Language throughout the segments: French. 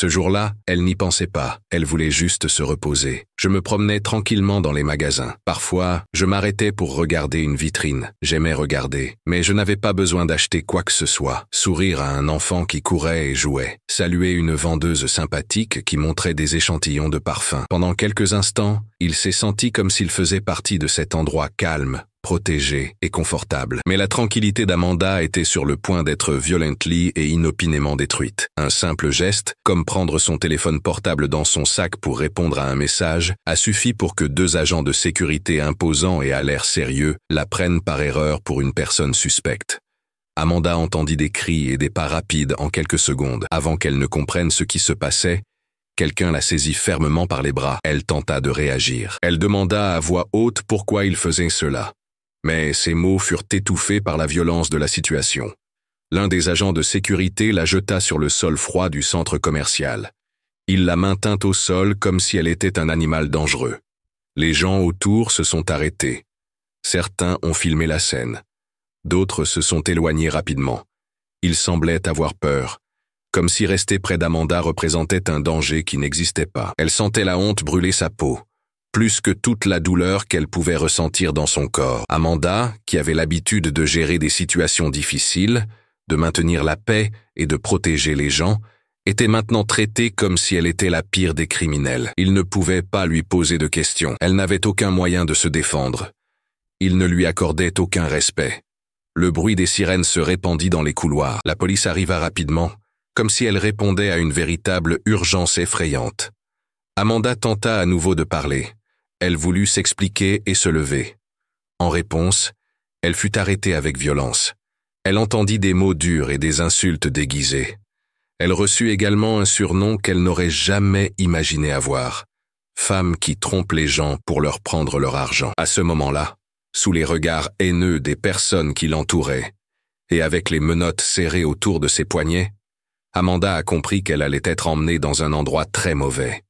Ce jour-là, elle n'y pensait pas, elle voulait juste se reposer. Je me promenais tranquillement dans les magasins. Parfois, je m'arrêtais pour regarder une vitrine. J'aimais regarder, mais je n'avais pas besoin d'acheter quoi que ce soit. Sourire à un enfant qui courait et jouait. Saluer une vendeuse sympathique qui montrait des échantillons de parfums. Pendant quelques instants, il s'est senti comme s'il faisait partie de cet endroit calme, protégée et confortable. Mais la tranquillité d'Amanda était sur le point d'être violently et inopinément détruite. Un simple geste, comme prendre son téléphone portable dans son sac pour répondre à un message, a suffi pour que 2 agents de sécurité imposants et à l'air sérieux la prennent par erreur pour une personne suspecte. Amanda entendit des cris et des pas rapides en quelques secondes. Avant qu'elle ne comprenne ce qui se passait, quelqu'un la saisit fermement par les bras. Elle tenta de réagir. Elle demanda à voix haute pourquoi il faisait cela. Mais ses mots furent étouffés par la violence de la situation. L'un des agents de sécurité la jeta sur le sol froid du centre commercial. Il la maintint au sol comme si elle était un animal dangereux. Les gens autour se sont arrêtés. Certains ont filmé la scène. D'autres se sont éloignés rapidement. Ils semblaient avoir peur, comme si rester près d'Amanda représentait un danger qui n'existait pas. Elle sentait la honte brûler sa peau, plus que toute la douleur qu'elle pouvait ressentir dans son corps. Amanda, qui avait l'habitude de gérer des situations difficiles, de maintenir la paix et de protéger les gens, était maintenant traitée comme si elle était la pire des criminels. Il ne pouvait pas lui poser de questions. Elle n'avait aucun moyen de se défendre. Il ne lui accordait aucun respect. Le bruit des sirènes se répandit dans les couloirs. La police arriva rapidement, comme si elle répondait à une véritable urgence effrayante. Amanda tenta à nouveau de parler. Elle voulut s'expliquer et se lever. En réponse, elle fut arrêtée avec violence. Elle entendit des mots durs et des insultes déguisées. Elle reçut également un surnom qu'elle n'aurait jamais imaginé avoir. Femme qui trompe les gens pour leur prendre leur argent. À ce moment-là, sous les regards haineux des personnes qui l'entouraient, et avec les menottes serrées autour de ses poignets, Amanda a compris qu'elle allait être emmenée dans un endroit très mauvais.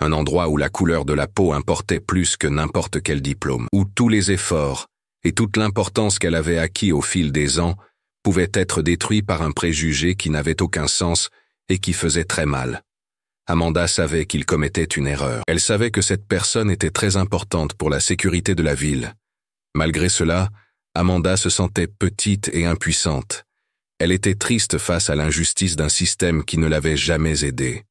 Un endroit où la couleur de la peau importait plus que n'importe quel diplôme, où tous les efforts et toute l'importance qu'elle avait acquis au fil des ans pouvaient être détruits par un préjugé qui n'avait aucun sens et qui faisait très mal. Amanda savait qu'il commettait une erreur. Elle savait que cette personne était très importante pour la sécurité de la ville. Malgré cela, Amanda se sentait petite et impuissante. Elle était triste face à l'injustice d'un système qui ne l'avait jamais aidée.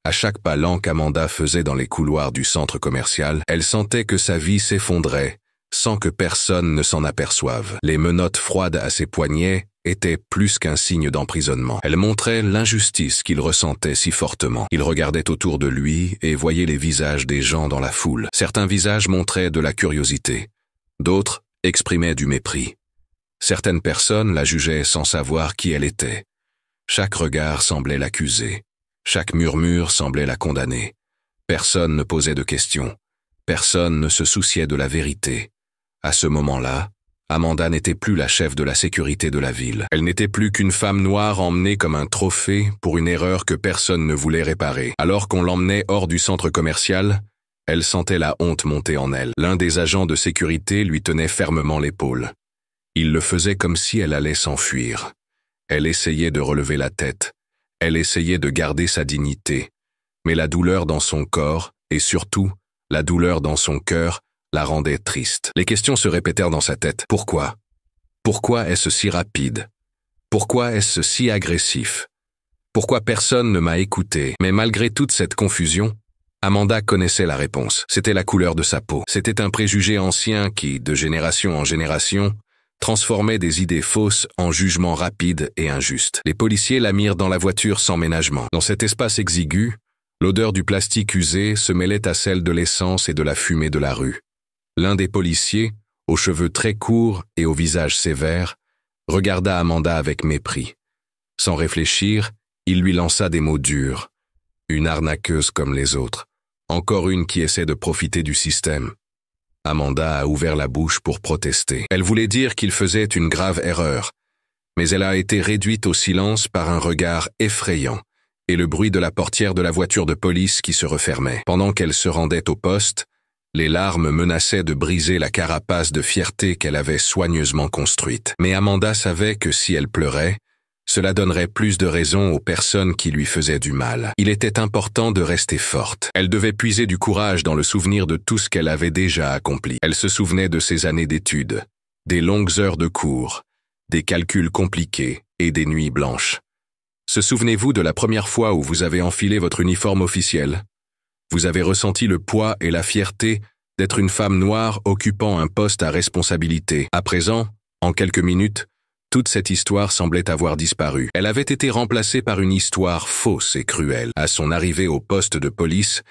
À chaque pas lent qu'Amanda faisait dans les couloirs du centre commercial, elle sentait que sa vie s'effondrait, sans que personne ne s'en aperçoive. Les menottes froides à ses poignets étaient plus qu'un signe d'emprisonnement. Elles montraient l'injustice qu'il ressentait si fortement. Il regardait autour de lui et voyait les visages des gens dans la foule. Certains visages montraient de la curiosité. D'autres exprimaient du mépris. Certaines personnes la jugeaient sans savoir qui elle était. Chaque regard semblait l'accuser. Chaque murmure semblait la condamner. Personne ne posait de questions. Personne ne se souciait de la vérité. À ce moment-là, Amanda n'était plus la chef de la sécurité de la ville. Elle n'était plus qu'une femme noire emmenée comme un trophée pour une erreur que personne ne voulait réparer. Alors qu'on l'emmenait hors du centre commercial, elle sentait la honte monter en elle. L'un des agents de sécurité lui tenait fermement l'épaule. Il le faisait comme si elle allait s'enfuir. Elle essayait de relever la tête. Elle essayait de garder sa dignité. Mais la douleur dans son corps, et surtout, la douleur dans son cœur, la rendait triste. Les questions se répétèrent dans sa tête. Pourquoi? Pourquoi est-ce si rapide? Pourquoi est-ce si agressif? Pourquoi personne ne m'a écouté? Mais malgré toute cette confusion, Amanda connaissait la réponse. C'était la couleur de sa peau. C'était un préjugé ancien qui, de génération en génération, transformait des idées fausses en jugements rapides et injustes. Les policiers la mirent dans la voiture sans ménagement. Dans cet espace exigu, l'odeur du plastique usé se mêlait à celle de l'essence et de la fumée de la rue. L'un des policiers, aux cheveux très courts et au visage sévère, regarda Amanda avec mépris. Sans réfléchir, il lui lança des mots durs. Une arnaqueuse comme les autres. Encore une qui essaie de profiter du système. Amanda a ouvert la bouche pour protester. Elle voulait dire qu'il faisait une grave erreur, mais elle a été réduite au silence par un regard effrayant et le bruit de la portière de la voiture de police qui se refermait. Pendant qu'elle se rendait au poste, les larmes menaçaient de briser la carapace de fierté qu'elle avait soigneusement construite. Mais Amanda savait que si elle pleurait, Cela donnerait plus de raison aux personnes qui lui faisaient du mal. Il était important de rester forte. Elle devait puiser du courage dans le souvenir de tout ce qu'elle avait déjà accompli. Elle se souvenait de ses années d'études, des longues heures de cours, des calculs compliqués et des nuits blanches. Se souvenez-vous de la première fois où vous avez enfilé votre uniforme officiel? Vous avez ressenti le poids et la fierté d'être une femme noire occupant un poste à responsabilité. À présent, en quelques minutes, toute cette histoire semblait avoir disparu. Elle avait été remplacée par une histoire fausse et cruelle. À son arrivée au poste de police,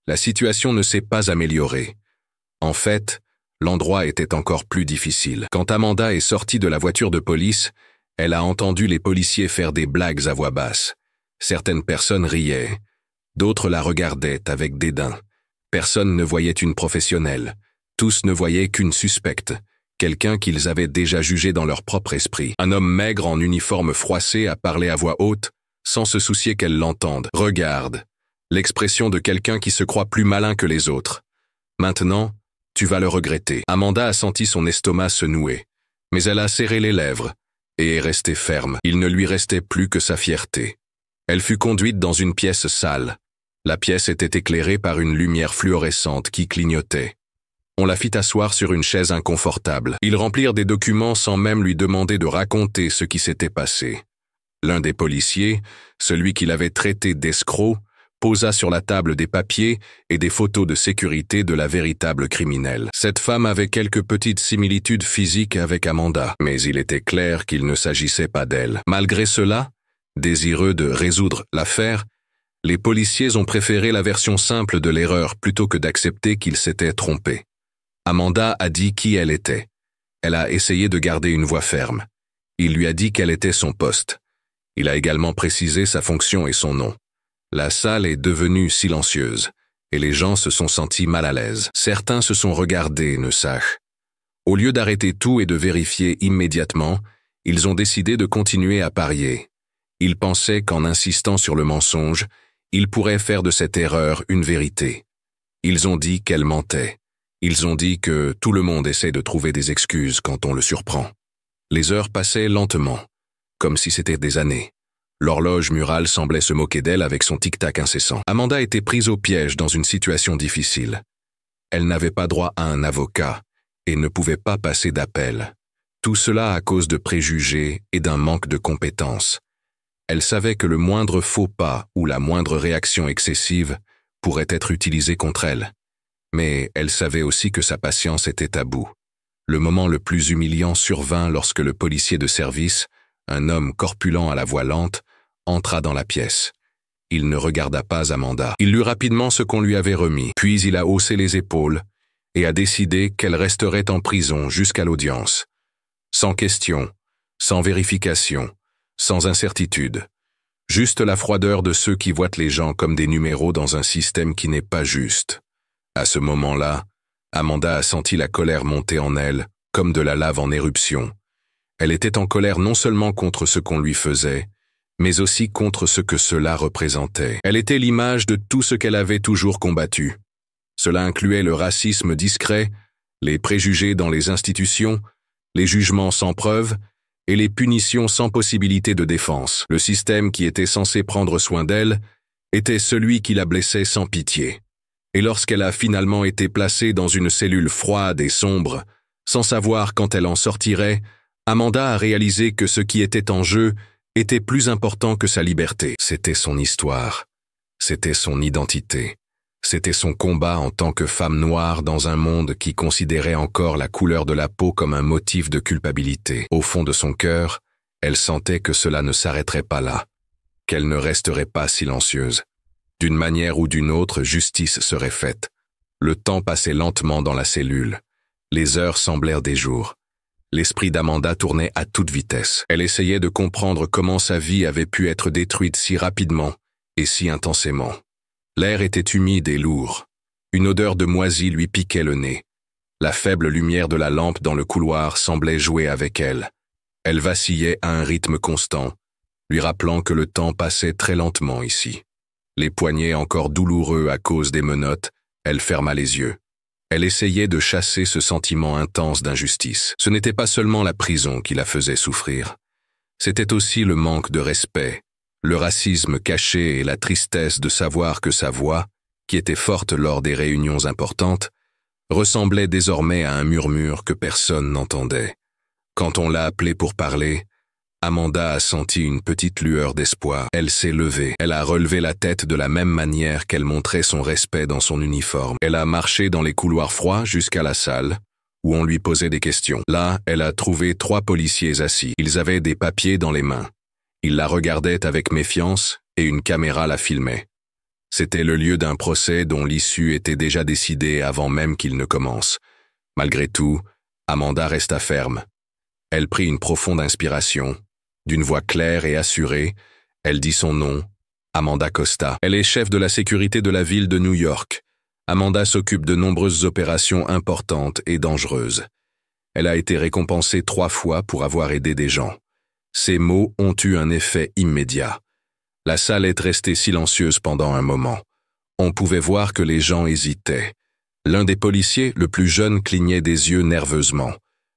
la situation ne s'est pas améliorée. En fait, l'endroit était encore plus difficile. Quand Amanda est sortie de la voiture de police, elle a entendu les policiers faire des blagues à voix basse. Certaines personnes riaient, d'autres la regardaient avec dédain. Personne ne voyait une professionnelle. Tous ne voyaient qu'une suspecte, quelqu'un qu'ils avaient déjà jugé dans leur propre esprit. Un homme maigre en uniforme froissé a parlé à voix haute, sans se soucier qu'elle l'entende. « Regarde », l'expression de quelqu'un qui se croit plus malin que les autres. « Maintenant, tu vas le regretter. » Amanda a senti son estomac se nouer, mais elle a serré les lèvres et est restée ferme. Il ne lui restait plus que sa fierté. Elle fut conduite dans une pièce sale. La pièce était éclairée par une lumière fluorescente qui clignotait. On la fit asseoir sur une chaise inconfortable. Ils remplirent des documents sans même lui demander de raconter ce qui s'était passé. L'un des policiers, celui qui l'avait traité d'escroc, posa sur la table des papiers et des photos de sécurité de la véritable criminelle. Cette femme avait quelques petites similitudes physiques avec Amanda, mais il était clair qu'il ne s'agissait pas d'elle. Malgré cela, désireux de résoudre l'affaire, les policiers ont préféré la version simple de l'erreur plutôt que d'accepter qu'ils s'étaient trompés. Amanda a dit qui elle était. Elle a essayé de garder une voix ferme. Il lui a dit quel était son poste. Il a également précisé sa fonction et son nom. La salle est devenue silencieuse, et les gens se sont sentis mal à l'aise. Certains se sont regardés, ne sachent. Au lieu d'arrêter tout et de vérifier immédiatement, ils ont décidé de continuer à parier. Ils pensaient qu'en insistant sur le mensonge, ils pourraient faire de cette erreur une vérité. Ils ont dit qu'elle mentait. Ils ont dit que tout le monde essaie de trouver des excuses quand on le surprend. Les heures passaient lentement, comme si c'était des années. L'horloge murale semblait se moquer d'elle avec son tic-tac incessant. Amanda était prise au piège dans une situation difficile. Elle n'avait pas droit à un avocat et ne pouvait pas passer d'appel. Tout cela à cause de préjugés et d'un manque de compétences. Elle savait que le moindre faux pas ou la moindre réaction excessive pourrait être utilisée contre elle. Mais elle savait aussi que sa patience était à bout. Le moment le plus humiliant survint lorsque le policier de service, un homme corpulent à la voix lente, entra dans la pièce. Il ne regarda pas Amanda. Il lut rapidement ce qu'on lui avait remis, puis il a haussé les épaules et a décidé qu'elle resterait en prison jusqu'à l'audience. Sans question, sans vérification, sans incertitude. Juste la froideur de ceux qui voient les gens comme des numéros dans un système qui n'est pas juste. À ce moment-là, Amanda a senti la colère monter en elle, comme de la lave en éruption. Elle était en colère non seulement contre ce qu'on lui faisait, mais aussi contre ce que cela représentait. Elle était l'image de tout ce qu'elle avait toujours combattu. Cela incluait le racisme discret, les préjugés dans les institutions, les jugements sans preuve et les punitions sans possibilité de défense. Le système qui était censé prendre soin d'elle était celui qui la blessait sans pitié. Et lorsqu'elle a finalement été placée dans une cellule froide et sombre, sans savoir quand elle en sortirait, Amanda a réalisé que ce qui était en jeu était plus important que sa liberté. C'était son histoire, c'était son identité, c'était son combat en tant que femme noire dans un monde qui considérait encore la couleur de la peau comme un motif de culpabilité. Au fond de son cœur, elle sentait que cela ne s'arrêterait pas là, qu'elle ne resterait pas silencieuse. D'une manière ou d'une autre, justice serait faite. Le temps passait lentement dans la cellule. Les heures semblèrent des jours. L'esprit d'Amanda tournait à toute vitesse. Elle essayait de comprendre comment sa vie avait pu être détruite si rapidement et si intensément. L'air était humide et lourd. Une odeur de moisi lui piquait le nez. La faible lumière de la lampe dans le couloir semblait jouer avec elle. Elle vacillait à un rythme constant, lui rappelant que le temps passait très lentement ici. Les poignets encore douloureux à cause des menottes, elle ferma les yeux. Elle essayait de chasser ce sentiment intense d'injustice. Ce n'était pas seulement la prison qui la faisait souffrir. C'était aussi le manque de respect, le racisme caché et la tristesse de savoir que sa voix, qui était forte lors des réunions importantes, ressemblait désormais à un murmure que personne n'entendait. Quand on l'a appelée pour parler, Amanda a senti une petite lueur d'espoir. Elle s'est levée. Elle a relevé la tête de la même manière qu'elle montrait son respect dans son uniforme. Elle a marché dans les couloirs froids jusqu'à la salle, où on lui posait des questions. Là, elle a trouvé 3 policiers assis. Ils avaient des papiers dans les mains. Ils la regardaient avec méfiance et une caméra la filmait. C'était le lieu d'un procès dont l'issue était déjà décidée avant même qu'il ne commence. Malgré tout, Amanda resta ferme. Elle prit une profonde inspiration. D'une voix claire et assurée, elle dit son nom, Amanda Costa. Elle est chef de la sécurité de la ville de New York. Amanda s'occupe de nombreuses opérations importantes et dangereuses. Elle a été récompensée 3 fois pour avoir aidé des gens. Ces mots ont eu un effet immédiat. La salle est restée silencieuse pendant un moment. On pouvait voir que les gens hésitaient. L'un des policiers, le plus jeune, clignait des yeux nerveusement.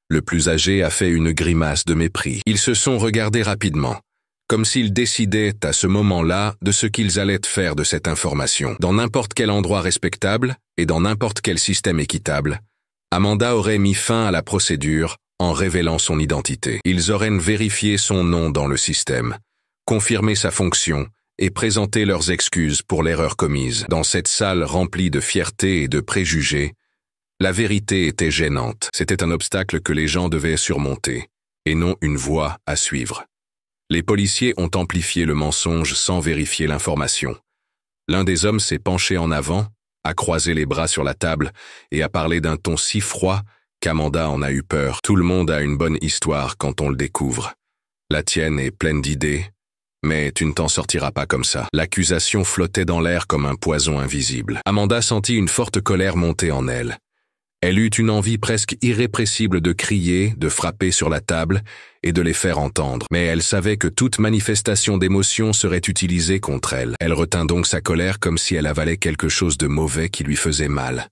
Le plus âgé a fait une grimace de mépris. Ils se sont regardés rapidement, comme s'ils décidaient à ce moment-là de ce qu'ils allaient faire de cette information. Dans n'importe quel endroit respectable et dans n'importe quel système équitable, Amanda aurait mis fin à la procédure en révélant son identité. Ils auraient vérifié son nom dans le système, confirmé sa fonction et présenté leurs excuses pour l'erreur commise. Dans cette salle remplie de fierté et de préjugés, la vérité était gênante. C'était un obstacle que les gens devaient surmonter, et non une voie à suivre. Les policiers ont amplifié le mensonge sans vérifier l'information. L'un des hommes s'est penché en avant, a croisé les bras sur la table et a parlé d'un ton si froid qu'Amanda en a eu peur. Tout le monde a une bonne histoire quand on le découvre. La tienne est pleine d'idées, mais tu ne t'en sortiras pas comme ça. L'accusation flottait dans l'air comme un poison invisible. Amanda sentit une forte colère monter en elle. Elle eut une envie presque irrépressible de crier, de frapper sur la table et de les faire entendre. Mais elle savait que toute manifestation d'émotion serait utilisée contre elle. Elle retint donc sa colère comme si elle avalait quelque chose de mauvais qui lui faisait mal.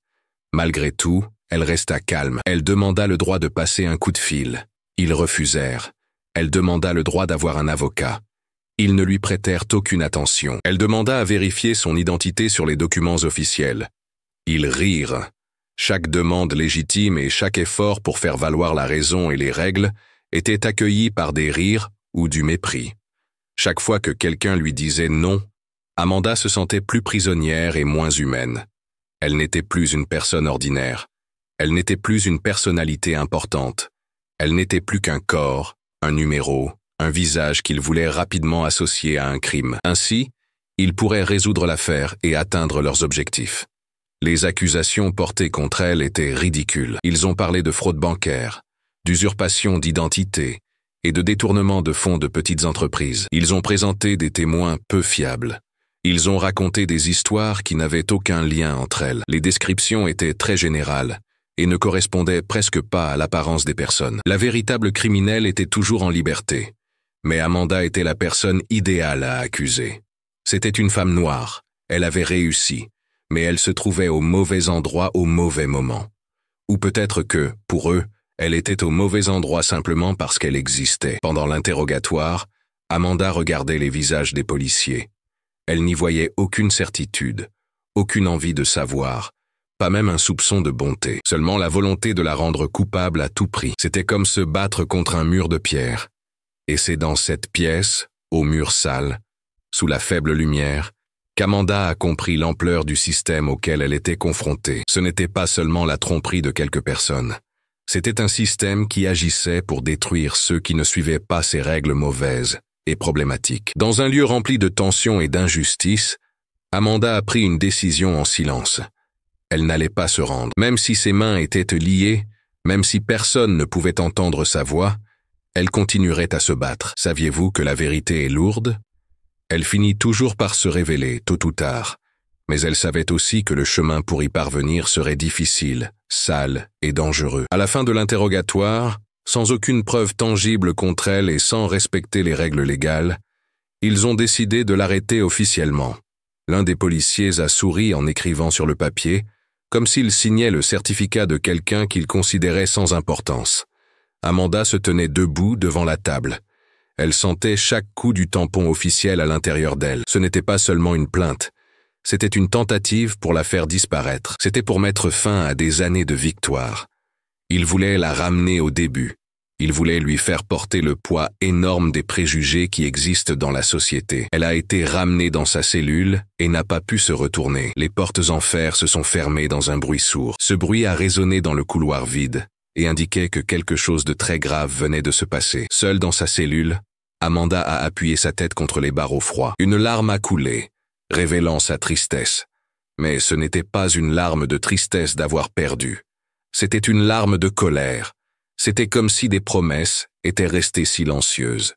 Malgré tout, elle resta calme. Elle demanda le droit de passer un coup de fil. Ils refusèrent. Elle demanda le droit d'avoir un avocat. Ils ne lui prêtèrent aucune attention. Elle demanda à vérifier son identité sur les documents officiels. Ils rirent. Chaque demande légitime et chaque effort pour faire valoir la raison et les règles était accueilli par des rires ou du mépris. Chaque fois que quelqu'un lui disait non, Amanda se sentait plus prisonnière et moins humaine. Elle n'était plus une personne ordinaire. Elle n'était plus une personnalité importante. Elle n'était plus qu'un corps, un numéro, un visage qu'il voulait rapidement associer à un crime. Ainsi, ils pourraient résoudre l'affaire et atteindre leurs objectifs. Les accusations portées contre elle étaient ridicules. Ils ont parlé de fraude bancaire, d'usurpation d'identité et de détournement de fonds de petites entreprises. Ils ont présenté des témoins peu fiables. Ils ont raconté des histoires qui n'avaient aucun lien entre elles. Les descriptions étaient très générales et ne correspondaient presque pas à l'apparence des personnes. La véritable criminelle était toujours en liberté, mais Amanda était la personne idéale à accuser. C'était une femme noire. Elle avait réussi. Mais elle se trouvait au mauvais endroit au mauvais moment. Ou peut-être que, pour eux, elle était au mauvais endroit simplement parce qu'elle existait. Pendant l'interrogatoire, Amanda regardait les visages des policiers. Elle n'y voyait aucune certitude, aucune envie de savoir, pas même un soupçon de bonté, seulement la volonté de la rendre coupable à tout prix. C'était comme se battre contre un mur de pierre. Et c'est dans cette pièce, au mur sale, sous la faible lumière, qu'Amanda a compris l'ampleur du système auquel elle était confrontée. Ce n'était pas seulement la tromperie de quelques personnes. C'était un système qui agissait pour détruire ceux qui ne suivaient pas ses règles mauvaises et problématiques. Dans un lieu rempli de tension et d'injustice, Amanda a pris une décision en silence. Elle n'allait pas se rendre. Même si ses mains étaient liées, même si personne ne pouvait entendre sa voix, elle continuerait à se battre. Saviez-vous que la vérité est lourde ? Elle finit toujours par se révéler, tôt ou tard, mais elle savait aussi que le chemin pour y parvenir serait difficile, sale et dangereux. À la fin de l'interrogatoire, sans aucune preuve tangible contre elle et sans respecter les règles légales, ils ont décidé de l'arrêter officiellement. L'un des policiers a souri en écrivant sur le papier, comme s'il signait le certificat de quelqu'un qu'il considérait sans importance. Amanda se tenait debout devant la table. Elle sentait chaque coup du tampon officiel à l'intérieur d'elle. Ce n'était pas seulement une plainte. C'était une tentative pour la faire disparaître. C'était pour mettre fin à des années de victoire. Il voulait la ramener au début. Il voulait lui faire porter le poids énorme des préjugés qui existent dans la société. Elle a été ramenée dans sa cellule et n'a pas pu se retourner. Les portes en fer se sont fermées dans un bruit sourd. Ce bruit a résonné dans le couloir vide et indiquait que quelque chose de très grave venait de se passer. Seule dans sa cellule, Amanda a appuyé sa tête contre les barreaux froids. Une larme a coulé, révélant sa tristesse. Mais ce n'était pas une larme de tristesse d'avoir perdu. C'était une larme de colère. C'était comme si des promesses étaient restées silencieuses.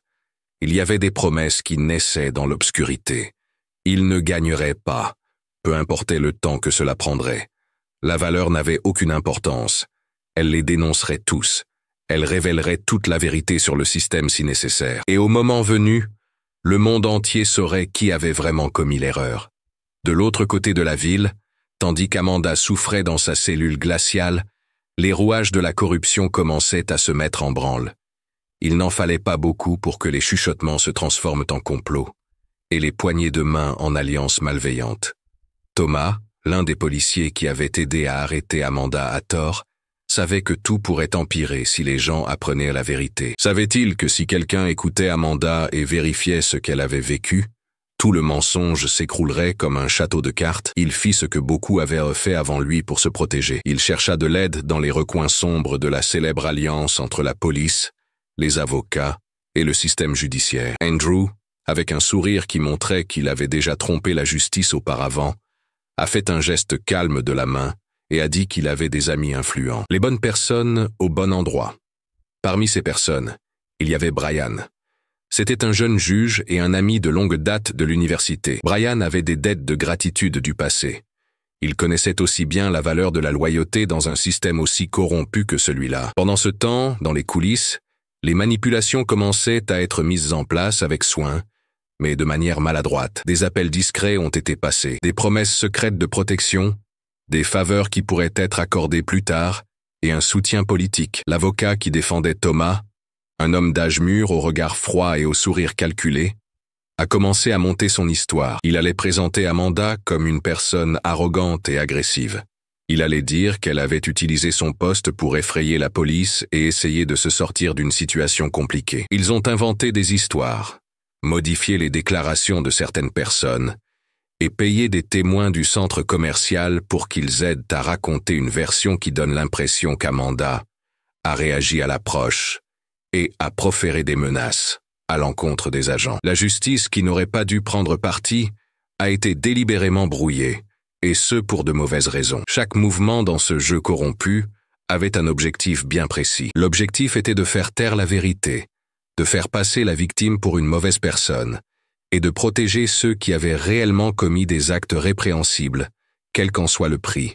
Il y avait des promesses qui naissaient dans l'obscurité. Il ne gagnerait pas, peu importait le temps que cela prendrait. La valeur n'avait aucune importance. Elle les dénoncerait tous. Elle révélerait toute la vérité sur le système si nécessaire. Et au moment venu, le monde entier saurait qui avait vraiment commis l'erreur. De l'autre côté de la ville, tandis qu'Amanda souffrait dans sa cellule glaciale, les rouages de la corruption commençaient à se mettre en branle. Il n'en fallait pas beaucoup pour que les chuchotements se transforment en complots, et les poignées de main en alliances malveillantes. Thomas, l'un des policiers qui avait aidé à arrêter Amanda à tort, savait que tout pourrait empirer si les gens apprenaient la vérité. Savait-il que si quelqu'un écoutait Amanda et vérifiait ce qu'elle avait vécu, tout le mensonge s'écroulerait comme un château de cartes? Il fit ce que beaucoup avaient fait avant lui pour se protéger. Il chercha de l'aide dans les recoins sombres de la célèbre alliance entre la police, les avocats et le système judiciaire. Andrew, avec un sourire qui montrait qu'il avait déjà trompé la justice auparavant, a fait un geste calme de la main et a dit qu'il avait des amis influents. Les bonnes personnes au bon endroit. Parmi ces personnes, il y avait Brian. C'était un jeune juge et un ami de longue date de l'université. Brian avait des dettes de gratitude du passé. Il connaissait aussi bien la valeur de la loyauté dans un système aussi corrompu que celui-là. Pendant ce temps, dans les coulisses, les manipulations commençaient à être mises en place avec soin, mais de manière maladroite. Des appels discrets ont été passés, des promesses secrètes de protection, des faveurs qui pourraient être accordées plus tard, et un soutien politique. L'avocat qui défendait Thomas, un homme d'âge mûr au regard froid et au sourire calculé, a commencé à monter son histoire. Il allait présenter Amanda comme une personne arrogante et agressive. Il allait dire qu'elle avait utilisé son poste pour effrayer la police et essayer de se sortir d'une situation compliquée. Ils ont inventé des histoires, modifié les déclarations de certaines personnes et payé des témoins du centre commercial pour qu'ils aident à raconter une version qui donne l'impression qu'Amanda a réagi à l'approche et a proféré des menaces à l'encontre des agents. La justice, qui n'aurait pas dû prendre parti, a été délibérément brouillée, et ce pour de mauvaises raisons. Chaque mouvement dans ce jeu corrompu avait un objectif bien précis. L'objectif était de faire taire la vérité, de faire passer la victime pour une mauvaise personne, et de protéger ceux qui avaient réellement commis des actes répréhensibles, quel qu'en soit le prix.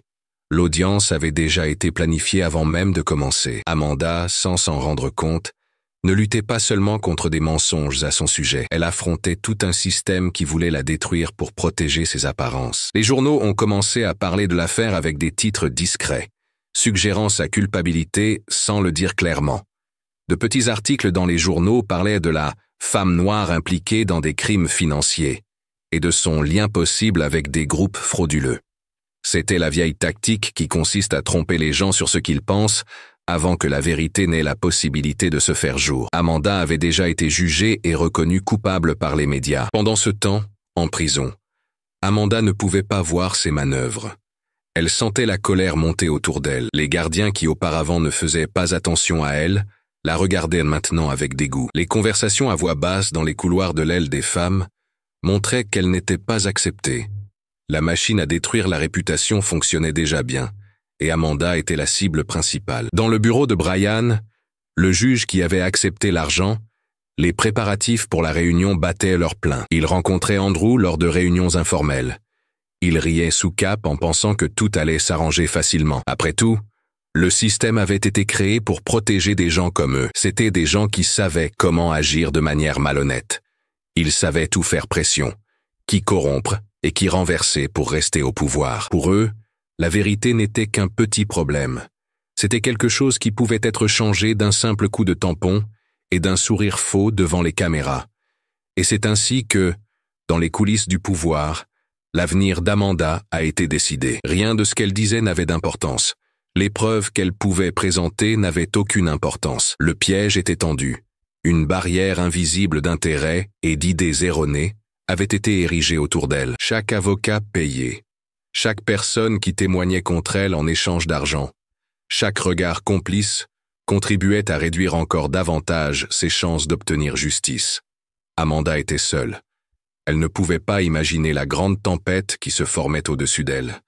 L'audience avait déjà été planifiée avant même de commencer. Amanda, sans s'en rendre compte, ne luttait pas seulement contre des mensonges à son sujet. Elle affrontait tout un système qui voulait la détruire pour protéger ses apparences. Les journaux ont commencé à parler de l'affaire avec des titres discrets, suggérant sa culpabilité sans le dire clairement. De petits articles dans les journaux parlaient de la femme noire impliquée dans des crimes financiers et de son lien possible avec des groupes frauduleux. C'était la vieille tactique qui consiste à tromper les gens sur ce qu'ils pensent avant que la vérité n'ait la possibilité de se faire jour. Amanda avait déjà été jugée et reconnue coupable par les médias. Pendant ce temps, en prison, Amanda ne pouvait pas voir ses manœuvres. Elle sentait la colère monter autour d'elle. Les gardiens qui auparavant ne faisaient pas attention à elle la regardaient maintenant avec dégoût. Les conversations à voix basse dans les couloirs de l'aile des femmes montraient qu'elle n'était pas acceptée. La machine à détruire la réputation fonctionnait déjà bien, et Amanda était la cible principale. Dans le bureau de Brian, le juge qui avait accepté l'argent, les préparatifs pour la réunion battaient leur plein. Il rencontrait Andrew lors de réunions informelles. Il riait sous cape en pensant que tout allait s'arranger facilement. Après tout, le système avait été créé pour protéger des gens comme eux. C'étaient des gens qui savaient comment agir de manière malhonnête. Ils savaient tout faire pression, qui corrompre et qui renverser pour rester au pouvoir. Pour eux, la vérité n'était qu'un petit problème. C'était quelque chose qui pouvait être changé d'un simple coup de tampon et d'un sourire faux devant les caméras. Et c'est ainsi que, dans les coulisses du pouvoir, l'avenir d'Amanda a été décidé. Rien de ce qu'elle disait n'avait d'importance. Les preuves qu'elle pouvait présenter n'avaient aucune importance. Le piège était tendu. Une barrière invisible d'intérêts et d'idées erronées avait été érigée autour d'elle. Chaque avocat payait. Chaque personne qui témoignait contre elle en échange d'argent. Chaque regard complice contribuait à réduire encore davantage ses chances d'obtenir justice. Amanda était seule. Elle ne pouvait pas imaginer la grande tempête qui se formait au-dessus d'elle.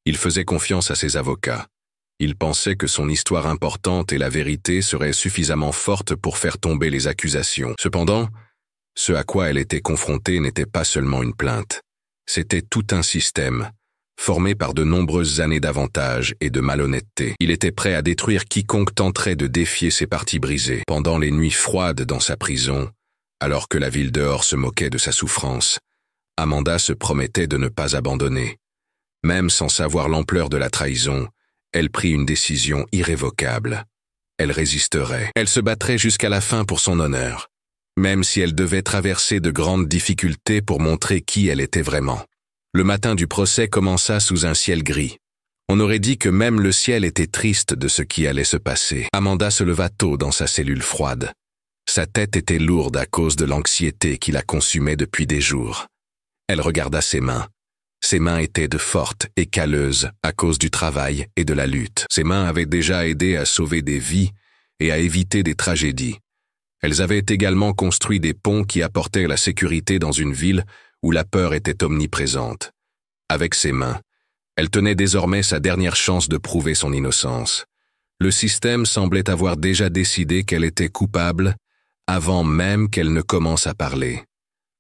Il faisait confiance à ses avocats. Il pensait que son histoire importante et la vérité seraient suffisamment fortes pour faire tomber les accusations. Cependant, ce à quoi elle était confrontée n'était pas seulement une plainte. C'était tout un système, formé par de nombreuses années d'avantages et de malhonnêteté. Il était prêt à détruire quiconque tenterait de défier ses parties brisées. Pendant les nuits froides dans sa prison, alors que la ville dehors se moquait de sa souffrance, Amanda se promettait de ne pas abandonner. Même sans savoir l'ampleur de la trahison, elle prit une décision irrévocable. Elle résisterait. Elle se battrait jusqu'à la fin pour son honneur, même si elle devait traverser de grandes difficultés pour montrer qui elle était vraiment. Le matin du procès commença sous un ciel gris. On aurait dit que même le ciel était triste de ce qui allait se passer. Amanda se leva tôt dans sa cellule froide. Sa tête était lourde à cause de l'anxiété qui la consumait depuis des jours. Elle regarda ses mains. Ses mains étaient de fortes et calleuses à cause du travail et de la lutte. Ses mains avaient déjà aidé à sauver des vies et à éviter des tragédies. Elles avaient également construit des ponts qui apportaient la sécurité dans une ville où la peur était omniprésente. Avec ses mains, elle tenait désormais sa dernière chance de prouver son innocence. Le système semblait avoir déjà décidé qu'elle était coupable avant même qu'elle ne commence à parler.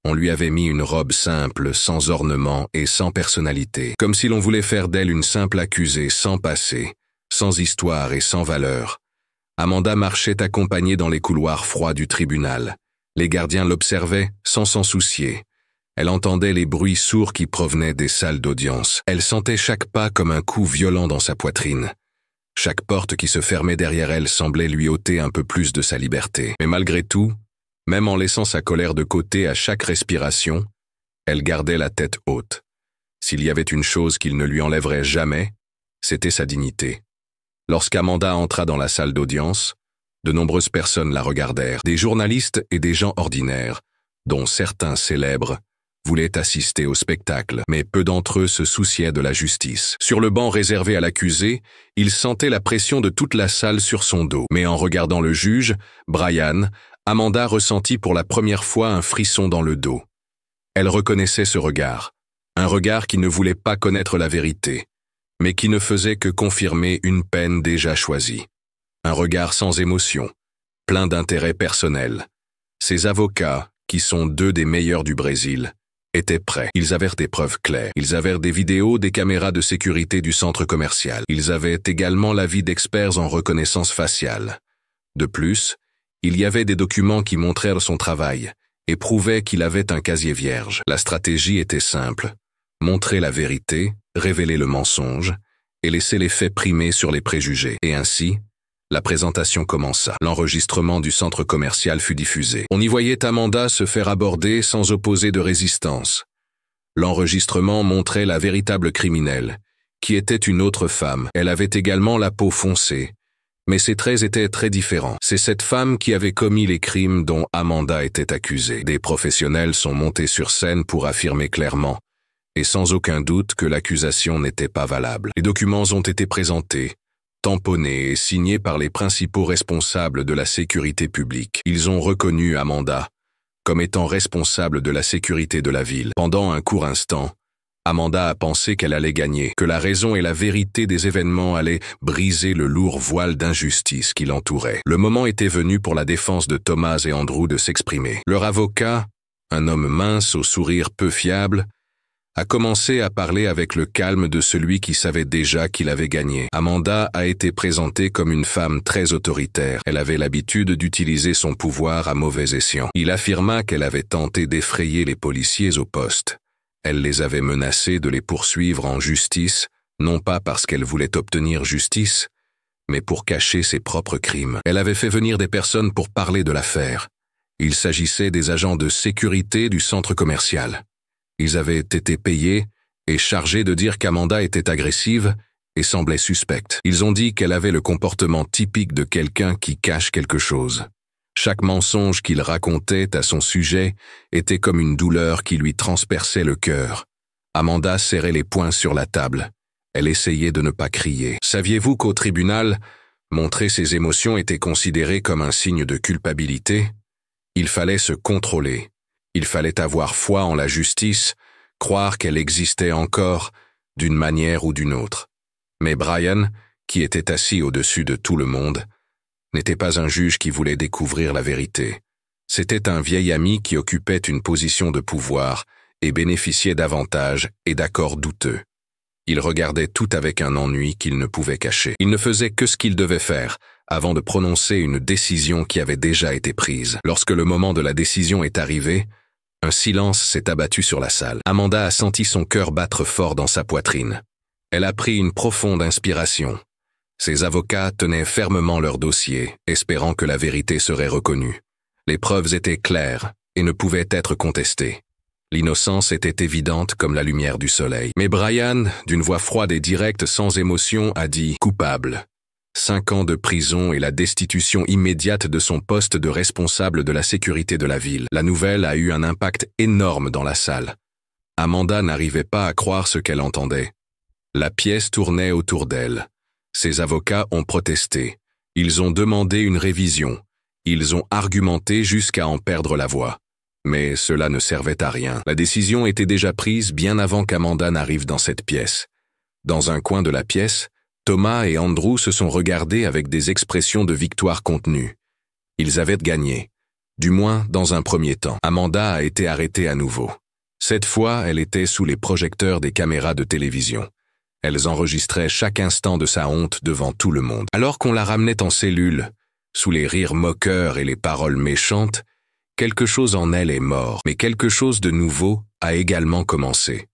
On lui avait mis une robe simple, sans ornement et sans personnalité, comme si l'on voulait faire d'elle une simple accusée sans passé, sans histoire et sans valeur. Amanda marchait accompagnée dans les couloirs froids du tribunal. Les gardiens l'observaient sans s'en soucier. Elle entendait les bruits sourds qui provenaient des salles d'audience. Elle sentait chaque pas comme un coup violent dans sa poitrine. Chaque porte qui se fermait derrière elle semblait lui ôter un peu plus de sa liberté. Mais malgré tout, même en laissant sa colère de côté à chaque respiration, elle gardait la tête haute. S'il y avait une chose qu'il ne lui enlèverait jamais, c'était sa dignité. Lorsqu'Amanda entra dans la salle d'audience, de nombreuses personnes la regardèrent, des journalistes et des gens ordinaires, dont certains célèbres, voulaient assister au spectacle, mais peu d'entre eux se souciaient de la justice. Sur le banc réservé à l'accusé, il sentait la pression de toute la salle sur son dos. Mais en regardant le juge, Brian, Amanda ressentit pour la première fois un frisson dans le dos. Elle reconnaissait ce regard, un regard qui ne voulait pas connaître la vérité, mais qui ne faisait que confirmer une peine déjà choisie. Un regard sans émotion, plein d'intérêt personnel. Ses avocats, qui sont deux des meilleurs du Brésil, étaient prêts. Ils avaient des preuves claires. Ils avaient des vidéos des caméras de sécurité du centre commercial. Ils avaient également l'avis d'experts en reconnaissance faciale. De plus, il y avait des documents qui montrèrent son travail et prouvaient qu'il avait un casier vierge. La stratégie était simple. Montrer la vérité, révéler le mensonge et laisser les faits primer sur les préjugés. Et ainsi, la présentation commença. L'enregistrement du centre commercial fut diffusé. On y voyait Amanda se faire aborder sans opposer de résistance. L'enregistrement montrait la véritable criminelle, qui était une autre femme. Elle avait également la peau foncée, mais ses traits étaient très différents. C'est cette femme qui avait commis les crimes dont Amanda était accusée. Des professionnels sont montés sur scène pour affirmer clairement, et sans aucun doute, que l'accusation n'était pas valable. Les documents ont été présentés, tamponnés et signés par les principaux responsables de la sécurité publique. Ils ont reconnu Amanda comme étant responsable de la sécurité de la ville. Pendant un court instant, Amanda a pensé qu'elle allait gagner, que la raison et la vérité des événements allaient briser le lourd voile d'injustice qui l'entourait. Le moment était venu pour la défense de Thomas et Andrew de s'exprimer. Leur avocat, un homme mince au sourire peu fiable, a commencé à parler avec le calme de celui qui savait déjà qu'il avait gagné. Amanda a été présentée comme une femme très autoritaire. Elle avait l'habitude d'utiliser son pouvoir à mauvais escient. Il affirma qu'elle avait tenté d'effrayer les policiers au poste. Elle les avait menacés de les poursuivre en justice, non pas parce qu'elle voulait obtenir justice, mais pour cacher ses propres crimes. Elle avait fait venir des personnes pour parler de l'affaire. Il s'agissait des agents de sécurité du centre commercial. Ils avaient été payés et chargés de dire qu'Amanda était agressive et semblait suspecte. Ils ont dit qu'elle avait le comportement typique de quelqu'un qui cache quelque chose. Chaque mensonge qu'il racontait à son sujet était comme une douleur qui lui transperçait le cœur. Amanda serrait les poings sur la table. Elle essayait de ne pas crier. Saviez-vous qu'au tribunal, montrer ses émotions était considéré comme un signe de culpabilité? Il fallait se contrôler. Il fallait avoir foi en la justice, croire qu'elle existait encore, d'une manière ou d'une autre. Mais Brian, qui était assis au-dessus de tout le monde, n'était pas un juge qui voulait découvrir la vérité. C'était un vieil ami qui occupait une position de pouvoir et bénéficiait d'avantages et d'accords douteux. Il regardait tout avec un ennui qu'il ne pouvait cacher. Il ne faisait que ce qu'il devait faire avant de prononcer une décision qui avait déjà été prise. Lorsque le moment de la décision est arrivé, un silence s'est abattu sur la salle. Amanda a senti son cœur battre fort dans sa poitrine. Elle a pris une profonde inspiration. Ses avocats tenaient fermement leur dossier, espérant que la vérité serait reconnue. Les preuves étaient claires et ne pouvaient être contestées. L'innocence était évidente comme la lumière du soleil. Mais Brian, d'une voix froide et directe sans émotion, a dit « coupable ». 5 ans de prison et la destitution immédiate de son poste de responsable de la sécurité de la ville. La nouvelle a eu un impact énorme dans la salle. Amanda n'arrivait pas à croire ce qu'elle entendait. La pièce tournait autour d'elle. Ses avocats ont protesté. Ils ont demandé une révision. Ils ont argumenté jusqu'à en perdre la voix. Mais cela ne servait à rien. La décision était déjà prise bien avant qu'Amanda n'arrive dans cette pièce. Dans un coin de la pièce, Thomas et Andrew se sont regardés avec des expressions de victoire contenues. Ils avaient gagné. Du moins, dans un premier temps. Amanda a été arrêtée à nouveau. Cette fois, elle était sous les projecteurs des caméras de télévision. Elles enregistraient chaque instant de sa honte devant tout le monde. Alors qu'on la ramenait en cellule, sous les rires moqueurs et les paroles méchantes, quelque chose en elle est mort, mais quelque chose de nouveau a également commencé.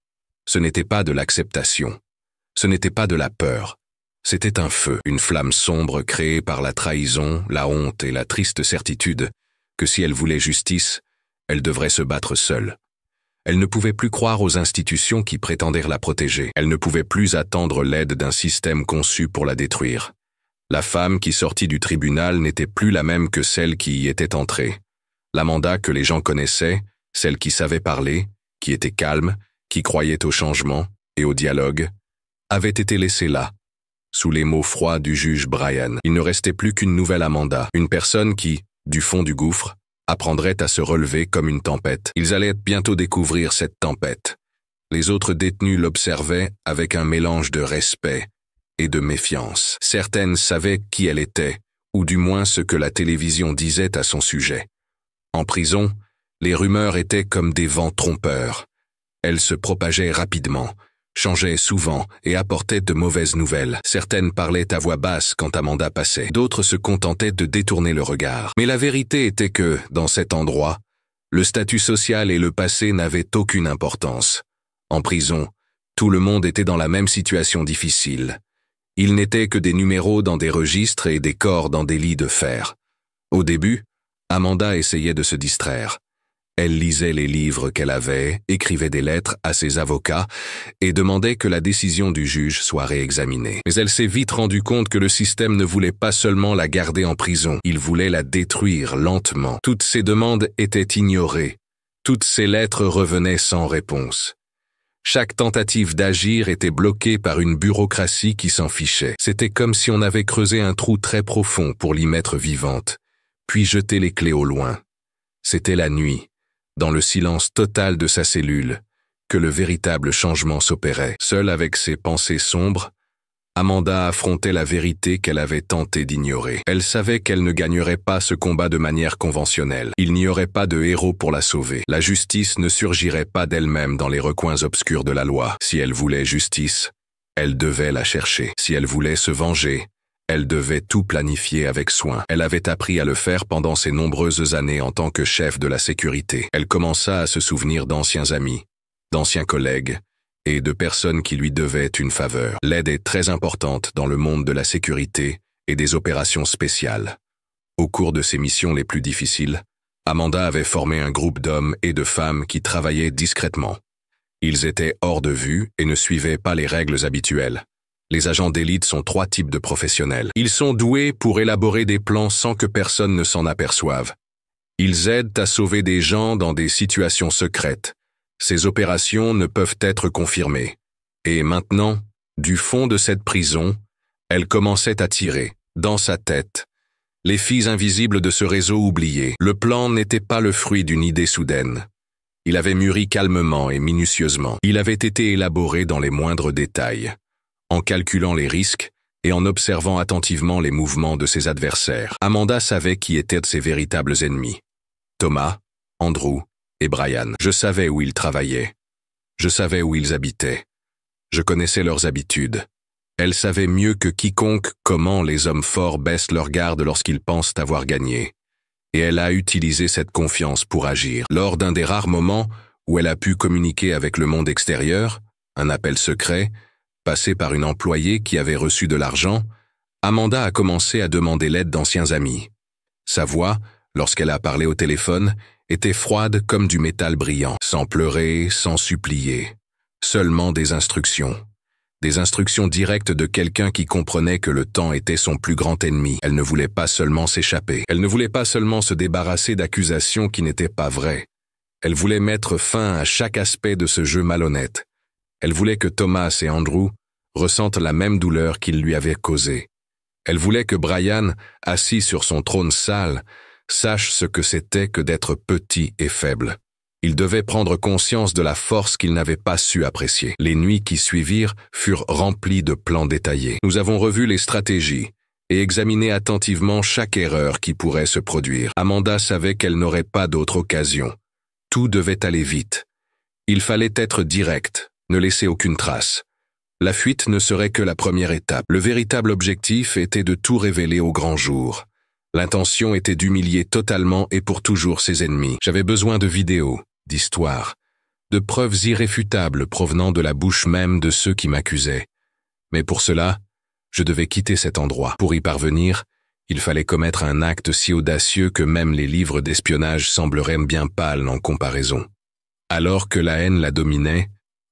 Ce n'était pas de l'acceptation. Ce n'était pas de la peur. C'était un feu, une flamme sombre créée par la trahison, la honte et la triste certitude que si elle voulait justice, elle devrait se battre seule. Elle ne pouvait plus croire aux institutions qui prétendaient la protéger. Elle ne pouvait plus attendre l'aide d'un système conçu pour la détruire. La femme qui sortit du tribunal n'était plus la même que celle qui y était entrée. L'Amanda que les gens connaissaient, celle qui savait parler, qui était calme, qui croyait au changement et au dialogue, avait été laissée là, sous les mots froids du juge Brian. Il ne restait plus qu'une nouvelle Amanda, une personne qui, du fond du gouffre, apprendrait à se relever comme une tempête. Ils allaient bientôt découvrir cette tempête. Les autres détenus l'observaient avec un mélange de respect et de méfiance. Certaines savaient qui elle était, ou du moins ce que la télévision disait à son sujet. En prison, les rumeurs étaient comme des vents trompeurs. Elles se propageaient rapidement, changeaient souvent et apportaient de mauvaises nouvelles. Certaines parlaient à voix basse quand Amanda passait. D'autres se contentaient de détourner le regard. Mais la vérité était que, dans cet endroit, le statut social et le passé n'avaient aucune importance. En prison, tout le monde était dans la même situation difficile. Ils n'étaient que des numéros dans des registres et des corps dans des lits de fer. Au début, Amanda essayait de se distraire. Elle lisait les livres qu'elle avait, écrivait des lettres à ses avocats et demandait que la décision du juge soit réexaminée. Mais elle s'est vite rendue compte que le système ne voulait pas seulement la garder en prison, il voulait la détruire lentement. Toutes ses demandes étaient ignorées. Toutes ses lettres revenaient sans réponse. Chaque tentative d'agir était bloquée par une bureaucratie qui s'en fichait. C'était comme si on avait creusé un trou très profond pour l'y mettre vivante, puis jeter les clés au loin. C'était la nuit, dans le silence total de sa cellule, que le véritable changement s'opérait. Seule avec ses pensées sombres, Amanda affrontait la vérité qu'elle avait tenté d'ignorer. Elle savait qu'elle ne gagnerait pas ce combat de manière conventionnelle. Il n'y aurait pas de héros pour la sauver. La justice ne surgirait pas d'elle-même dans les recoins obscurs de la loi. Si elle voulait justice, elle devait la chercher. Si elle voulait se venger, elle devait tout planifier avec soin. Elle avait appris à le faire pendant ses nombreuses années en tant que chef de la sécurité. Elle commença à se souvenir d'anciens amis, d'anciens collègues, et de personnes qui lui devaient une faveur. L'aide est très importante dans le monde de la sécurité et des opérations spéciales. Au cours de ses missions les plus difficiles, Amanda avait formé un groupe d'hommes et de femmes qui travaillaient discrètement. Ils étaient hors de vue et ne suivaient pas les règles habituelles. Les agents d'élite sont 3 types de professionnels. Ils sont doués pour élaborer des plans sans que personne ne s'en aperçoive. Ils aident à sauver des gens dans des situations secrètes. Ces opérations ne peuvent être confirmées. Et maintenant, du fond de cette prison, elle commençait à tirer, dans sa tête, les filles invisibles de ce réseau oublié. Le plan n'était pas le fruit d'une idée soudaine. Il avait mûri calmement et minutieusement. Il avait été élaboré dans les moindres détails, en calculant les risques et en observant attentivement les mouvements de ses adversaires. Amanda savait qui étaient ses véritables ennemis. Thomas, Andrew et Brian. Je savais où ils travaillaient. Je savais où ils habitaient. Je connaissais leurs habitudes. Elle savait mieux que quiconque comment les hommes forts baissent leur garde lorsqu'ils pensent avoir gagné. Et elle a utilisé cette confiance pour agir. Lors d'un des rares moments où elle a pu communiquer avec le monde extérieur, un appel secret, passé par une employée qui avait reçu de l'argent, Amanda a commencé à demander l'aide d'anciens amis. Sa voix, lorsqu'elle a parlé au téléphone, était froide comme du métal brillant, sans pleurer, sans supplier. Seulement des instructions. Des instructions directes de quelqu'un qui comprenait que le temps était son plus grand ennemi. Elle ne voulait pas seulement s'échapper. Elle ne voulait pas seulement se débarrasser d'accusations qui n'étaient pas vraies. Elle voulait mettre fin à chaque aspect de ce jeu malhonnête. Elle voulait que Thomas et Andrew ressentent la même douleur qu'ils lui avaient causée. Elle voulait que Brian, assis sur son trône sale, sache ce que c'était que d'être petit et faible. Il devait prendre conscience de la force qu'il n'avait pas su apprécier. Les nuits qui suivirent furent remplies de plans détaillés. Nous avons revu les stratégies et examiné attentivement chaque erreur qui pourrait se produire. Amanda savait qu'elle n'aurait pas d'autre occasion. Tout devait aller vite. Il fallait être direct, ne laisser aucune trace. La fuite ne serait que la première étape. Le véritable objectif était de tout révéler au grand jour. L'intention était d'humilier totalement et pour toujours ses ennemis. J'avais besoin de vidéos, d'histoires, de preuves irréfutables provenant de la bouche même de ceux qui m'accusaient. Mais pour cela, je devais quitter cet endroit. Pour y parvenir, il fallait commettre un acte si audacieux que même les livres d'espionnage sembleraient bien pâles en comparaison. Alors que la haine la dominait,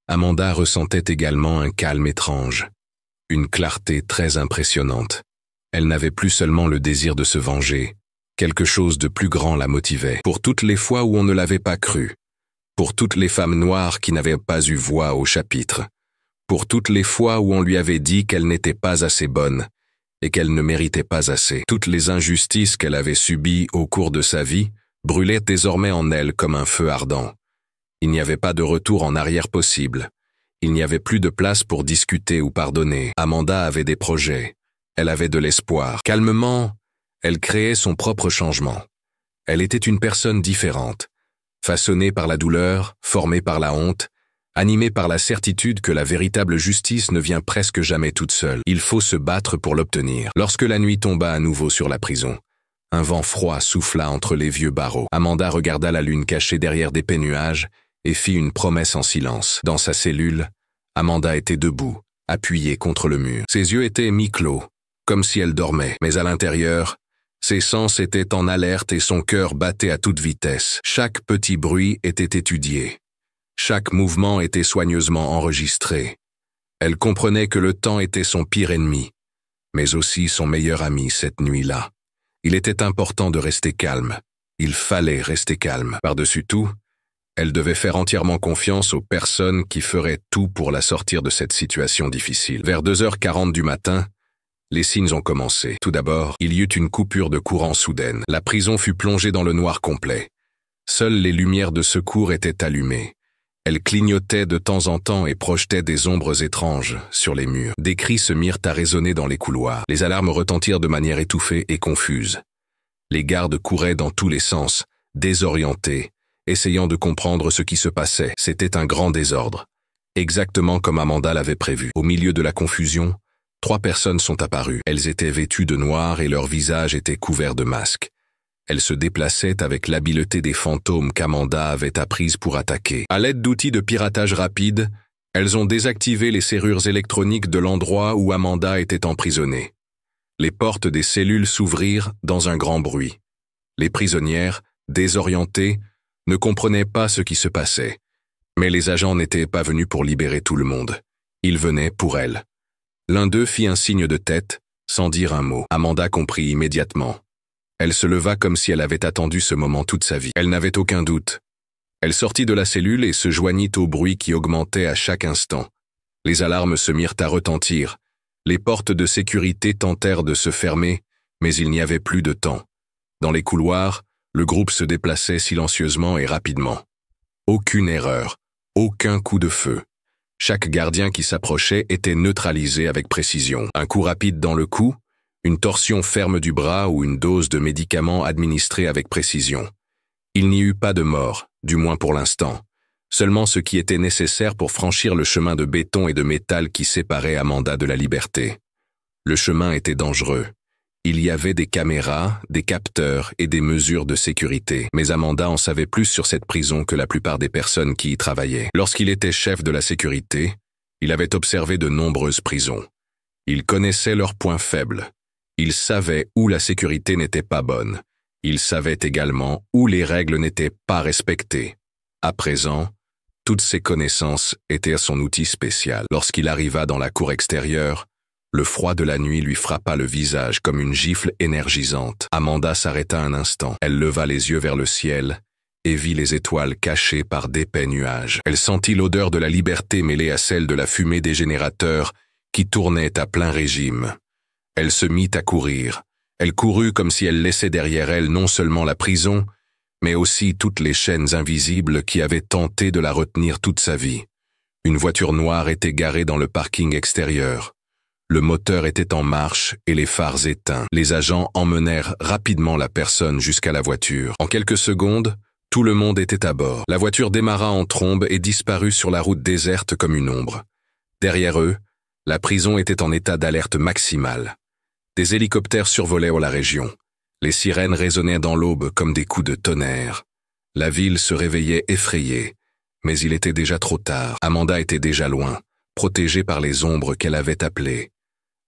Amanda ressentait également un calme étrange, une clarté très impressionnante. Elle n'avait plus seulement le désir de se venger, quelque chose de plus grand la motivait. Pour toutes les fois où on ne l'avait pas cru, pour toutes les femmes noires qui n'avaient pas eu voix au chapitre, pour toutes les fois où on lui avait dit qu'elle n'était pas assez bonne et qu'elle ne méritait pas assez. Toutes les injustices qu'elle avait subies au cours de sa vie brûlaient désormais en elle comme un feu ardent. Il n'y avait pas de retour en arrière possible. Il n'y avait plus de place pour discuter ou pardonner. Amanda avait des projets. Elle avait de l'espoir. Calmement, elle créait son propre changement. Elle était une personne différente, façonnée par la douleur, formée par la honte, animée par la certitude que la véritable justice ne vient presque jamais toute seule. Il faut se battre pour l'obtenir. Lorsque la nuit tomba à nouveau sur la prison, un vent froid souffla entre les vieux barreaux. Amanda regarda la lune cachée derrière d'épais nuages et fit une promesse en silence. Dans sa cellule, Amanda était debout, appuyée contre le mur. Ses yeux étaient mi-clos, comme si elle dormait, mais à l'intérieur, ses sens étaient en alerte et son cœur battait à toute vitesse. Chaque petit bruit était étudié. Chaque mouvement était soigneusement enregistré. Elle comprenait que le temps était son pire ennemi, mais aussi son meilleur ami cette nuit-là. Il était important de rester calme. Il fallait rester calme. Par-dessus tout, elle devait faire entièrement confiance aux personnes qui feraient tout pour la sortir de cette situation difficile. Vers 2h40 du matin, les signes ont commencé. Tout d'abord, il y eut une coupure de courant soudaine. La prison fut plongée dans le noir complet. Seules les lumières de secours étaient allumées. Elles clignotaient de temps en temps et projetaient des ombres étranges sur les murs. Des cris se mirent à résonner dans les couloirs. Les alarmes retentirent de manière étouffée et confuse. Les gardes couraient dans tous les sens, désorientés, essayant de comprendre ce qui se passait. C'était un grand désordre, exactement comme Amanda l'avait prévu. Au milieu de la confusion, 3 personnes sont apparues. Elles étaient vêtues de noir et leurs visages étaient couverts de masques. Elles se déplaçaient avec l'habileté des fantômes qu'Amanda avait apprises pour attaquer. À l'aide d'outils de piratage rapide, elles ont désactivé les serrures électroniques de l'endroit où Amanda était emprisonnée. Les portes des cellules s'ouvrirent dans un grand bruit. Les prisonnières, désorientées, ne comprenaient pas ce qui se passait. Mais les agents n'étaient pas venus pour libérer tout le monde. Ils venaient pour elle. L'un d'eux fit un signe de tête, sans dire un mot. Amanda comprit immédiatement. Elle se leva comme si elle avait attendu ce moment toute sa vie. Elle n'avait aucun doute. Elle sortit de la cellule et se joignit au bruit qui augmentait à chaque instant. Les alarmes se mirent à retentir. Les portes de sécurité tentèrent de se fermer, mais il n'y avait plus de temps. Dans les couloirs, le groupe se déplaçait silencieusement et rapidement. Aucune erreur, aucun coup de feu. Chaque gardien qui s'approchait était neutralisé avec précision. Un coup rapide dans le cou, une torsion ferme du bras ou une dose de médicaments administrée avec précision. Il n'y eut pas de mort, du moins pour l'instant. Seulement ce qui était nécessaire pour franchir le chemin de béton et de métal qui séparait Amanda de la liberté. Le chemin était dangereux. Il y avait des caméras, des capteurs et des mesures de sécurité, mais Amanda en savait plus sur cette prison que la plupart des personnes qui y travaillaient. Lorsqu'il était chef de la sécurité, il avait observé de nombreuses prisons. Il connaissait leurs points faibles. Il savait où la sécurité n'était pas bonne. Il savait également où les règles n'étaient pas respectées. À présent, toutes ces connaissances étaient son outil spécial. Lorsqu'il arriva dans la cour extérieure, le froid de la nuit lui frappa le visage comme une gifle énergisante. Amanda s'arrêta un instant. Elle leva les yeux vers le ciel et vit les étoiles cachées par d'épais nuages. Elle sentit l'odeur de la liberté mêlée à celle de la fumée des générateurs qui tournaient à plein régime. Elle se mit à courir. Elle courut comme si elle laissait derrière elle non seulement la prison, mais aussi toutes les chaînes invisibles qui avaient tenté de la retenir toute sa vie. Une voiture noire était garée dans le parking extérieur. Le moteur était en marche et les phares éteints. Les agents emmenèrent rapidement la personne jusqu'à la voiture. En quelques secondes, tout le monde était à bord. La voiture démarra en trombe et disparut sur la route déserte comme une ombre. Derrière eux, la prison était en état d'alerte maximale. Des hélicoptères survolaient la région. Les sirènes résonnaient dans l'aube comme des coups de tonnerre. La ville se réveillait effrayée, mais il était déjà trop tard. Amanda était déjà loin, protégée par les ombres qu'elle avait appelées.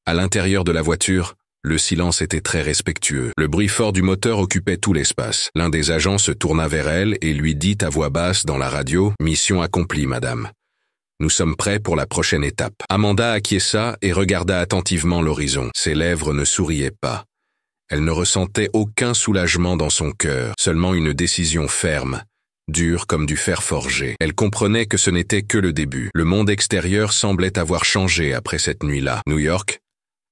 À l'intérieur de la voiture, le silence était très respectueux. Le bruit fort du moteur occupait tout l'espace. L'un des agents se tourna vers elle et lui dit à voix basse dans la radio « Mission accomplie, madame. Nous sommes prêts pour la prochaine étape. » Amanda acquiesça et regarda attentivement l'horizon. Ses lèvres ne souriaient pas. Elle ne ressentait aucun soulagement dans son cœur, seulement une décision ferme, dure comme du fer forgé. Elle comprenait que ce n'était que le début. Le monde extérieur semblait avoir changé après cette nuit-là. New York,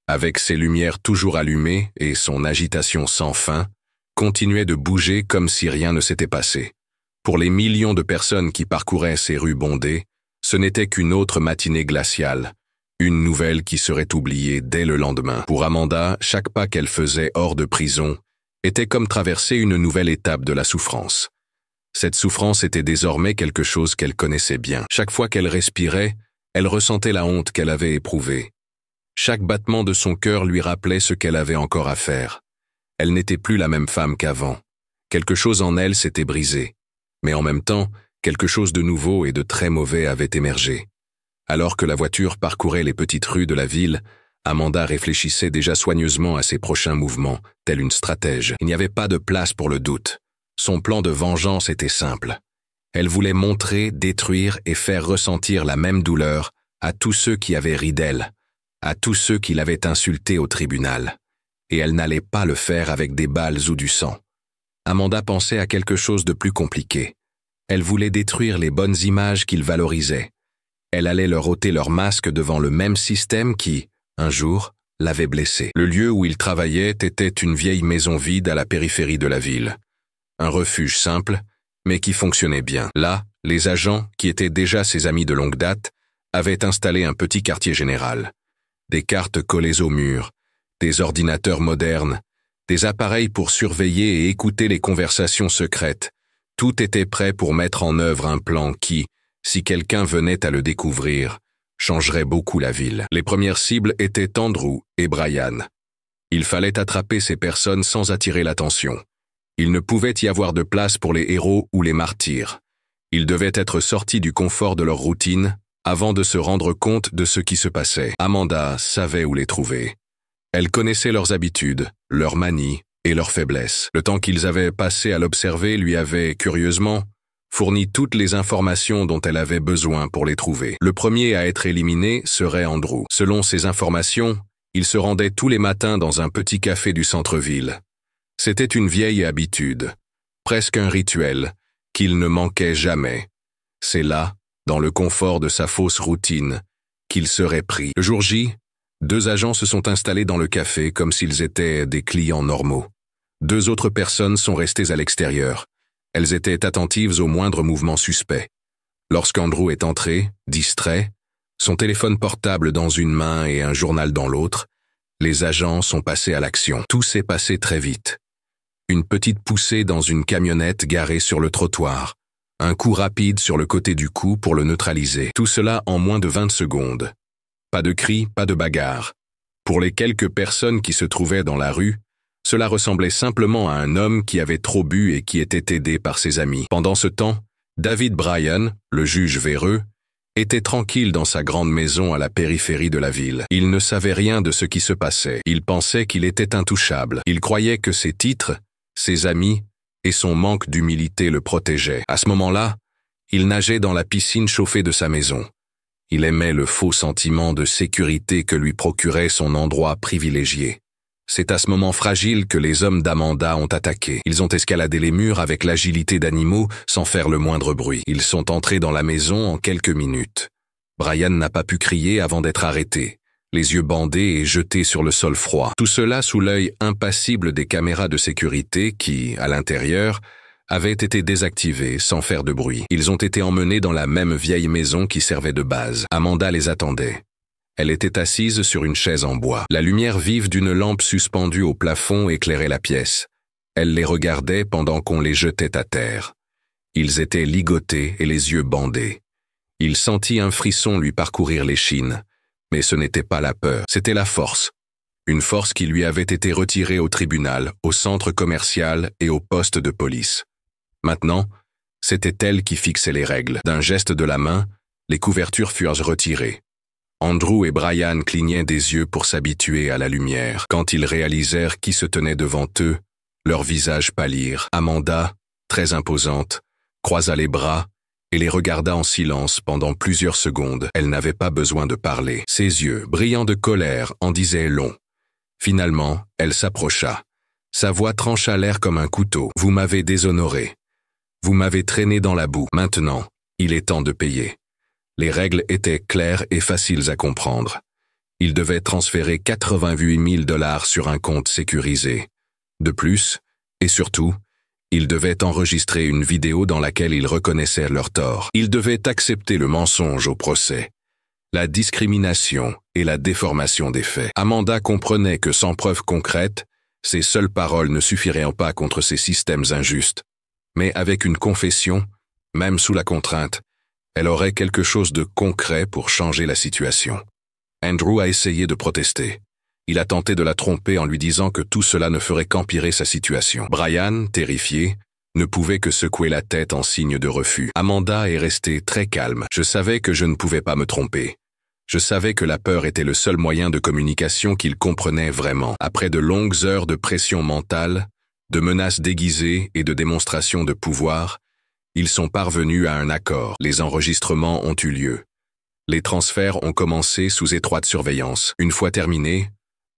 avec ses lumières toujours allumées et son agitation sans fin, continuait de bouger comme si rien ne s'était passé. Pour les millions de personnes qui parcouraient ces rues bondées, ce n'était qu'une autre matinée glaciale, une nouvelle qui serait oubliée dès le lendemain. Pour Amanda, chaque pas qu'elle faisait hors de prison était comme traverser une nouvelle étape de la souffrance. Cette souffrance était désormais quelque chose qu'elle connaissait bien. Chaque fois qu'elle respirait, elle ressentait la honte qu'elle avait éprouvée. Chaque battement de son cœur lui rappelait ce qu'elle avait encore à faire. Elle n'était plus la même femme qu'avant. Quelque chose en elle s'était brisé. Mais en même temps, quelque chose de nouveau et de très mauvais avait émergé. Alors que la voiture parcourait les petites rues de la ville, Amanda réfléchissait déjà soigneusement à ses prochains mouvements, telle une stratège. Il n'y avait pas de place pour le doute. Son plan de vengeance était simple. Elle voulait montrer, détruire et faire ressentir la même douleur à tous ceux qui avaient ri d'elle, à tous ceux qui l'avaient insultée au tribunal. Et elle n'allait pas le faire avec des balles ou du sang. Amanda pensait à quelque chose de plus compliqué. Elle voulait détruire les bonnes images qu'ils valorisaient. Elle allait leur ôter leur masque devant le même système qui, un jour, l'avait blessée. Le lieu où ils travaillaient était une vieille maison vide à la périphérie de la ville. Un refuge simple, mais qui fonctionnait bien. Là, les agents, qui étaient déjà ses amis de longue date, avaient installé un petit quartier général. Des cartes collées au mur, des ordinateurs modernes, des appareils pour surveiller et écouter les conversations secrètes. Tout était prêt pour mettre en œuvre un plan qui, si quelqu'un venait à le découvrir, changerait beaucoup la ville. Les premières cibles étaient Andrew et Brian. Il fallait attraper ces personnes sans attirer l'attention. Il ne pouvait y avoir de place pour les héros ou les martyrs. Ils devaient être sortis du confort de leur routine avant de se rendre compte de ce qui se passait. Amanda savait où les trouver. Elle connaissait leurs habitudes, leurs manies et leurs faiblesses. Le temps qu'ils avaient passé à l'observer lui avait, curieusement, fourni toutes les informations dont elle avait besoin pour les trouver. Le premier à être éliminé serait Andrew. Selon ces informations, il se rendait tous les matins dans un petit café du centre-ville. C'était une vieille habitude, presque un rituel, qu'il ne manquait jamais. C'est là, dans le confort de sa fausse routine, qu'il serait pris. Le jour J, 2 agents se sont installés dans le café comme s'ils étaient des clients normaux. 2 autres personnes sont restées à l'extérieur. Elles étaient attentives au moindre mouvement suspect. Lorsqu'Andrew est entré, distrait, son téléphone portable dans une main et un journal dans l'autre, les agents sont passés à l'action. Tout s'est passé très vite. Une petite poussée dans une camionnette garée sur le trottoir. Un coup rapide sur le côté du cou pour le neutraliser. Tout cela en moins de 20 secondes. Pas de cris, pas de bagarre. Pour les quelques personnes qui se trouvaient dans la rue, cela ressemblait simplement à un homme qui avait trop bu et qui était aidé par ses amis. Pendant ce temps, David Bryan, le juge véreux, était tranquille dans sa grande maison à la périphérie de la ville. Il ne savait rien de ce qui se passait. Il pensait qu'il était intouchable. Il croyait que ses titres, ses amis et son manque d'humilité le protégeaient. À ce moment-là, il nageait dans la piscine chauffée de sa maison. Il aimait le faux sentiment de sécurité que lui procurait son endroit privilégié. C'est à ce moment fragile que les hommes d'Amanda ont attaqué. Ils ont escaladé les murs avec l'agilité d'animaux sans faire le moindre bruit. Ils sont entrés dans la maison en quelques minutes. Bryan n'a pas pu crier avant d'être arrêté, les yeux bandés et jetés sur le sol froid. Tout cela sous l'œil impassible des caméras de sécurité qui, à l'intérieur, avaient été désactivées sans faire de bruit. Ils ont été emmenés dans la même vieille maison qui servait de base. Amanda les attendait. Elle était assise sur une chaise en bois. La lumière vive d'une lampe suspendue au plafond éclairait la pièce. Elle les regardait pendant qu'on les jetait à terre. Ils étaient ligotés et les yeux bandés. Il sentit un frisson lui parcourir l'échine. Mais ce n'était pas la peur, c'était la force. Une force qui lui avait été retirée au tribunal, au centre commercial et au poste de police. Maintenant, c'était elle qui fixait les règles. D'un geste de la main, les couvertures furent retirées. Andrew et Bryan clignaient des yeux pour s'habituer à la lumière. Quand ils réalisèrent qui se tenait devant eux, leurs visages pâlirent. Amanda, très imposante, croisa les bras et les regarda en silence pendant plusieurs secondes. Elle n'avait pas besoin de parler. Ses yeux, brillants de colère, en disaient long. Finalement, elle s'approcha. Sa voix trancha l'air comme un couteau. « Vous m'avez déshonoré. Vous m'avez traîné dans la boue. Maintenant, il est temps de payer. » Les règles étaient claires et faciles à comprendre. Il devait transférer 88 000 $ sur un compte sécurisé. De plus, et surtout, il devait enregistrer une vidéo dans laquelle il reconnaissait leur tort. Il devait accepter le mensonge au procès, la discrimination et la déformation des faits. Amanda comprenait que sans preuves concrètes, ses seules paroles ne suffiraient pas contre ces systèmes injustes. Mais avec une confession, même sous la contrainte, elle aurait quelque chose de concret pour changer la situation. Andrew a essayé de protester. Il a tenté de la tromper en lui disant que tout cela ne ferait qu'empirer sa situation. Bryan, terrifié, ne pouvait que secouer la tête en signe de refus. Amanda est restée très calme. Je savais que je ne pouvais pas me tromper. Je savais que la peur était le seul moyen de communication qu'il comprenait vraiment. Après de longues heures de pression mentale, de menaces déguisées et de démonstrations de pouvoir, ils sont parvenus à un accord. Les enregistrements ont eu lieu. Les transferts ont commencé sous étroite surveillance. Une fois terminés,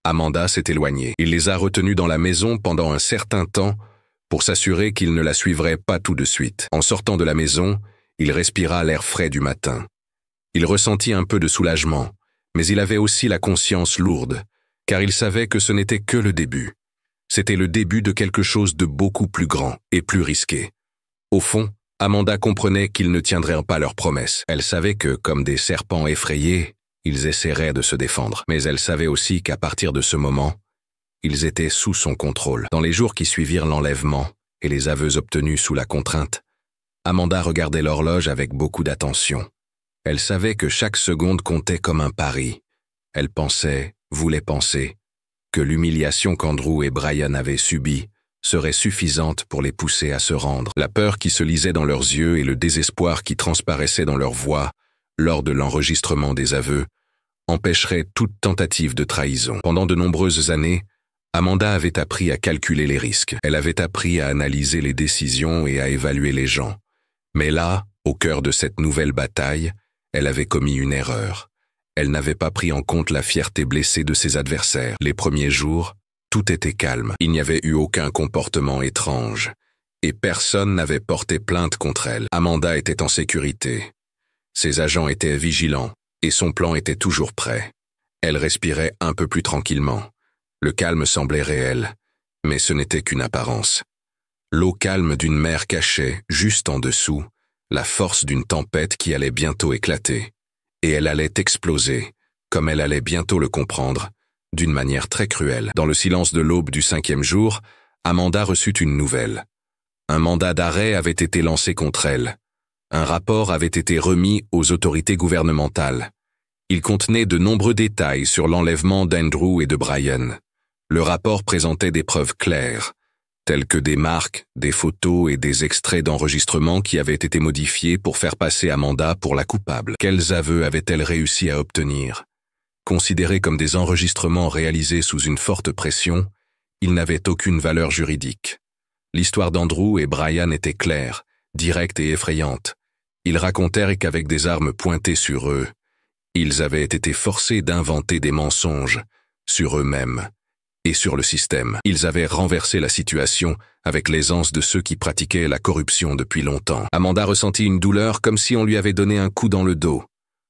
Amanda s'est éloignée. Il les a retenus dans la maison pendant un certain temps pour s'assurer qu'ils ne la suivraient pas tout de suite. En sortant de la maison, il respira l'air frais du matin. Il ressentit un peu de soulagement, mais il avait aussi la conscience lourde, car il savait que ce n'était que le début. C'était le début de quelque chose de beaucoup plus grand et plus risqué. Au fond, Amanda comprenait qu'ils ne tiendraient pas leurs promesses. Elle savait que, comme des serpents effrayés, ils essaieraient de se défendre. Mais elle savait aussi qu'à partir de ce moment, ils étaient sous son contrôle. Dans les jours qui suivirent l'enlèvement et les aveux obtenus sous la contrainte, Amanda regardait l'horloge avec beaucoup d'attention. Elle savait que chaque seconde comptait comme un pari. Elle pensait, voulait penser, que l'humiliation qu'Andrew et Bryan avaient subie serait suffisante pour les pousser à se rendre. La peur qui se lisait dans leurs yeux et le désespoir qui transparaissait dans leur voix lors de l'enregistrement des aveux empêcherait toute tentative de trahison. Pendant de nombreuses années, Amanda avait appris à calculer les risques. Elle avait appris à analyser les décisions et à évaluer les gens. Mais là, au cœur de cette nouvelle bataille, elle avait commis une erreur. Elle n'avait pas pris en compte la fierté blessée de ses adversaires. Les premiers jours, tout était calme. Il n'y avait eu aucun comportement étrange. Et personne n'avait porté plainte contre elle. Amanda était en sécurité. Ses agents étaient vigilants, et son plan était toujours prêt. Elle respirait un peu plus tranquillement. Le calme semblait réel, mais ce n'était qu'une apparence. L'eau calme d'une mer cachait, juste en dessous, la force d'une tempête qui allait bientôt éclater. Et elle allait exploser, comme elle allait bientôt le comprendre, d'une manière très cruelle. Dans le silence de l'aube du 5e jour, Amanda reçut une nouvelle. Un mandat d'arrêt avait été lancé contre elle. Un rapport avait été remis aux autorités gouvernementales. Il contenait de nombreux détails sur l'enlèvement d'Andrew et de Brian. Le rapport présentait des preuves claires, telles que des marques, des photos et des extraits d'enregistrements qui avaient été modifiés pour faire passer Amanda pour la coupable. Quels aveux avait-elle réussi à obtenir? Considérés comme des enregistrements réalisés sous une forte pression, ils n'avaient aucune valeur juridique. L'histoire d'Andrew et Brian était claire, directe et effrayante. Ils racontèrent qu'avec des armes pointées sur eux, ils avaient été forcés d'inventer des mensonges sur eux-mêmes et sur le système. Ils avaient renversé la situation avec l'aisance de ceux qui pratiquaient la corruption depuis longtemps. Amanda ressentit une douleur comme si on lui avait donné un coup dans le dos.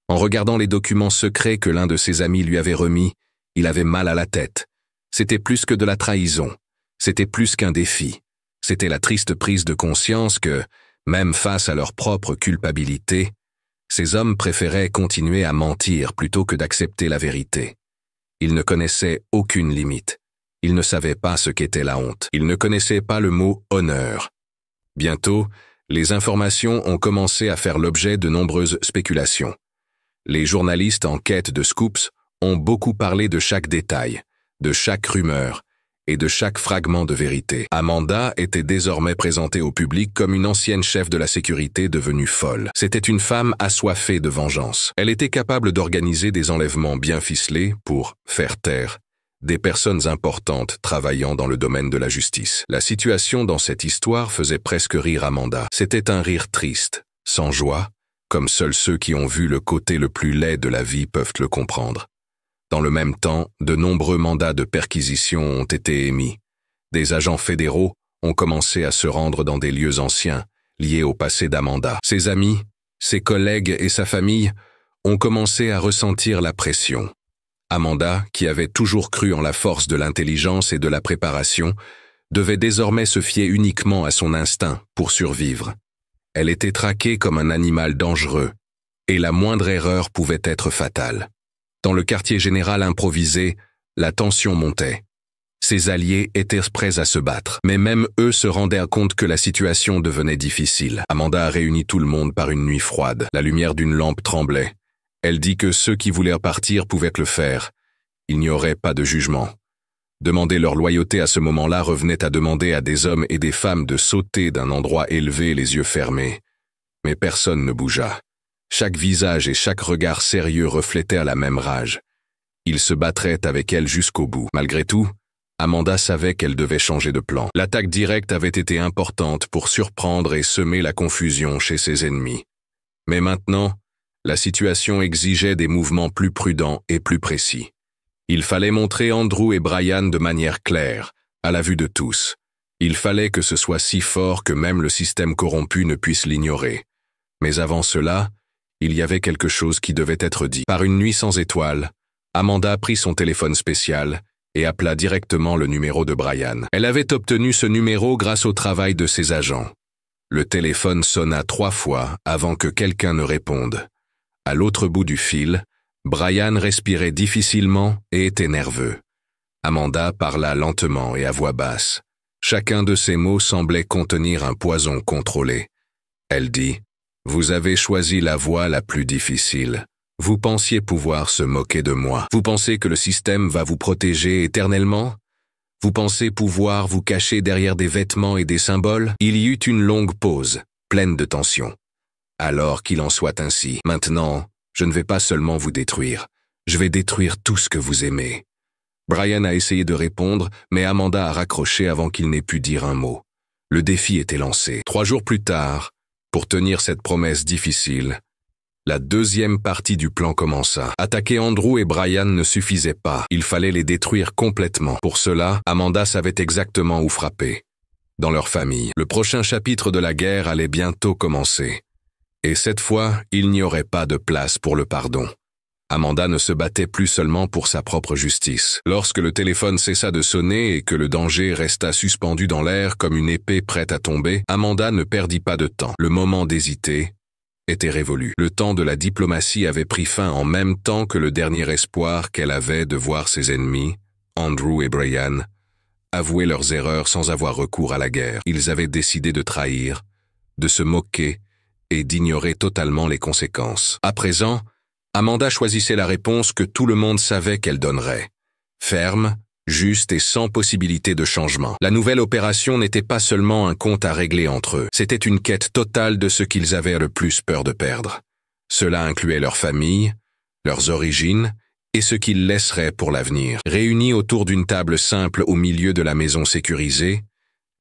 En regardant les documents secrets que l'un de ses amis lui avait remis, il avait mal à la tête. C'était plus que de la trahison. C'était plus qu'un défi. C'était la triste prise de conscience que, même face à leur propre culpabilité, ces hommes préféraient continuer à mentir plutôt que d'accepter la vérité. Ils ne connaissaient aucune limite. Ils ne savaient pas ce qu'était la honte. Ils ne connaissaient pas le mot « honneur ». Bientôt, les informations ont commencé à faire l'objet de nombreuses spéculations. Les journalistes en quête de scoops ont beaucoup parlé de chaque détail, de chaque rumeur et de chaque fragment de vérité. Amanda était désormais présentée au public comme une ancienne chef de la sécurité devenue folle. C'était une femme assoiffée de vengeance. Elle était capable d'organiser des enlèvements bien ficelés pour faire taire des personnes importantes travaillant dans le domaine de la justice. La situation dans cette histoire faisait presque rire Amanda. C'était un rire triste, sans joie, comme seuls ceux qui ont vu le côté le plus laid de la vie peuvent le comprendre. Dans le même temps, de nombreux mandats de perquisition ont été émis. Des agents fédéraux ont commencé à se rendre dans des lieux anciens, liés au passé d'Amanda. Ses amis, ses collègues et sa famille ont commencé à ressentir la pression. Amanda, qui avait toujours cru en la force de l'intelligence et de la préparation, devait désormais se fier uniquement à son instinct pour survivre. Elle était traquée comme un animal dangereux, et la moindre erreur pouvait être fatale. Dans le quartier général improvisé, la tension montait. Ses alliés étaient prêts à se battre, mais même eux se rendaient compte que la situation devenait difficile. Amanda a réuni tout le monde par une nuit froide. La lumière d'une lampe tremblait. Elle dit que ceux qui voulaient partir pouvaient le faire. Il n'y aurait pas de jugement. Demander leur loyauté à ce moment-là revenait à demander à des hommes et des femmes de sauter d'un endroit élevé les yeux fermés. Mais personne ne bougea. Chaque visage et chaque regard sérieux reflétaient la même rage. Ils se battraient avec elle jusqu'au bout. Malgré tout, Amanda savait qu'elle devait changer de plan. L'attaque directe avait été importante pour surprendre et semer la confusion chez ses ennemis. Mais maintenant, la situation exigeait des mouvements plus prudents et plus précis. Il fallait montrer Andrew et Brian de manière claire, à la vue de tous. Il fallait que ce soit si fort que même le système corrompu ne puisse l'ignorer. Mais avant cela, il y avait quelque chose qui devait être dit. Par une nuit sans étoiles, Amanda prit son téléphone spécial et appela directement le numéro de Brian. Elle avait obtenu ce numéro grâce au travail de ses agents. Le téléphone sonna 3 fois avant que quelqu'un ne réponde. À l'autre bout du fil, Brian respirait difficilement et était nerveux. Amanda parla lentement et à voix basse. Chacun de ses mots semblait contenir un poison contrôlé. Elle dit « Vous avez choisi la voie la plus difficile. Vous pensiez pouvoir se moquer de moi. Vous pensez que le système va vous protéger éternellement? Vous pensez pouvoir vous cacher derrière des vêtements et des symboles ?» Il y eut une longue pause, pleine de tension. « Alors qu'il en soit ainsi. Maintenant, je ne vais pas seulement vous détruire, Je vais détruire tout ce que vous aimez. » Brian a essayé de répondre, mais Amanda a raccroché avant qu'il n'ait pu dire un mot. Le défi était lancé. 3 jours plus tard, pour tenir cette promesse difficile, la deuxième partie du plan commença. Attaquer Andrew et Brian ne suffisait pas. Il fallait les détruire complètement. Pour cela, Amanda savait exactement où frapper. Dans leur famille. Le prochain chapitre de la guerre allait bientôt commencer. Et cette fois, il n'y aurait pas de place pour le pardon. Amanda ne se battait plus seulement pour sa propre justice. Lorsque le téléphone cessa de sonner et que le danger resta suspendu dans l'air comme une épée prête à tomber, Amanda ne perdit pas de temps. Le moment d'hésiter était révolu. Le temps de la diplomatie avait pris fin en même temps que le dernier espoir qu'elle avait de voir ses ennemis, Andrew et Brian, avouer leurs erreurs sans avoir recours à la guerre. Ils avaient décidé de trahir, de se moquer et d'ignorer totalement les conséquences. À présent, Amanda choisissait la réponse que tout le monde savait qu'elle donnerait. Ferme, juste et sans possibilité de changement. La nouvelle opération n'était pas seulement un compte à régler entre eux, c'était une quête totale de ce qu'ils avaient le plus peur de perdre. Cela incluait leur famille, leurs origines et ce qu'ils laisseraient pour l'avenir. Réunis autour d'une table simple au milieu de la maison sécurisée,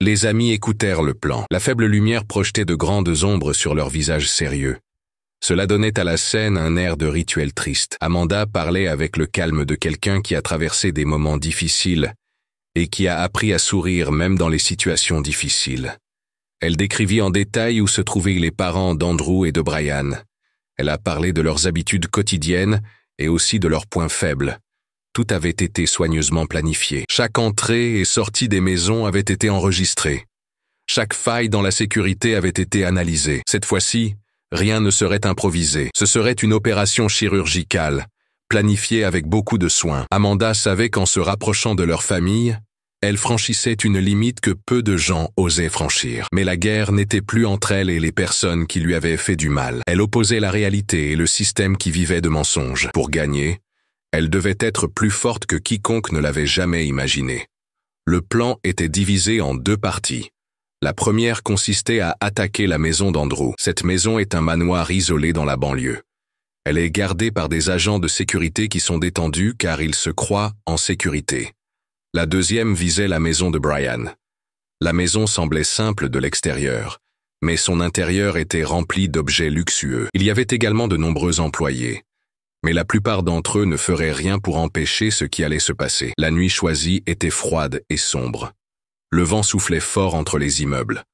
les amis écoutèrent le plan. La faible lumière projetait de grandes ombres sur leurs visages sérieux. Cela donnait à la scène un air de rituel triste. Amanda parlait avec le calme de quelqu'un qui a traversé des moments difficiles et qui a appris à sourire même dans les situations difficiles. Elle décrivit en détail où se trouvaient les parents d'Andrew et de Brian. Elle a parlé de leurs habitudes quotidiennes et aussi de leurs points faibles. Tout avait été soigneusement planifié. Chaque entrée et sortie des maisons avait été enregistrée. Chaque faille dans la sécurité avait été analysée. Cette fois-ci, rien ne serait improvisé. Ce serait une opération chirurgicale, planifiée avec beaucoup de soin. Amanda savait qu'en se rapprochant de leur famille, elle franchissait une limite que peu de gens osaient franchir. Mais la guerre n'était plus entre elle et les personnes qui lui avaient fait du mal. Elle opposait la réalité et le système qui vivait de mensonges. Pour gagner, elle devait être plus forte que quiconque ne l'avait jamais imaginé. Le plan était divisé en 2 parties. La première consistait à attaquer la maison d'Andrew. Cette maison est un manoir isolé dans la banlieue. Elle est gardée par des agents de sécurité qui sont détendus car ils se croient en sécurité. La deuxième visait la maison de Brian. La maison semblait simple de l'extérieur, mais son intérieur était rempli d'objets luxueux. Il y avait également de nombreux employés, mais la plupart d'entre eux ne feraient rien pour empêcher ce qui allait se passer. La nuit choisie était froide et sombre. Le vent soufflait fort entre les immeubles.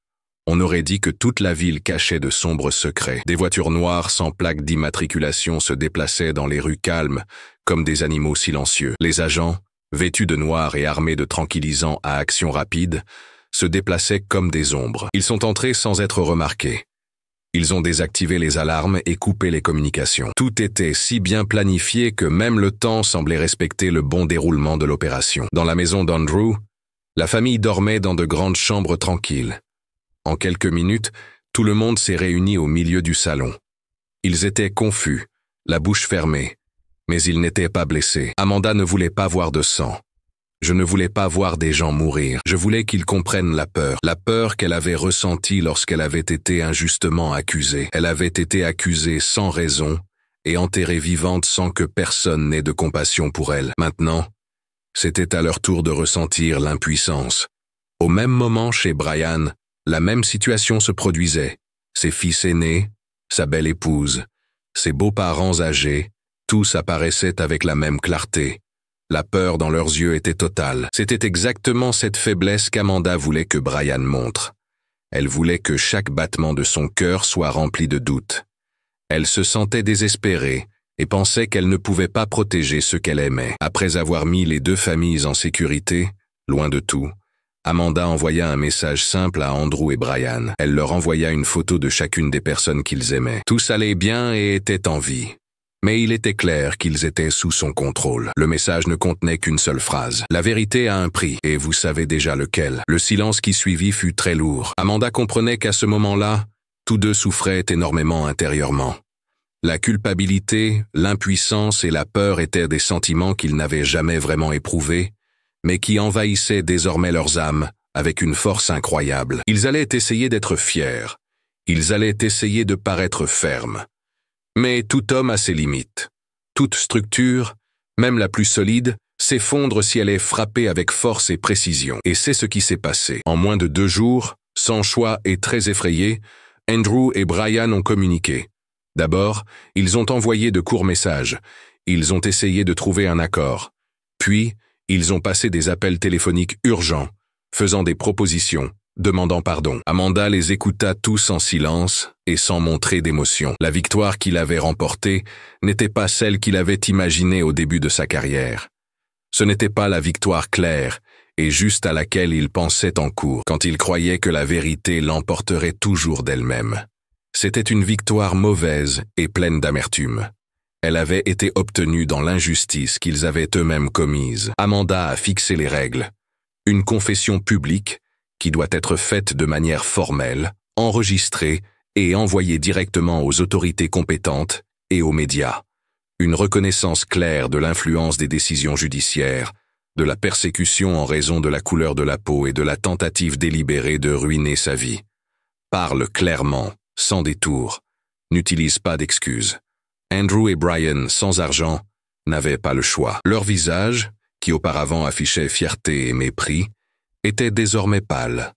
On aurait dit que toute la ville cachait de sombres secrets. Des voitures noires sans plaque d'immatriculation se déplaçaient dans les rues calmes, comme des animaux silencieux. Les agents, vêtus de noir et armés de tranquillisants à action rapide, se déplaçaient comme des ombres. Ils sont entrés sans être remarqués. Ils ont désactivé les alarmes et coupé les communications. Tout était si bien planifié que même le temps semblait respecter le bon déroulement de l'opération. Dans la maison d'Andrew, la famille dormait dans de grandes chambres tranquilles. En quelques minutes, tout le monde s'est réuni au milieu du salon. Ils étaient confus, la bouche fermée, mais ils n'étaient pas blessés. Amanda ne voulait pas voir de sang. Je ne voulais pas voir des gens mourir. Je voulais qu'ils comprennent la peur qu'elle avait ressentie lorsqu'elle avait été injustement accusée. Elle avait été accusée sans raison et enterrée vivante sans que personne n'ait de compassion pour elle. Maintenant, c'était à leur tour de ressentir l'impuissance. Au même moment, chez Brian, la même situation se produisait. Ses fils aînés, sa belle épouse, ses beaux-parents âgés, tous apparaissaient avec la même clarté. La peur dans leurs yeux était totale. C'était exactement cette faiblesse qu'Amanda voulait que Brian montre. Elle voulait que chaque battement de son cœur soit rempli de doutes. Elle se sentait désespérée et pensait qu'elle ne pouvait pas protéger ceux qu'elle aimait. Après avoir mis les 2 familles en sécurité, loin de tout, Amanda envoya un message simple à Andrew et Brian. Elle leur envoya une photo de chacune des personnes qu'ils aimaient. Tous allaient bien et étaient en vie. Mais il était clair qu'ils étaient sous son contrôle. Le message ne contenait qu'une seule phrase. La vérité a un prix, et vous savez déjà lequel. Le silence qui suivit fut très lourd. Amanda comprenait qu'à ce moment-là, tous 2 souffraient énormément intérieurement. La culpabilité, l'impuissance et la peur étaient des sentiments qu'ils n'avaient jamais vraiment éprouvés, mais qui envahissaient désormais leurs âmes avec une force incroyable. Ils allaient essayer d'être fiers. Ils allaient essayer de paraître fermes. Mais tout homme a ses limites. Toute structure même la plus solide, s'effondre si elle est frappée avec force et précision. Et c'est ce qui s'est passé. En moins de 2 jours, sans choix et très effrayés, Andrew et Brian ont communiqué. D'abord, ils ont envoyé de courts messages. Ils ont essayé de trouver un accord. Puis, ils ont passé des appels téléphoniques urgents, faisant des propositions, demandant pardon. Amanda les écouta tous en silence et sans montrer d'émotion. La victoire qu'il avait remportée n'était pas celle qu'il avait imaginée au début de sa carrière. Ce n'était pas la victoire claire et juste à laquelle il pensait en cours, quand il croyait que la vérité l'emporterait toujours d'elle-même. C'était une victoire mauvaise et pleine d'amertume. Elle avait été obtenue dans l'injustice qu'ils avaient eux-mêmes commise. Amanda a fixé les règles. Une confession publique qui doit être faite de manière formelle, enregistrée et envoyée directement aux autorités compétentes et aux médias. Une reconnaissance claire de l'influence des décisions judiciaires, de la persécution en raison de la couleur de la peau et de la tentative délibérée de ruiner sa vie. Parle clairement, sans détour. N'utilise pas d'excuses. Andrew et Brian, sans argent, n'avaient pas le choix. Leur visage, qui auparavant affichait fierté et mépris, était désormais pâle,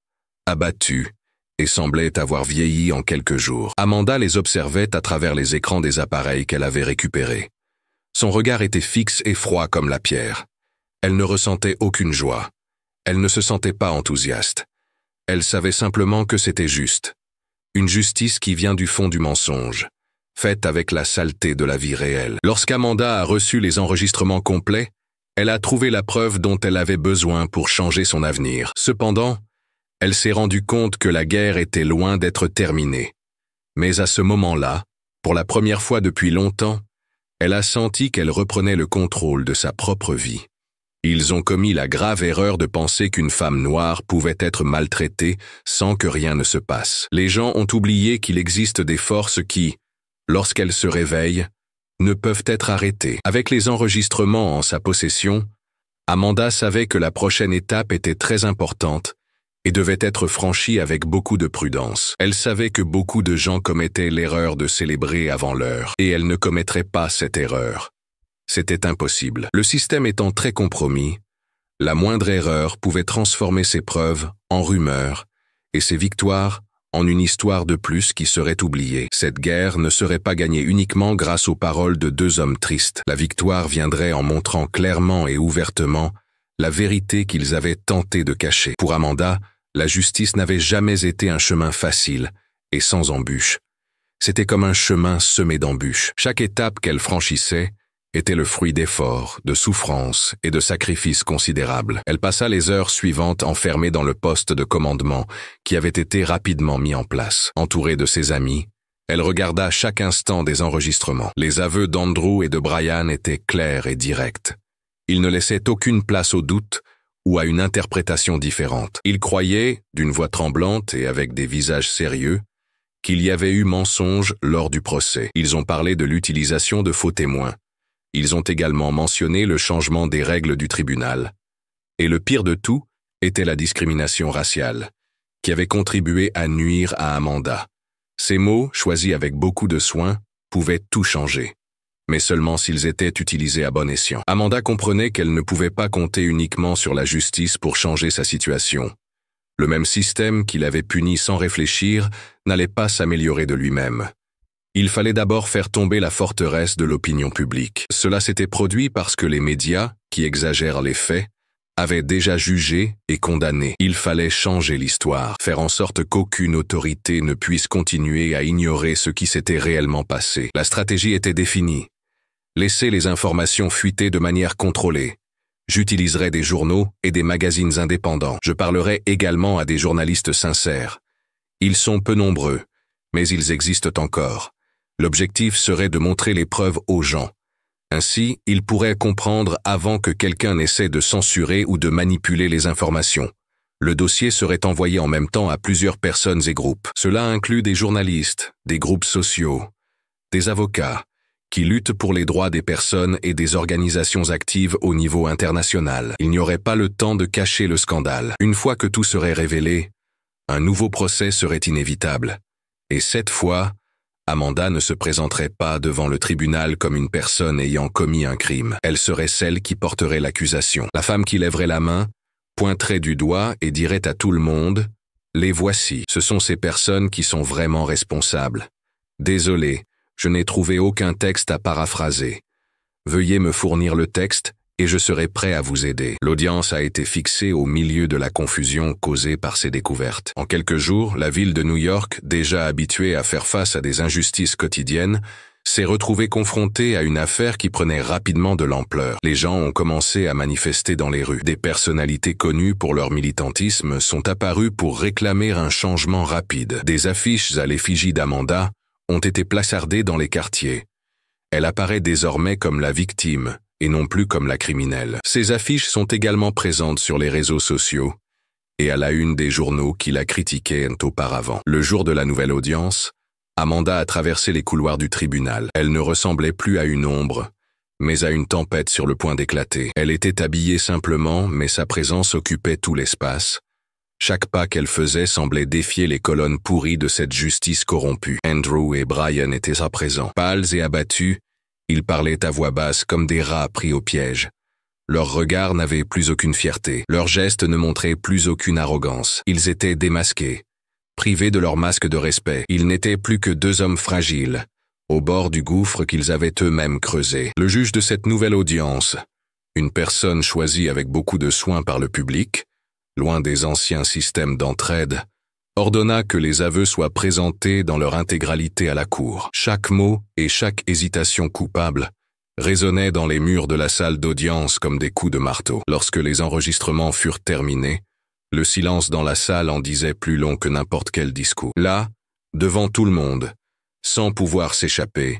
abattu, et semblait avoir vieilli en quelques jours. Amanda les observait à travers les écrans des appareils qu'elle avait récupérés. Son regard était fixe et froid comme la pierre. Elle ne ressentait aucune joie. Elle ne se sentait pas enthousiaste. Elle savait simplement que c'était juste. Une justice qui vient du fond du mensonge, faite avec la saleté de la vie réelle. Lorsqu'Amanda a reçu les enregistrements complets, elle a trouvé la preuve dont elle avait besoin pour changer son avenir. Cependant, elle s'est rendue compte que la guerre était loin d'être terminée. Mais à ce moment-là, pour la première fois depuis longtemps, elle a senti qu'elle reprenait le contrôle de sa propre vie. Ils ont commis la grave erreur de penser qu'une femme noire pouvait être maltraitée sans que rien ne se passe. Les gens ont oublié qu'il existe des forces qui, lorsqu'elles se réveillent, ne peuvent être arrêtées. Avec les enregistrements en sa possession, Amanda savait que la prochaine étape était très importante et devait être franchie avec beaucoup de prudence. Elle savait que beaucoup de gens commettaient l'erreur de célébrer avant l'heure, et elle ne commettrait pas cette erreur. C'était impossible. Le système étant très compromis, la moindre erreur pouvait transformer ses preuves en rumeurs et ses victoires en une histoire de plus qui serait oubliée. Cette guerre ne serait pas gagnée uniquement grâce aux paroles de 2 hommes tristes. La victoire viendrait en montrant clairement et ouvertement la vérité qu'ils avaient tenté de cacher. Pour Amanda, la justice n'avait jamais été un chemin facile et sans embûches. C'était comme un chemin semé d'embûches. Chaque étape qu'elle franchissait était le fruit d'efforts, de souffrances et de sacrifices considérables. Elle passa les heures suivantes enfermée dans le poste de commandement qui avait été rapidement mis en place. Entourée de ses amis, elle regarda chaque instant des enregistrements. Les aveux d'Andrew et de Brian étaient clairs et directs. Ils ne laissaient aucune place au doute ou à une interprétation différente. Ils croyaient, d'une voix tremblante et avec des visages sérieux, qu'il y avait eu mensonge lors du procès. Ils ont parlé de l'utilisation de faux témoins. Ils ont également mentionné le changement des règles du tribunal. Et le pire de tout était la discrimination raciale, qui avait contribué à nuire à Amanda. Ces mots, choisis avec beaucoup de soin, pouvaient tout changer, mais seulement s'ils étaient utilisés à bon escient. Amanda comprenait qu'elle ne pouvait pas compter uniquement sur la justice pour changer sa situation. Le même système qui l'avait puni sans réfléchir n'allait pas s'améliorer de lui-même. Il fallait d'abord faire tomber la forteresse de l'opinion publique. Cela s'était produit parce que les médias, qui exagèrent les faits, avaient déjà jugé et condamné. Il fallait changer l'histoire, faire en sorte qu'aucune autorité ne puisse continuer à ignorer ce qui s'était réellement passé. La stratégie était définie. Laisser les informations fuiter de manière contrôlée. J'utiliserai des journaux et des magazines indépendants. Je parlerai également à des journalistes sincères. Ils sont peu nombreux, mais ils existent encore. L'objectif serait de montrer les preuves aux gens. Ainsi, ils pourraient comprendre avant que quelqu'un n'essaie de censurer ou de manipuler les informations. Le dossier serait envoyé en même temps à plusieurs personnes et groupes. Cela inclut des journalistes, des groupes sociaux, des avocats, qui luttent pour les droits des personnes et des organisations actives au niveau international. Il n'y aurait pas le temps de cacher le scandale. Une fois que tout serait révélé, un nouveau procès serait inévitable. Et cette fois, Amanda ne se présenterait pas devant le tribunal comme une personne ayant commis un crime. Elle serait celle qui porterait l'accusation. La femme qui lèverait la main, pointerait du doigt et dirait à tout le monde « Les voici, ce sont ces personnes qui sont vraiment responsables. Désolé, je n'ai trouvé aucun texte à paraphraser. Veuillez me fournir le texte et je serai prêt à vous aider. » L'audience a été fixée au milieu de la confusion causée par ces découvertes. En quelques jours, la ville de New York, déjà habituée à faire face à des injustices quotidiennes, s'est retrouvée confrontée à une affaire qui prenait rapidement de l'ampleur. Les gens ont commencé à manifester dans les rues. Des personnalités connues pour leur militantisme sont apparues pour réclamer un changement rapide. Des affiches à l'effigie d'Amanda ont été placardées dans les quartiers. Elle apparaît désormais comme la victime et non plus comme la criminelle. Ces affiches sont également présentes sur les réseaux sociaux et à la une des journaux qui la critiquaient auparavant. Le jour de la nouvelle audience, Amanda a traversé les couloirs du tribunal. Elle ne ressemblait plus à une ombre, mais à une tempête sur le point d'éclater. Elle était habillée simplement, mais sa présence occupait tout l'espace. Chaque pas qu'elle faisait semblait défier les colonnes pourries de cette justice corrompue. Andrew et Brian étaient à présent. Pâles et abattus, ils parlaient à voix basse comme des rats pris au piège. Leurs regards n'avaient plus aucune fierté. Leurs gestes ne montraient plus aucune arrogance. Ils étaient démasqués. Privés de leur masque de respect, ils n'étaient plus que deux hommes fragiles, au bord du gouffre qu'ils avaient eux-mêmes creusé. Le juge de cette nouvelle audience, une personne choisie avec beaucoup de soin par le public, loin des anciens systèmes d'entraide, ordonna que les aveux soient présentés dans leur intégralité à la cour. Chaque mot et chaque hésitation coupable résonnaient dans les murs de la salle d'audience comme des coups de marteau. Lorsque les enregistrements furent terminés, le silence dans la salle en disait plus long que n'importe quel discours. Là, devant tout le monde, sans pouvoir s'échapper,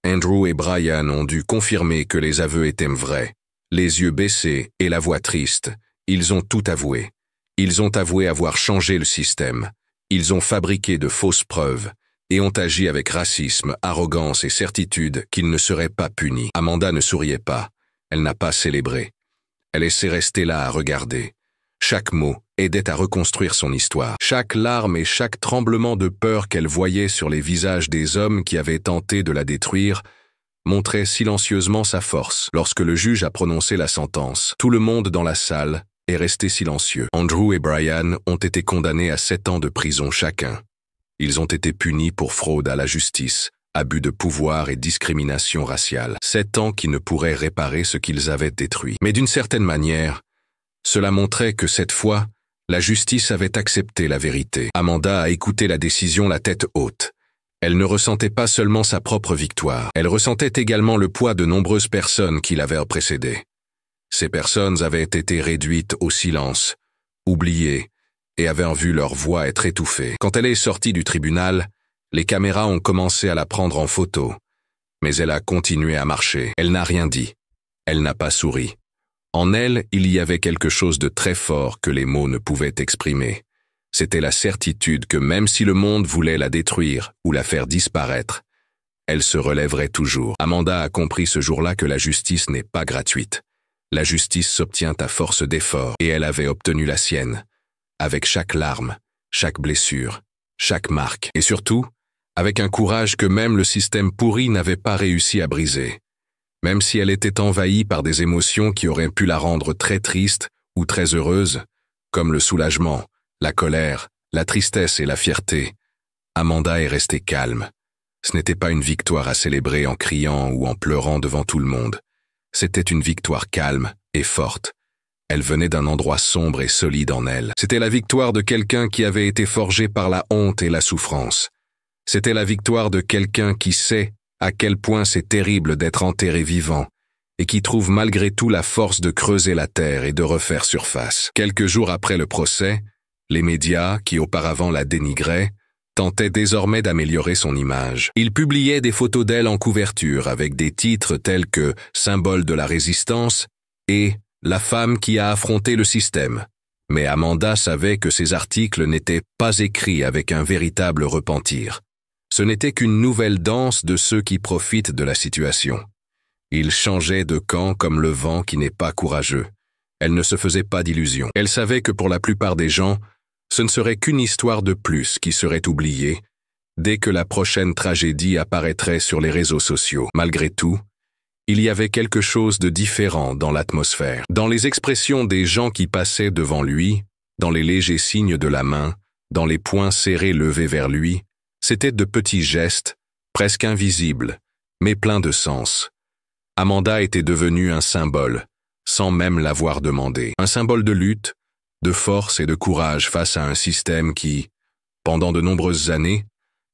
Andrew et Brian ont dû confirmer que les aveux étaient vrais. Les yeux baissés et la voix triste, ils ont tout avoué. Ils ont avoué avoir changé le système. Ils ont fabriqué de fausses preuves et ont agi avec racisme, arrogance et certitude qu'ils ne seraient pas punis. Amanda ne souriait pas. Elle n'a pas célébré. Elle laissait rester là à regarder. Chaque mot aidait à reconstruire son histoire. Chaque larme et chaque tremblement de peur qu'elle voyait sur les visages des hommes qui avaient tenté de la détruire montrait silencieusement sa force. Lorsque le juge a prononcé la sentence, tout le monde dans la salle est resté silencieux. Andrew et Brian ont été condamnés à 7 ans de prison chacun. Ils ont été punis pour fraude à la justice, abus de pouvoir et discrimination raciale. 7 ans qui ne pourraient réparer ce qu'ils avaient détruit. Mais d'une certaine manière, cela montrait que cette fois, la justice avait accepté la vérité. Amanda a écouté la décision la tête haute. Elle ne ressentait pas seulement sa propre victoire, elle ressentait également le poids de nombreuses personnes qui l'avaient précédée. Ces personnes avaient été réduites au silence, oubliées, et avaient vu leur voix être étouffée. Quand elle est sortie du tribunal, les caméras ont commencé à la prendre en photo. Mais elle a continué à marcher. Elle n'a rien dit. Elle n'a pas souri. En elle, il y avait quelque chose de très fort que les mots ne pouvaient exprimer. C'était la certitude que même si le monde voulait la détruire ou la faire disparaître, elle se relèverait toujours. Amanda a compris ce jour-là que la justice n'est pas gratuite. La justice s'obtient à force d'efforts, et elle avait obtenu la sienne, avec chaque larme, chaque blessure, chaque marque, et surtout, avec un courage que même le système pourri n'avait pas réussi à briser. Même si elle était envahie par des émotions qui auraient pu la rendre très triste ou très heureuse, comme le soulagement, la colère, la tristesse et la fierté, Amanda est restée calme. Ce n'était pas une victoire à célébrer en criant ou en pleurant devant tout le monde. C'était une victoire calme et forte. Elle venait d'un endroit sombre et solide en elle. C'était la victoire de quelqu'un qui avait été forgé par la honte et la souffrance. C'était la victoire de quelqu'un qui sait à quel point c'est terrible d'être enterré vivant et qui trouve malgré tout la force de creuser la terre et de refaire surface. Quelques jours après le procès, les médias, qui auparavant la dénigraient, tentaient désormais d'améliorer son image. Ils publiaient des photos d'elle en couverture avec des titres tels que « Symbole de la résistance » et « La femme qui a affronté le système ». Mais Amanda savait que ces articles n'étaient pas écrits avec un véritable repentir. Ce n'était qu'une nouvelle danse de ceux qui profitent de la situation. Ils changeaient de camp comme le vent qui n'est pas courageux. Elle ne se faisait pas d'illusions. Elle savait que pour la plupart des gens, ce ne serait qu'une histoire de plus qui serait oubliée, dès que la prochaine tragédie apparaîtrait sur les réseaux sociaux. Malgré tout, il y avait quelque chose de différent dans l'atmosphère. Dans les expressions des gens qui passaient devant lui, dans les légers signes de la main, dans les poings serrés levés vers lui, c'étaient de petits gestes, presque invisibles, mais pleins de sens. Amanda était devenue un symbole, sans même l'avoir demandé. Un symbole de lutte, de force et de courage face à un système qui, pendant de nombreuses années,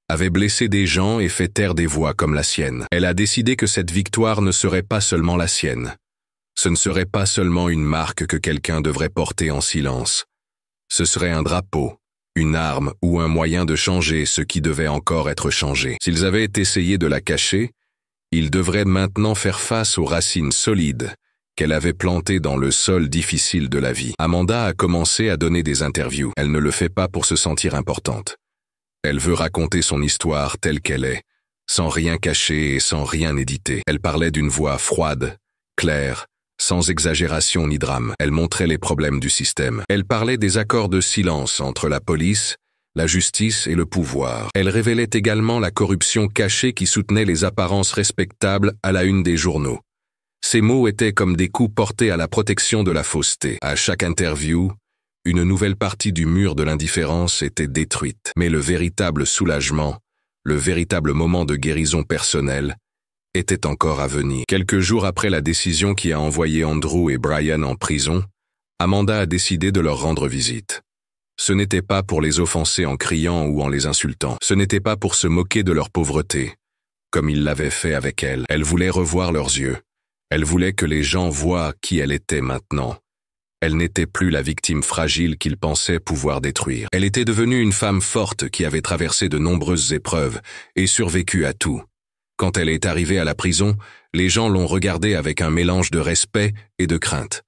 avait blessé des gens et fait taire des voix comme la sienne. Elle a décidé que cette victoire ne serait pas seulement la sienne. Ce ne serait pas seulement une marque que quelqu'un devrait porter en silence. Ce serait un drapeau, une arme ou un moyen de changer ce qui devait encore être changé. S'ils avaient essayé de la cacher, ils devraient maintenant faire face aux racines solides qu'elle avait plantées dans le sol difficile de la vie. Amanda a commencé à donner des interviews. Elle ne le fait pas pour se sentir importante. Elle veut raconter son histoire telle qu'elle est, sans rien cacher et sans rien éditer. Elle parlait d'une voix froide, claire, sans exagération ni drame. Elle montrait les problèmes du système. Elle parlait des accords de silence entre la police, la justice et le pouvoir. Elle révélait également la corruption cachée qui soutenait les apparences respectables à la une des journaux. Ces mots étaient comme des coups portés à la protection de la fausseté. À chaque interview, une nouvelle partie du mur de l'indifférence était détruite. Mais le véritable soulagement, le véritable moment de guérison personnelle, était encore à venir. Quelques jours après la décision qui a envoyé Andrew et Brian en prison, Amanda a décidé de leur rendre visite. Ce n'était pas pour les offenser en criant ou en les insultant. Ce n'était pas pour se moquer de leur pauvreté, comme il l'avait fait avec elle. Elle voulait revoir leurs yeux. Elle voulait que les gens voient qui elle était maintenant. Elle n'était plus la victime fragile qu'ils pensaient pouvoir détruire. Elle était devenue une femme forte qui avait traversé de nombreuses épreuves et survécu à tout. Quand elle est arrivée à la prison, les gens l'ont regardée avec un mélange de respect et de crainte.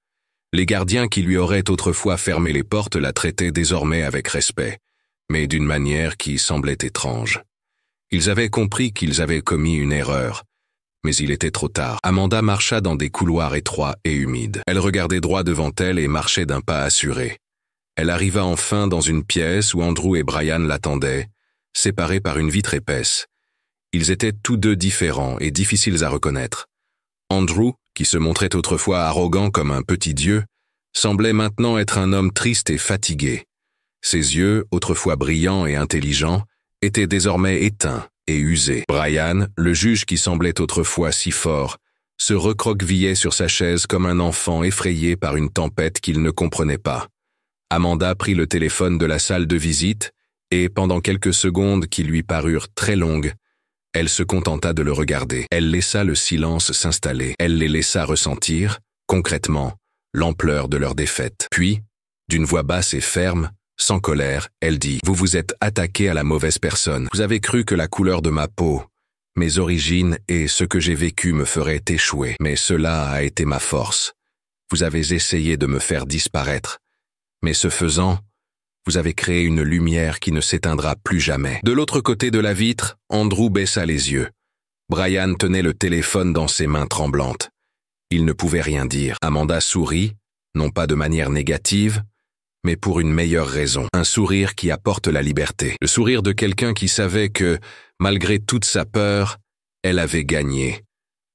Les gardiens qui lui auraient autrefois fermé les portes la traitaient désormais avec respect, mais d'une manière qui semblait étrange. Ils avaient compris qu'ils avaient commis une erreur, mais il était trop tard. Amanda marcha dans des couloirs étroits et humides. Elle regardait droit devant elle et marchait d'un pas assuré. Elle arriva enfin dans une pièce où Andrew et Brian l'attendaient, séparés par une vitre épaisse. Ils étaient tous deux différents et difficiles à reconnaître. Andrew, qui se montrait autrefois arrogant comme un petit dieu, semblait maintenant être un homme triste et fatigué. Ses yeux, autrefois brillants et intelligents, étaient désormais éteints et usés. Brian, le juge qui semblait autrefois si fort, se recroquevillait sur sa chaise comme un enfant effrayé par une tempête qu'il ne comprenait pas. Amanda prit le téléphone de la salle de visite et, pendant quelques secondes qui lui parurent très longues, elle se contenta de le regarder. Elle laissa le silence s'installer. Elle les laissa ressentir, concrètement, l'ampleur de leur défaite. Puis, d'une voix basse et ferme, sans colère, elle dit « Vous vous êtes attaqué à la mauvaise personne. Vous avez cru que la couleur de ma peau, mes origines et ce que j'ai vécu me feraient échouer. Mais cela a été ma force. Vous avez essayé de me faire disparaître. Mais ce faisant, vous avez créé une lumière qui ne s'éteindra plus jamais. » De l'autre côté de la vitre, Andrew baissa les yeux. Brian tenait le téléphone dans ses mains tremblantes. Il ne pouvait rien dire. Amanda sourit, non pas de manière négative, mais pour une meilleure raison. Un sourire qui apporte la liberté. Le sourire de quelqu'un qui savait que, malgré toute sa peur, elle avait gagné.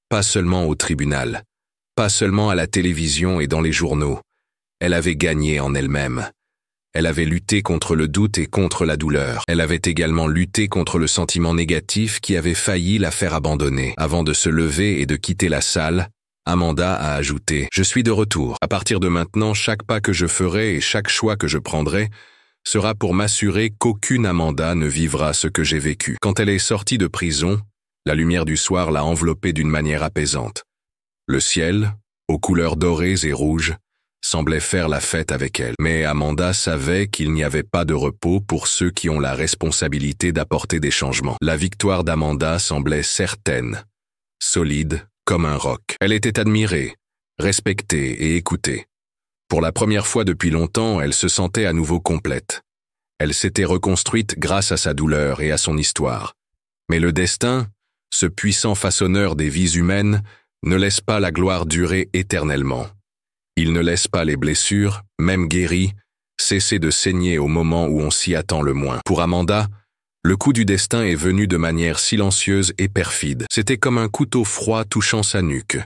Pas seulement au tribunal, pas seulement à la télévision et dans les journaux. Elle avait gagné en elle-même. Elle avait lutté contre le doute et contre la douleur. Elle avait également lutté contre le sentiment négatif qui avait failli la faire abandonner. Avant de se lever et de quitter la salle, Amanda a ajouté « Je suis de retour. À partir de maintenant, chaque pas que je ferai et chaque choix que je prendrai sera pour m'assurer qu'aucune Amanda ne vivra ce que j'ai vécu. » Quand elle est sortie de prison, la lumière du soir l'a enveloppée d'une manière apaisante. Le ciel, aux couleurs dorées et rouges, semblait faire la fête avec elle. Mais Amanda savait qu'il n'y avait pas de repos pour ceux qui ont la responsabilité d'apporter des changements. La victoire d'Amanda semblait certaine, solide, comme un roc. Elle était admirée, respectée et écoutée. Pour la première fois depuis longtemps, elle se sentait à nouveau complète. Elle s'était reconstruite grâce à sa douleur et à son histoire. Mais le destin, ce puissant façonneur des vies humaines, ne laisse pas la gloire durer éternellement. Il ne laisse pas les blessures, même guéries, cesser de saigner au moment où on s'y attend le moins. Pour Amanda, Le coup du destin est venu de manière silencieuse et perfide. C'était comme un couteau froid touchant sa nuque,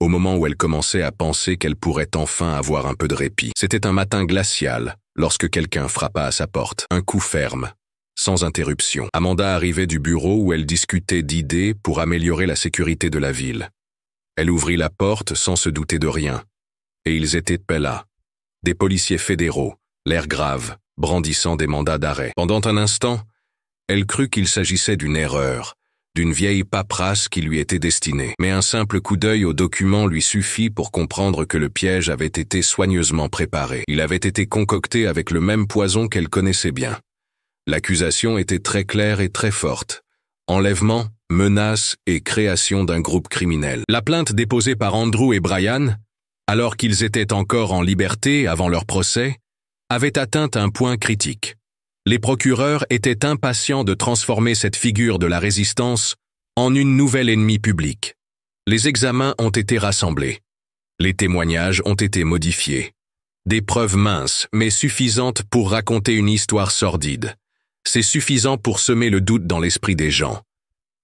au moment où elle commençait à penser qu'elle pourrait enfin avoir un peu de répit. C'était un matin glacial, lorsque quelqu'un frappa à sa porte. Un coup ferme, sans interruption. Amanda arrivait du bureau où elle discutait d'idées pour améliorer la sécurité de la ville. Elle ouvrit la porte sans se douter de rien. Et ils étaient là. Des policiers fédéraux, l'air grave, brandissant des mandats d'arrêt. Pendant un instant, elle crut qu'il s'agissait d'une erreur, d'une vieille paperasse qui lui était destinée. Mais un simple coup d'œil aux documents lui suffit pour comprendre que le piège avait été soigneusement préparé. Il avait été concocté avec le même poison qu'elle connaissait bien. L'accusation était très claire et très forte. Enlèvement, menace et création d'un groupe criminel. La plainte déposée par Andrew et Brian, alors qu'ils étaient encore en liberté avant leur procès, avait atteint un point critique. Les procureurs étaient impatients de transformer cette figure de la résistance en une nouvelle ennemie publique. Les examens ont été rassemblés. Les témoignages ont été modifiés. Des preuves minces, mais suffisantes pour raconter une histoire sordide. C'est suffisant pour semer le doute dans l'esprit des gens.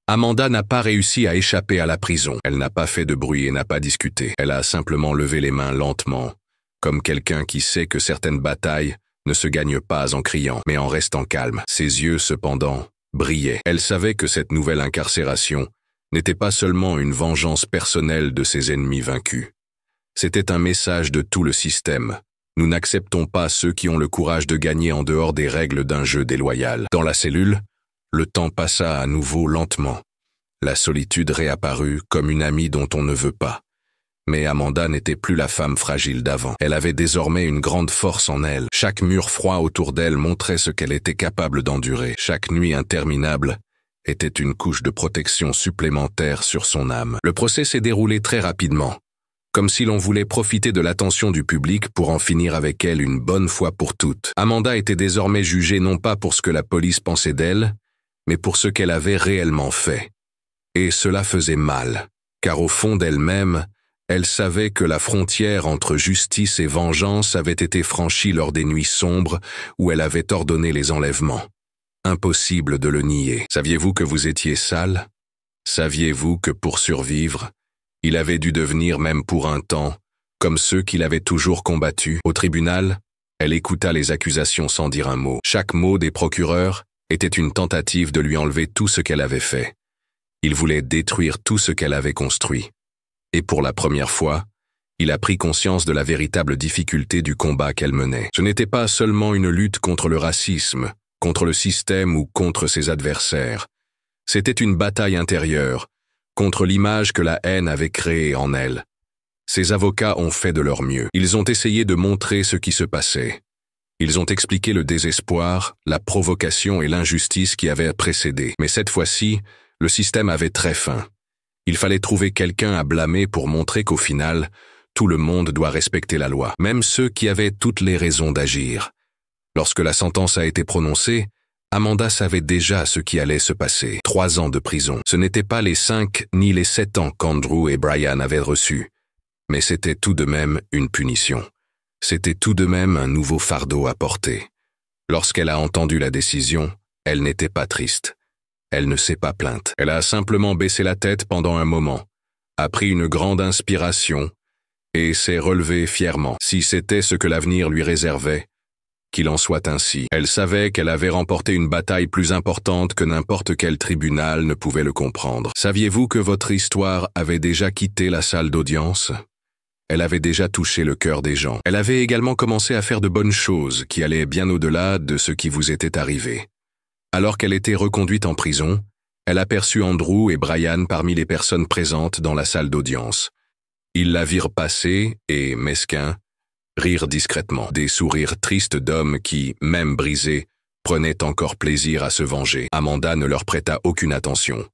Amanda n'a pas réussi à échapper à la prison. Elle n'a pas fait de bruit et n'a pas discuté. Elle a simplement levé les mains lentement, comme quelqu'un qui sait que certaines batailles ne se gagnent pas en criant, mais en restant calme. Ses yeux, cependant, brillaient. Elle savait que cette nouvelle incarcération n'était pas seulement une vengeance personnelle de ses ennemis vaincus. C'était un message de tout le système. Nous n'acceptons pas ceux qui ont le courage de gagner en dehors des règles d'un jeu déloyal. Dans la cellule, le temps passa à nouveau lentement. La solitude réapparut comme une amie dont on ne veut pas. Mais Amanda n'était plus la femme fragile d'avant. Elle avait désormais une grande force en elle. Chaque mur froid autour d'elle montrait ce qu'elle était capable d'endurer. Chaque nuit interminable était une couche de protection supplémentaire sur son âme. Le procès s'est déroulé très rapidement, comme si l'on voulait profiter de l'attention du public pour en finir avec elle une bonne fois pour toutes. Amanda était désormais jugée non pas pour ce que la police pensait d'elle, mais pour ce qu'elle avait réellement fait. Et cela faisait mal, car au fond d'elle-même, elle savait que la frontière entre justice et vengeance avait été franchie lors des nuits sombres où elle avait ordonné les enlèvements. Impossible de le nier. Saviez-vous que vous étiez sale? Saviez-vous que pour survivre, il avait dû devenir même pour un temps, comme ceux qu'il avait toujours combattus? Au tribunal, elle écouta les accusations sans dire un mot. Chaque mot des procureurs était une tentative de lui enlever tout ce qu'elle avait fait. Il voulait détruire tout ce qu'elle avait construit. Et pour la première fois, il a pris conscience de la véritable difficulté du combat qu'elle menait. Ce n'était pas seulement une lutte contre le racisme, contre le système ou contre ses adversaires. C'était une bataille intérieure, contre l'image que la haine avait créée en elle. Ses avocats ont fait de leur mieux. Ils ont essayé de montrer ce qui se passait. Ils ont expliqué le désespoir, la provocation et l'injustice qui avaient précédé. Mais cette fois-ci, le système avait très faim. Il fallait trouver quelqu'un à blâmer pour montrer qu'au final, tout le monde doit respecter la loi, même ceux qui avaient toutes les raisons d'agir. Lorsque la sentence a été prononcée, Amanda savait déjà ce qui allait se passer. 3 ans de prison. Ce n'était pas les 5 ni les 7 ans qu'Andrew et Brian avaient reçus. Mais c'était tout de même une punition. C'était tout de même un nouveau fardeau à porter. Lorsqu'elle a entendu la décision, elle n'était pas triste. Elle ne s'est pas plainte. Elle a simplement baissé la tête pendant un moment, a pris une grande inspiration et s'est relevée fièrement. Si c'était ce que l'avenir lui réservait, qu'il en soit ainsi. Elle savait qu'elle avait remporté une bataille plus importante que n'importe quel tribunal ne pouvait le comprendre. Saviez-vous que votre histoire avait déjà quitté la salle d'audience? Elle avait déjà touché le cœur des gens. Elle avait également commencé à faire de bonnes choses qui allaient bien au-delà de ce qui vous était arrivé. Alors qu'elle était reconduite en prison, elle aperçut Andrew et Brian parmi les personnes présentes dans la salle d'audience. Ils la virent passer et, mesquins, rirent discrètement, des sourires tristes d'hommes qui, même brisés, prenaient encore plaisir à se venger. Amanda ne leur prêta aucune attention.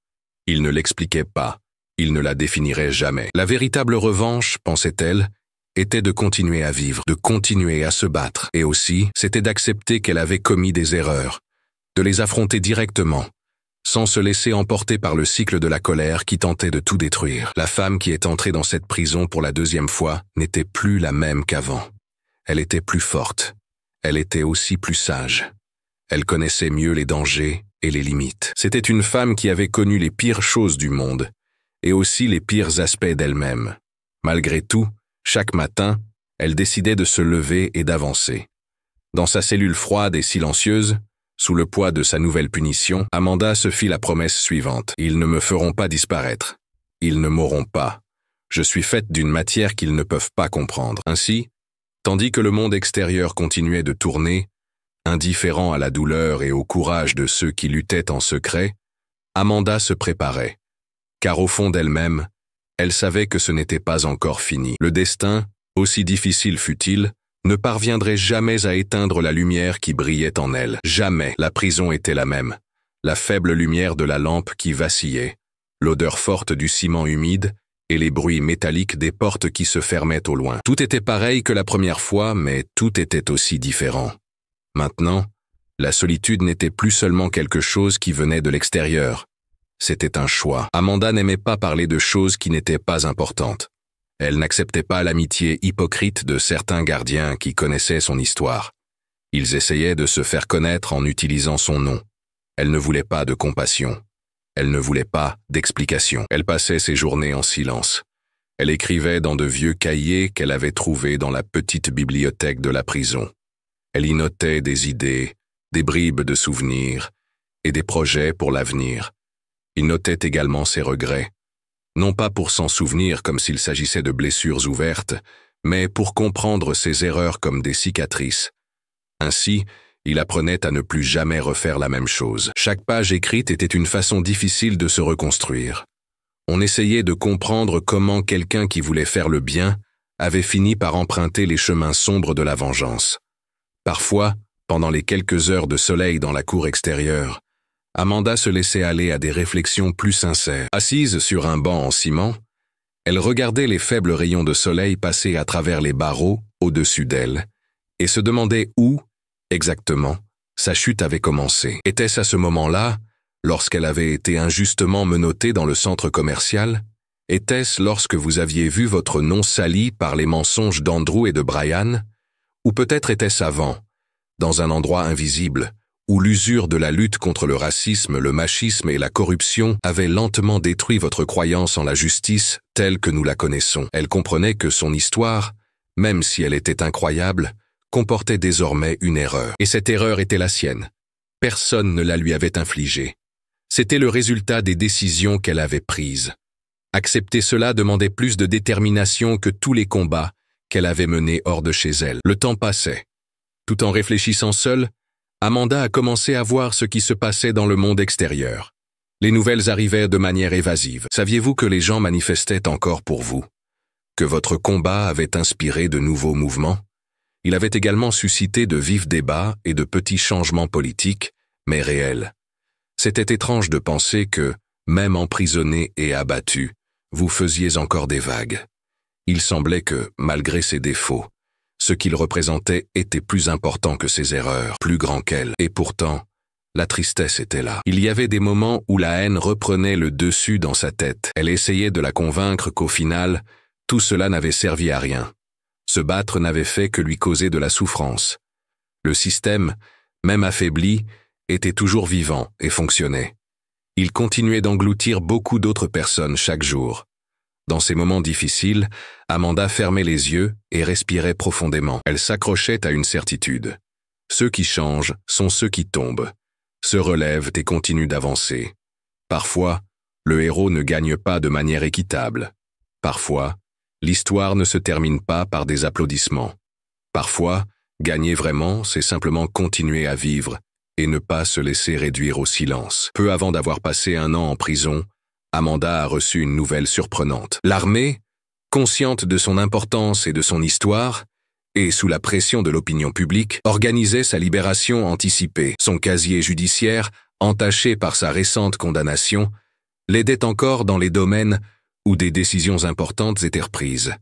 Ils ne l'expliquaient pas, ils ne la définiraient jamais. La véritable revanche, pensait-elle, était de continuer à vivre, de continuer à se battre, et aussi, c'était d'accepter qu'elle avait commis des erreurs, de les affronter directement, sans se laisser emporter par le cycle de la colère qui tentait de tout détruire. La femme qui est entrée dans cette prison pour la 2e fois n'était plus la même qu'avant. Elle était plus forte. Elle était aussi plus sage. Elle connaissait mieux les dangers et les limites. C'était une femme qui avait connu les pires choses du monde, et aussi les pires aspects d'elle-même. Malgré tout, chaque matin, elle décidait de se lever et d'avancer. Dans sa cellule froide et silencieuse, sous le poids de sa nouvelle punition, Amanda se fit la promesse suivante. « Ils ne me feront pas disparaître. Ils ne m'auront pas. Je suis faite d'une matière qu'ils ne peuvent pas comprendre. » Ainsi, tandis que le monde extérieur continuait de tourner, indifférent à la douleur et au courage de ceux qui luttaient en secret, Amanda se préparait. Car au fond d'elle-même, elle savait que ce n'était pas encore fini. Le destin, aussi difficile fût-il, ne parviendrait jamais à éteindre la lumière qui brillait en elle. Jamais la prison était la même. La faible lumière de la lampe qui vacillait, l'odeur forte du ciment humide et les bruits métalliques des portes qui se fermaient au loin. Tout était pareil que la première fois, mais tout était aussi différent. Maintenant, la solitude n'était plus seulement quelque chose qui venait de l'extérieur. C'était un choix. Amanda n'aimait pas parler de choses qui n'étaient pas importantes. Elle n'acceptait pas l'amitié hypocrite de certains gardiens qui connaissaient son histoire. Ils essayaient de se faire connaître en utilisant son nom. Elle ne voulait pas de compassion. Elle ne voulait pas d'explication. Elle passait ses journées en silence. Elle écrivait dans de vieux cahiers qu'elle avait trouvés dans la petite bibliothèque de la prison. Elle y notait des idées, des bribes de souvenirs et des projets pour l'avenir. Il notait également ses regrets. Non pas pour s'en souvenir comme s'il s'agissait de blessures ouvertes, mais pour comprendre ses erreurs comme des cicatrices. Ainsi, il apprenait à ne plus jamais refaire la même chose. Chaque page écrite était une façon difficile de se reconstruire. On essayait de comprendre comment quelqu'un qui voulait faire le bien avait fini par emprunter les chemins sombres de la vengeance. Parfois, pendant les quelques heures de soleil dans la cour extérieure, Amanda se laissait aller à des réflexions plus sincères. Assise sur un banc en ciment, elle regardait les faibles rayons de soleil passer à travers les barreaux au-dessus d'elle et se demandait où, exactement, sa chute avait commencé. Était-ce à ce moment-là, lorsqu'elle avait été injustement menottée dans le centre commercial? Était-ce lorsque vous aviez vu votre nom sali par les mensonges d'Andrew et de Brian? Ou peut-être était-ce avant, dans un endroit invisible, où l'usure de la lutte contre le racisme, le machisme et la corruption avait lentement détruit votre croyance en la justice telle que nous la connaissons. Elle comprenait que son histoire, même si elle était incroyable, comportait désormais une erreur. Et cette erreur était la sienne. Personne ne la lui avait infligée. C'était le résultat des décisions qu'elle avait prises. Accepter cela demandait plus de détermination que tous les combats qu'elle avait menés hors de chez elle. Le temps passait. Tout en réfléchissant seule, Amanda a commencé à voir ce qui se passait dans le monde extérieur. Les nouvelles arrivaient de manière évasive. Saviez-vous que les gens manifestaient encore pour vous? Que votre combat avait inspiré de nouveaux mouvements? Il avait également suscité de vifs débats et de petits changements politiques, mais réels. C'était étrange de penser que, même emprisonné et abattu, vous faisiez encore des vagues. Il semblait que, malgré ses défauts, ce qu'il représentait était plus important que ses erreurs, plus grand qu'elle. Et pourtant, la tristesse était là. Il y avait des moments où la haine reprenait le dessus dans sa tête. Elle essayait de la convaincre qu'au final, tout cela n'avait servi à rien. Se battre n'avait fait que lui causer de la souffrance. Le système, même affaibli, était toujours vivant et fonctionnait. Il continuait d'engloutir beaucoup d'autres personnes chaque jour. Dans ces moments difficiles, Amanda fermait les yeux et respirait profondément. Elle s'accrochait à une certitude. Ceux qui changent sont ceux qui tombent, se relèvent et continuent d'avancer. Parfois, le héros ne gagne pas de manière équitable. Parfois, l'histoire ne se termine pas par des applaudissements. Parfois, gagner vraiment, c'est simplement continuer à vivre et ne pas se laisser réduire au silence. Peu avant d'avoir passé 1 an en prison, Amanda a reçu une nouvelle surprenante. L'armée, consciente de son importance et de son histoire, et sous la pression de l'opinion publique, organisait sa libération anticipée. Son casier judiciaire, entaché par sa récente condamnation, l'aidait encore dans les domaines où des décisions importantes étaient prises.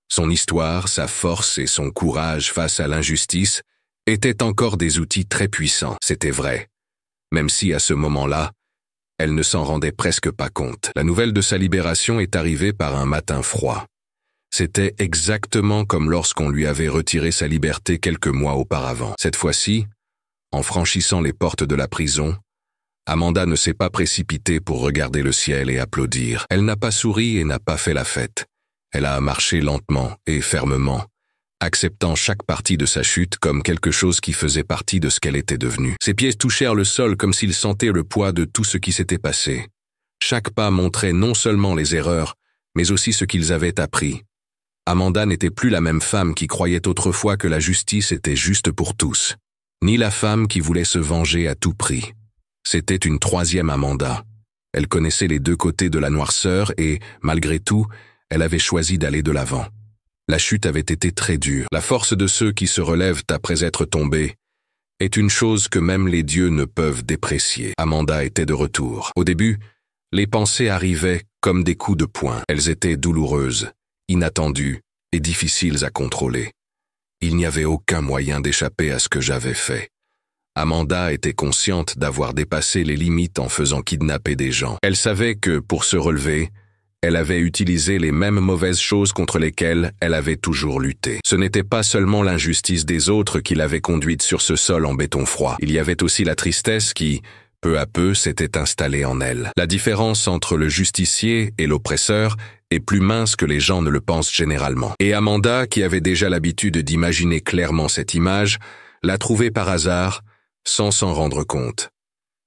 Son histoire, sa force et son courage face à l'injustice étaient encore des outils très puissants, c'était vrai. Même si, à ce moment-là, elle ne s'en rendait presque pas compte. La nouvelle de sa libération est arrivée par un matin froid. C'était exactement comme lorsqu'on lui avait retiré sa liberté quelques mois auparavant. Cette fois-ci, En franchissant les portes de la prison, Amanda ne s'est pas précipitée pour regarder le ciel et applaudir. Elle n'a pas souri et n'a pas fait la fête. Elle a marché lentement et fermement, acceptant chaque partie de sa chute comme quelque chose qui faisait partie de ce qu'elle était devenue. Ses pieds touchèrent le sol comme s'ils sentaient le poids de tout ce qui s'était passé. Chaque pas montrait non seulement les erreurs, mais aussi ce qu'ils avaient appris. Amanda n'était plus la même femme qui croyait autrefois que la justice était juste pour tous, ni la femme qui voulait se venger à tout prix. C'était une troisième Amanda. Elle connaissait les deux côtés de la noirceur et, malgré tout, elle avait choisi d'aller de l'avant. La chute avait été très dure. La force de ceux qui se relèvent après être tombés est une chose que même les dieux ne peuvent déprécier. Amanda était de retour. Au début, les pensées arrivaient comme des coups de poing. Elles étaient douloureuses, inattendues et difficiles à contrôler. Il n'y avait aucun moyen d'échapper à ce que j'avais fait. Amanda était consciente d'avoir dépassé les limites en faisant kidnapper des gens. Elle savait que, pour se relever, elle avait utilisé les mêmes mauvaises choses contre lesquelles elle avait toujours lutté. Ce n'était pas seulement l'injustice des autres qui l'avait conduite sur ce sol en béton froid. Il y avait aussi la tristesse qui, peu à peu, s'était installée en elle. La différence entre le justicier et l'oppresseur est plus mince que les gens ne le pensent généralement. Et Amanda, qui avait déjà l'habitude d'imaginer clairement cette image, l'a trouvée par hasard, sans s'en rendre compte.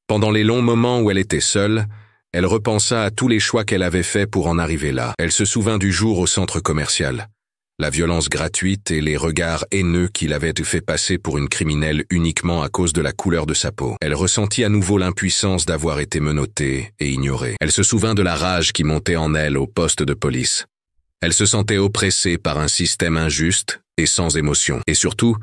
Pendant les longs moments où elle était seule, elle repensa à tous les choix qu'elle avait faits pour en arriver là. Elle se souvint du jour au centre commercial, la violence gratuite et les regards haineux qui l'avaient fait passer pour une criminelle uniquement à cause de la couleur de sa peau. Elle ressentit à nouveau l'impuissance d'avoir été menottée et ignorée. Elle se souvint de la rage qui montait en elle au poste de police. Elle se sentait oppressée par un système injuste et sans émotion. Et surtout,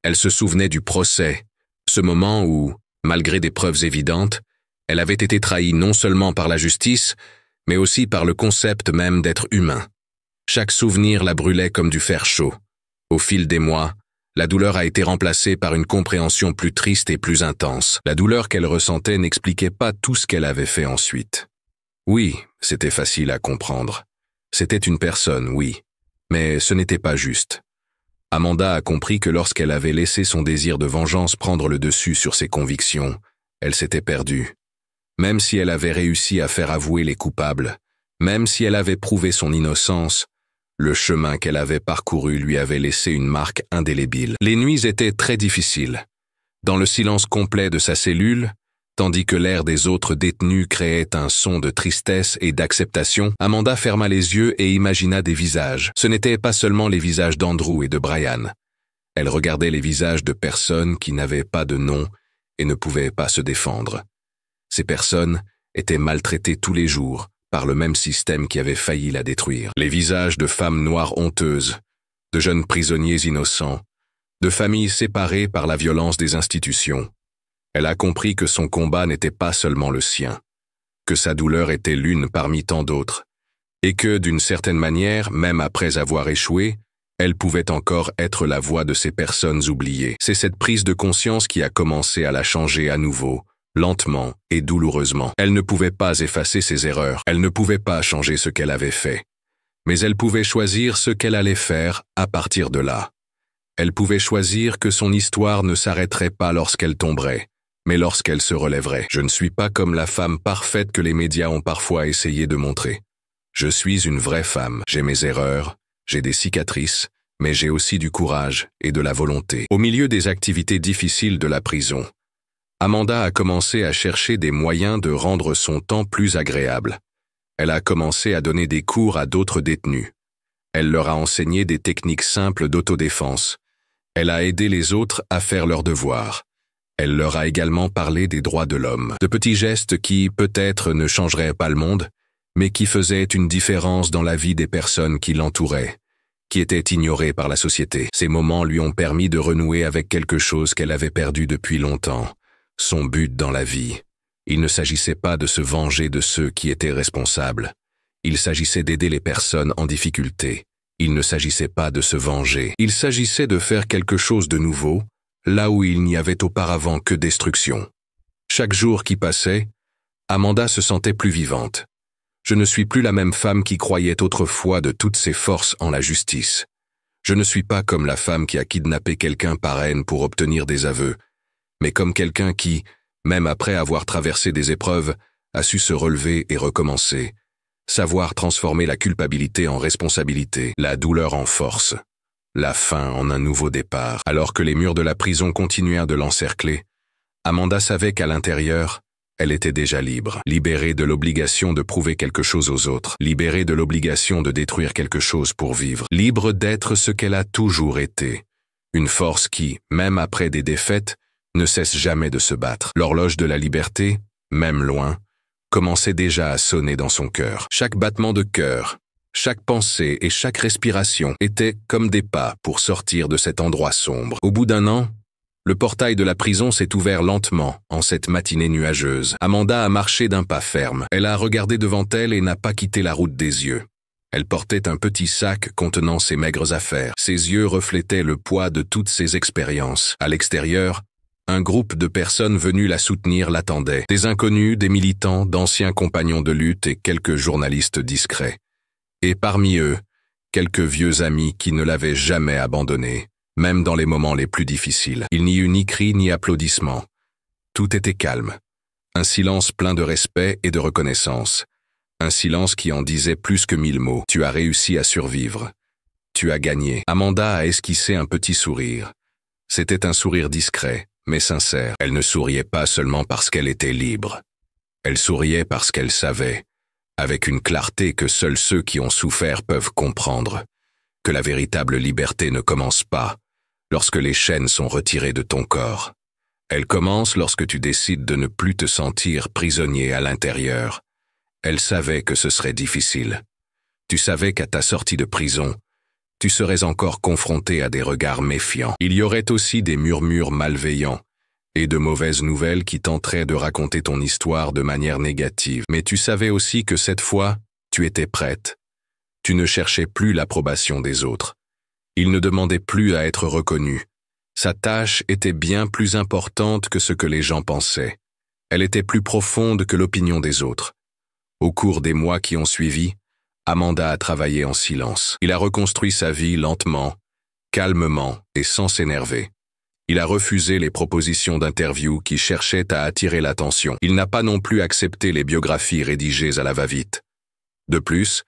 elle se souvenait du procès, ce moment où, malgré des preuves évidentes, elle avait été trahie non seulement par la justice, mais aussi par le concept même d'être humain. Chaque souvenir la brûlait comme du fer chaud. Au fil des mois, la douleur a été remplacée par une compréhension plus triste et plus intense. La douleur qu'elle ressentait n'expliquait pas tout ce qu'elle avait fait ensuite. Oui, c'était facile à comprendre. C'était une personne, oui, mais ce n'était pas juste. Amanda a compris que lorsqu'elle avait laissé son désir de vengeance prendre le dessus sur ses convictions, elle s'était perdue. Même si elle avait réussi à faire avouer les coupables, même si elle avait prouvé son innocence, le chemin qu'elle avait parcouru lui avait laissé une marque indélébile. Les nuits étaient très difficiles. Dans le silence complet de sa cellule, tandis que l'air des autres détenus créait un son de tristesse et d'acceptation, Amanda ferma les yeux et imagina des visages. Ce n'étaient pas seulement les visages d'Andrew et de Brian. Elle regardait les visages de personnes qui n'avaient pas de nom et ne pouvaient pas se défendre. Ces personnes étaient maltraitées tous les jours par le même système qui avait failli la détruire. Les visages de femmes noires honteuses, de jeunes prisonniers innocents, de familles séparées par la violence des institutions. Elle a compris que son combat n'était pas seulement le sien, que sa douleur était l'une parmi tant d'autres, et que, d'une certaine manière, même après avoir échoué, elle pouvait encore être la voix de ces personnes oubliées. C'est cette prise de conscience qui a commencé à la changer à nouveau, lentement et douloureusement. Elle ne pouvait pas effacer ses erreurs, elle ne pouvait pas changer ce qu'elle avait fait. Mais elle pouvait choisir ce qu'elle allait faire à partir de là. Elle pouvait choisir que son histoire ne s'arrêterait pas lorsqu'elle tomberait, mais lorsqu'elle se relèverait. Je ne suis pas comme la femme parfaite que les médias ont parfois essayé de montrer. Je suis une vraie femme, j'ai mes erreurs, j'ai des cicatrices, mais j'ai aussi du courage et de la volonté. Au milieu des activités difficiles de la prison, Amanda a commencé à chercher des moyens de rendre son temps plus agréable. Elle a commencé à donner des cours à d'autres détenus. Elle leur a enseigné des techniques simples d'autodéfense. Elle a aidé les autres à faire leurs devoirs. Elle leur a également parlé des droits de l'homme, de petits gestes qui, peut-être, ne changeraient pas le monde, mais qui faisaient une différence dans la vie des personnes qui l'entouraient, qui étaient ignorées par la société. Ces moments lui ont permis de renouer avec quelque chose qu'elle avait perdu depuis longtemps. Son but dans la vie. Il ne s'agissait pas de se venger de ceux qui étaient responsables. Il s'agissait d'aider les personnes en difficulté. Il ne s'agissait pas de se venger. Il s'agissait de faire quelque chose de nouveau, là où il n'y avait auparavant que destruction. Chaque jour qui passait, Amanda se sentait plus vivante. Je ne suis plus la même femme qui croyait autrefois de toutes ses forces en la justice. Je ne suis pas comme la femme qui a kidnappé quelqu'un par haine pour obtenir des aveux. mais comme quelqu'un qui, même après avoir traversé des épreuves, a su se relever et recommencer, savoir transformer la culpabilité en responsabilité, la douleur en force, la faim en un nouveau départ. Alors que les murs de la prison continuèrent de l'encercler, Amanda savait qu'à l'intérieur, elle était déjà libre, libérée de l'obligation de prouver quelque chose aux autres, libérée de l'obligation de détruire quelque chose pour vivre, libre d'être ce qu'elle a toujours été, une force qui, même après des défaites, ne cesse jamais de se battre. L'horloge de la liberté, même loin, commençait déjà à sonner dans son cœur. Chaque battement de cœur, chaque pensée et chaque respiration étaient comme des pas pour sortir de cet endroit sombre. Au bout d'un an, le portail de la prison s'est ouvert lentement en cette matinée nuageuse. Amanda a marché d'un pas ferme. Elle a regardé devant elle et n'a pas quitté la route des yeux. Elle portait un petit sac contenant ses maigres affaires. Ses yeux reflétaient le poids de toutes ses expériences. À l'extérieur, un groupe de personnes venues la soutenir l'attendait. Des inconnus, des militants, d'anciens compagnons de lutte et quelques journalistes discrets. Et parmi eux, quelques vieux amis qui ne l'avaient jamais abandonnée, même dans les moments les plus difficiles. Il n'y eut ni cris ni applaudissements. Tout était calme. Un silence plein de respect et de reconnaissance. Un silence qui en disait plus que 1000 mots. Tu as réussi à survivre. Tu as gagné. Amanda a esquissé un petit sourire. C'était un sourire discret, mais sincère. Elle ne souriait pas seulement parce qu'elle était libre. Elle souriait parce qu'elle savait, avec une clarté que seuls ceux qui ont souffert peuvent comprendre, que la véritable liberté ne commence pas lorsque les chaînes sont retirées de ton corps. Elle commence lorsque tu décides de ne plus te sentir prisonnier à l'intérieur. Elle savait que ce serait difficile. Tu savais qu'à ta sortie de prison, tu serais encore confronté à des regards méfiants. Il y aurait aussi des murmures malveillants et de mauvaises nouvelles qui tenteraient de raconter ton histoire de manière négative. Mais tu savais aussi que cette fois, tu étais prête. Tu ne cherchais plus l'approbation des autres. Il ne demandait plus à être reconnu. Sa tâche était bien plus importante que ce que les gens pensaient. Elle était plus profonde que l'opinion des autres. Au cours des mois qui ont suivi, Amanda a travaillé en silence. Il a reconstruit sa vie lentement, calmement et sans s'énerver. Il a refusé les propositions d'interview qui cherchaient à attirer l'attention. Il n'a pas non plus accepté les biographies rédigées à la va-vite. De plus,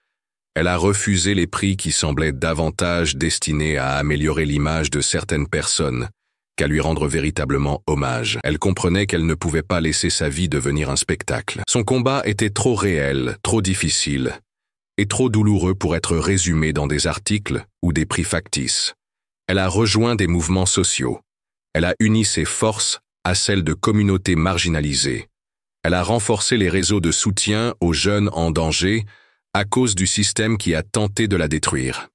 elle a refusé les prix qui semblaient davantage destinés à améliorer l'image de certaines personnes qu'à lui rendre véritablement hommage. Elle comprenait qu'elle ne pouvait pas laisser sa vie devenir un spectacle. Son combat était trop réel, trop difficile et trop douloureux pour être résumé dans des articles ou des prix factices. Elle a rejoint des mouvements sociaux. Elle a uni ses forces à celles de communautés marginalisées. Elle a renforcé les réseaux de soutien aux jeunes en danger à cause du système qui a tenté de la détruire.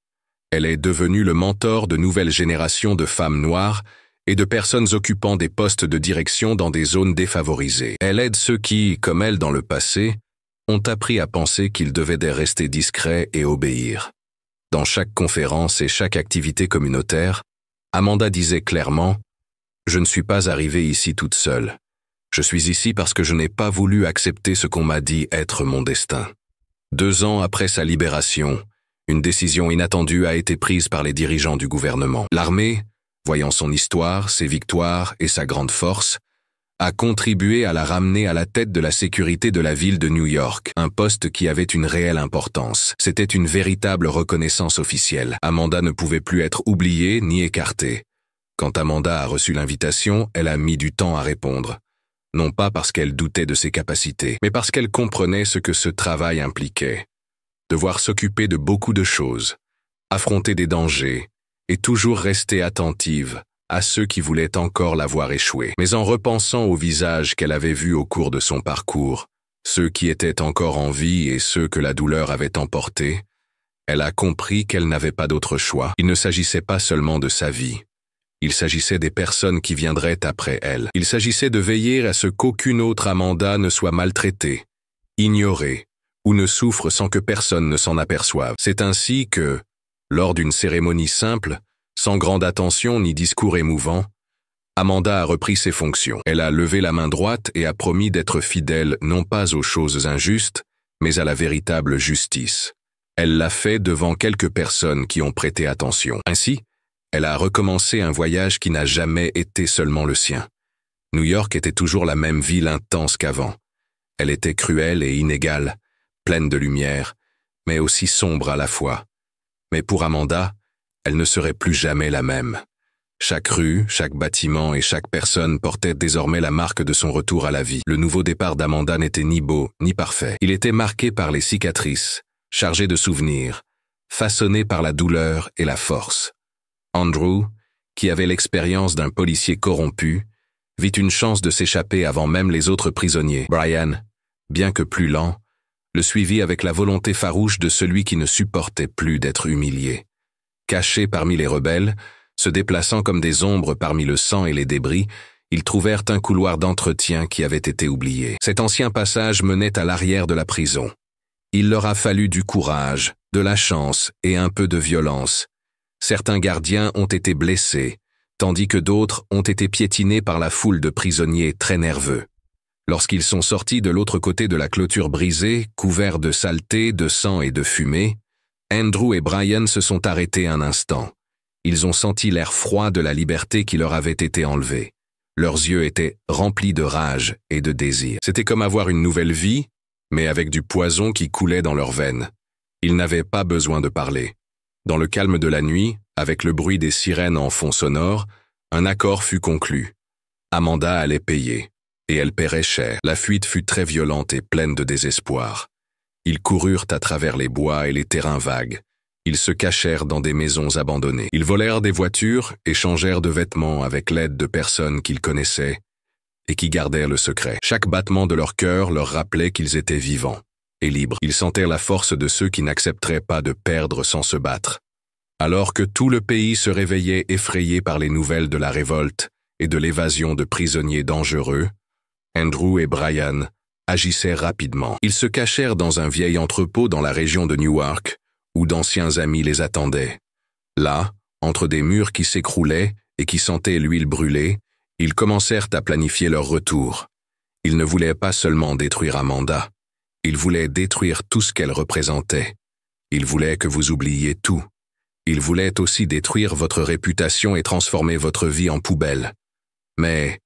Elle est devenue le mentor de nouvelles générations de femmes noires et de personnes occupant des postes de direction dans des zones défavorisées. Elle aide ceux qui, comme elle dans le passé, ont appris à penser qu'ils devaient rester discrets et obéir. Dans chaque conférence et chaque activité communautaire, Amanda disait clairement « Je ne suis pas arrivée ici toute seule. Je suis ici parce que je n'ai pas voulu accepter ce qu'on m'a dit être mon destin. » 2 ans après sa libération, une décision inattendue a été prise par les dirigeants du gouvernement. L'armée, voyant son histoire, ses victoires et sa grande force, a contribué à la ramener à la tête de la sécurité de la ville de New York, un poste qui avait une réelle importance. C'était une véritable reconnaissance officielle. Amanda ne pouvait plus être oubliée ni écartée. Quand Amanda a reçu l'invitation, elle a mis du temps à répondre. Non pas parce qu'elle doutait de ses capacités, mais parce qu'elle comprenait ce que ce travail impliquait. Devoir s'occuper de beaucoup de choses, affronter des dangers, et toujours rester attentive à ceux qui voulaient encore la voir échouer. Mais en repensant aux visages qu'elle avait vus au cours de son parcours, ceux qui étaient encore en vie et ceux que la douleur avait emportés, elle a compris qu'elle n'avait pas d'autre choix. Il ne s'agissait pas seulement de sa vie. Il s'agissait des personnes qui viendraient après elle. Il s'agissait de veiller à ce qu'aucune autre Amanda ne soit maltraitée, ignorée, ou ne souffre sans que personne ne s'en aperçoive. C'est ainsi que, lors d'une cérémonie simple, sans grande attention ni discours émouvant, Amanda a repris ses fonctions. Elle a levé la main droite et a promis d'être fidèle non pas aux choses injustes, mais à la véritable justice. Elle l'a fait devant quelques personnes qui ont prêté attention. Ainsi, elle a recommencé un voyage qui n'a jamais été seulement le sien. New York était toujours la même ville intense qu'avant. Elle était cruelle et inégale, pleine de lumière, mais aussi sombre à la fois. Mais pour Amanda, elle ne serait plus jamais la même. Chaque rue, chaque bâtiment et chaque personne portait désormais la marque de son retour à la vie. Le nouveau départ d'Amanda n'était ni beau, ni parfait. Il était marqué par les cicatrices, chargé de souvenirs, façonné par la douleur et la force. Andrew, qui avait l'expérience d'un policier corrompu, vit une chance de s'échapper avant même les autres prisonniers. Brian, bien que plus lent, le suivit avec la volonté farouche de celui qui ne supportait plus d'être humilié. Cachés parmi les rebelles, se déplaçant comme des ombres parmi le sang et les débris, ils trouvèrent un couloir d'entretien qui avait été oublié. Cet ancien passage menait à l'arrière de la prison. Il leur a fallu du courage, de la chance et un peu de violence. Certains gardiens ont été blessés, tandis que d'autres ont été piétinés par la foule de prisonniers très nerveux. Lorsqu'ils sont sortis de l'autre côté de la clôture brisée, couverts de saleté, de sang et de fumée, Andrew et Brian se sont arrêtés un instant. Ils ont senti l'air froid de la liberté qui leur avait été enlevée. Leurs yeux étaient remplis de rage et de désir. C'était comme avoir une nouvelle vie, mais avec du poison qui coulait dans leurs veines. Ils n'avaient pas besoin de parler. Dans le calme de la nuit, avec le bruit des sirènes en fond sonore, un accord fut conclu. Amanda allait payer, et elle paierait cher. La fuite fut très violente et pleine de désespoir. Ils coururent à travers les bois et les terrains vagues. Ils se cachèrent dans des maisons abandonnées. Ils volèrent des voitures et changèrent de vêtements avec l'aide de personnes qu'ils connaissaient et qui gardèrent le secret. Chaque battement de leur cœur leur rappelait qu'ils étaient vivants et libres. Ils sentèrent la force de ceux qui n'accepteraient pas de perdre sans se battre. Alors que tout le pays se réveillait effrayé par les nouvelles de la révolte et de l'évasion de prisonniers dangereux, Andrew et Brian agissaient rapidement. Ils se cachèrent dans un vieil entrepôt dans la région de Newark, où d'anciens amis les attendaient. Là, entre des murs qui s'écroulaient et qui sentaient l'huile brûlée, ils commencèrent à planifier leur retour. Ils ne voulaient pas seulement détruire Amanda, ils voulaient détruire tout ce qu'elle représentait. Ils voulaient que vous oubliiez tout. Ils voulaient aussi détruire votre réputation et transformer votre vie en poubelle. Mais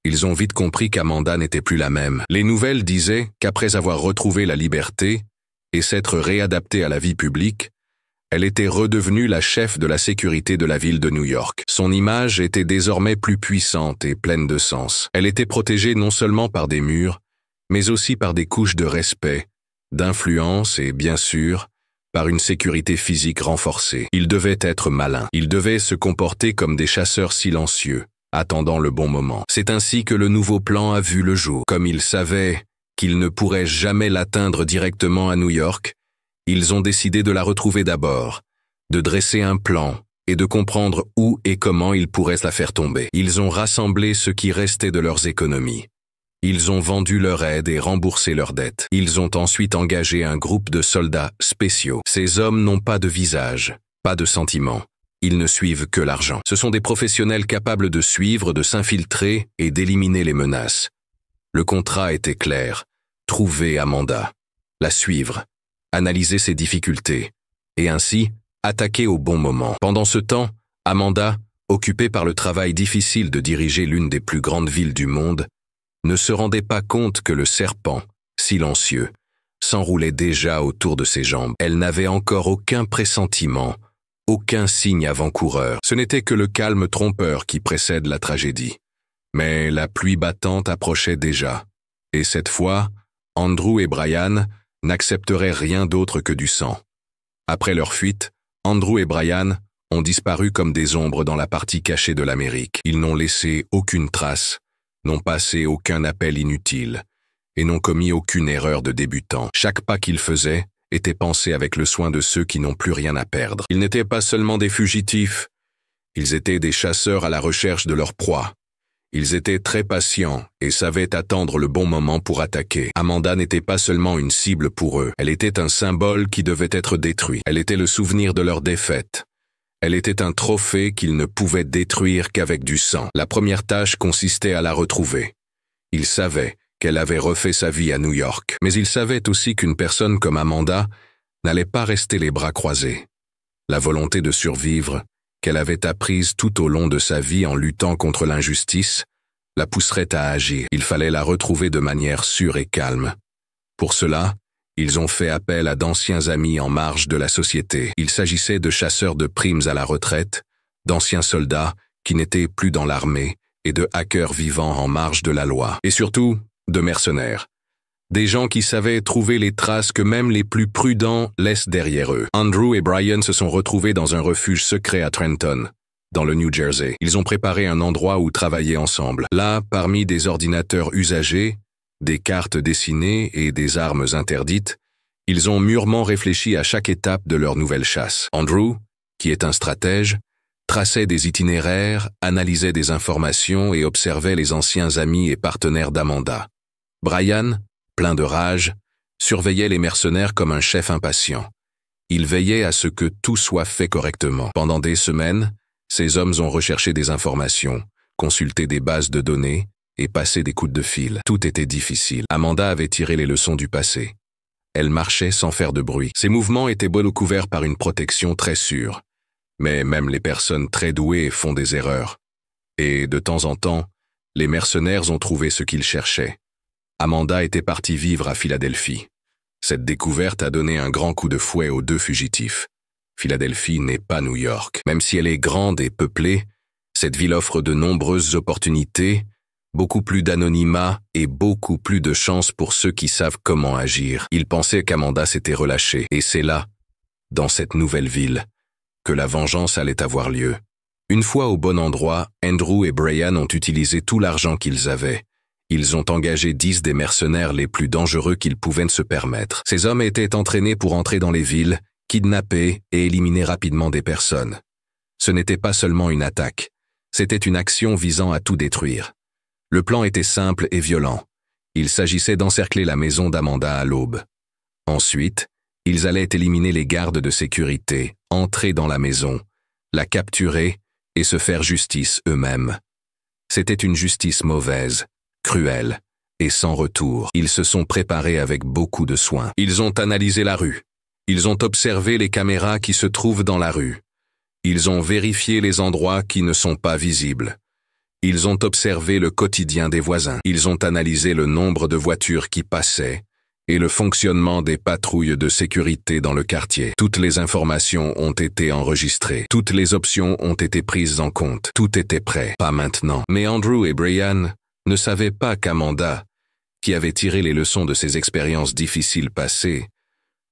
ils ont vite compris qu'Amanda n'était plus la même. Les nouvelles disaient qu'après avoir retrouvé la liberté, et s'être réadaptée à la vie publique, elle était redevenue la chef de la sécurité de la ville de New York. Son image était désormais plus puissante et pleine de sens. Elle était protégée non seulement par des murs, mais aussi par des couches de respect, d'influence et, bien sûr, par une sécurité physique renforcée. Ils devaient être malins. Ils devaient se comporter comme des chasseurs silencieux, attendant le bon moment. C'est ainsi que le nouveau plan a vu le jour. Comme ils savaient qu'ils ne pourraient jamais l'atteindre directement à New York, ils ont décidé de la retrouver d'abord, de dresser un plan et de comprendre où et comment ils pourraient la faire tomber. Ils ont rassemblé ce qui restait de leurs économies. Ils ont vendu leur aide et remboursé leurs dettes. Ils ont ensuite engagé un groupe de soldats spéciaux. Ces hommes n'ont pas de visage, pas de sentiments. Ils ne suivent que l'argent. Ce sont des professionnels capables de suivre, de s'infiltrer et d'éliminer les menaces. Le contrat était clair. Trouver Amanda, la suivre, analyser ses difficultés, et ainsi attaquer au bon moment. Pendant ce temps, Amanda, occupée par le travail difficile de diriger l'une des plus grandes villes du monde, ne se rendait pas compte que le serpent, silencieux, s'enroulait déjà autour de ses jambes. Elle n'avait encore aucun pressentiment, aucun signe avant-coureur. Ce n'était que le calme trompeur qui précède la tragédie. Mais la pluie battante approchait déjà, et cette fois, Andrew et Brian n'accepteraient rien d'autre que du sang. Après leur fuite, Andrew et Brian ont disparu comme des ombres dans la partie cachée de l'Amérique. Ils n'ont laissé aucune trace, n'ont passé aucun appel inutile, et n'ont commis aucune erreur de débutant. Chaque pas qu'ils faisaient était pensé avec le soin de ceux qui n'ont plus rien à perdre. Ils n'étaient pas seulement des fugitifs, ils étaient des chasseurs à la recherche de leur proie. Ils étaient très patients et savaient attendre le bon moment pour attaquer. Amanda n'était pas seulement une cible pour eux, elle était un symbole qui devait être détruit. Elle était le souvenir de leur défaite. Elle était un trophée qu'ils ne pouvaient détruire qu'avec du sang. La première tâche consistait à la retrouver. Ils savaient qu'elle avait refait sa vie à New York, mais ils savaient aussi qu'une personne comme Amanda n'allait pas rester les bras croisés. La volonté de survivre, qu'elle avait apprise tout au long de sa vie en luttant contre l'injustice, la pousserait à agir. Il fallait la retrouver de manière sûre et calme. Pour cela, ils ont fait appel à d'anciens amis en marge de la société. Il s'agissait de chasseurs de primes à la retraite, d'anciens soldats qui n'étaient plus dans l'armée et de hackers vivant en marge de la loi. Et surtout, de mercenaires. Des gens qui savaient trouver les traces que même les plus prudents laissent derrière eux. Andrew et Brian se sont retrouvés dans un refuge secret à Trenton, dans le New Jersey. Ils ont préparé un endroit où travailler ensemble. Là, parmi des ordinateurs usagés, des cartes dessinées et des armes interdites, ils ont mûrement réfléchi à chaque étape de leur nouvelle chasse. Andrew, qui est un stratège, traçait des itinéraires, analysait des informations et observait les anciens amis et partenaires d'Amanda. Brian, plein de rage, surveillait les mercenaires comme un chef impatient. Il veillait à ce que tout soit fait correctement. Pendant des semaines, ces hommes ont recherché des informations, consulté des bases de données et passé des coups de fil. Tout était difficile. Amanda avait tiré les leçons du passé. Elle marchait sans faire de bruit. Ses mouvements étaient couverts par une protection très sûre. Mais même les personnes très douées font des erreurs. Et de temps en temps, les mercenaires ont trouvé ce qu'ils cherchaient. Amanda était partie vivre à Philadelphie. Cette découverte a donné un grand coup de fouet aux deux fugitifs. Philadelphie n'est pas New York. Même si elle est grande et peuplée, cette ville offre de nombreuses opportunités, beaucoup plus d'anonymat et beaucoup plus de chances pour ceux qui savent comment agir. Ils pensaient qu'Amanda s'était relâchée, et c'est là, dans cette nouvelle ville, que la vengeance allait avoir lieu. Une fois au bon endroit, Andrew et Brian ont utilisé tout l'argent qu'ils avaient. Ils ont engagé 10 des mercenaires les plus dangereux qu'ils pouvaient se permettre. Ces hommes étaient entraînés pour entrer dans les villes, kidnapper et éliminer rapidement des personnes. Ce n'était pas seulement une attaque, c'était une action visant à tout détruire. Le plan était simple et violent. Il s'agissait d'encercler la maison d'Amanda à l'aube. Ensuite, ils allaient éliminer les gardes de sécurité, entrer dans la maison, la capturer et se faire justice eux-mêmes. C'était une justice mauvaise, cruelle et sans retour. Ils se sont préparés avec beaucoup de soin. Ils ont analysé la rue. Ils ont observé les caméras qui se trouvent dans la rue. Ils ont vérifié les endroits qui ne sont pas visibles. Ils ont observé le quotidien des voisins. Ils ont analysé le nombre de voitures qui passaient et le fonctionnement des patrouilles de sécurité dans le quartier. Toutes les informations ont été enregistrées. Toutes les options ont été prises en compte. Tout était prêt. Pas maintenant. Mais Andrew et Brian ne savaient pas qu'Amanda, qui avait tiré les leçons de ses expériences difficiles passées,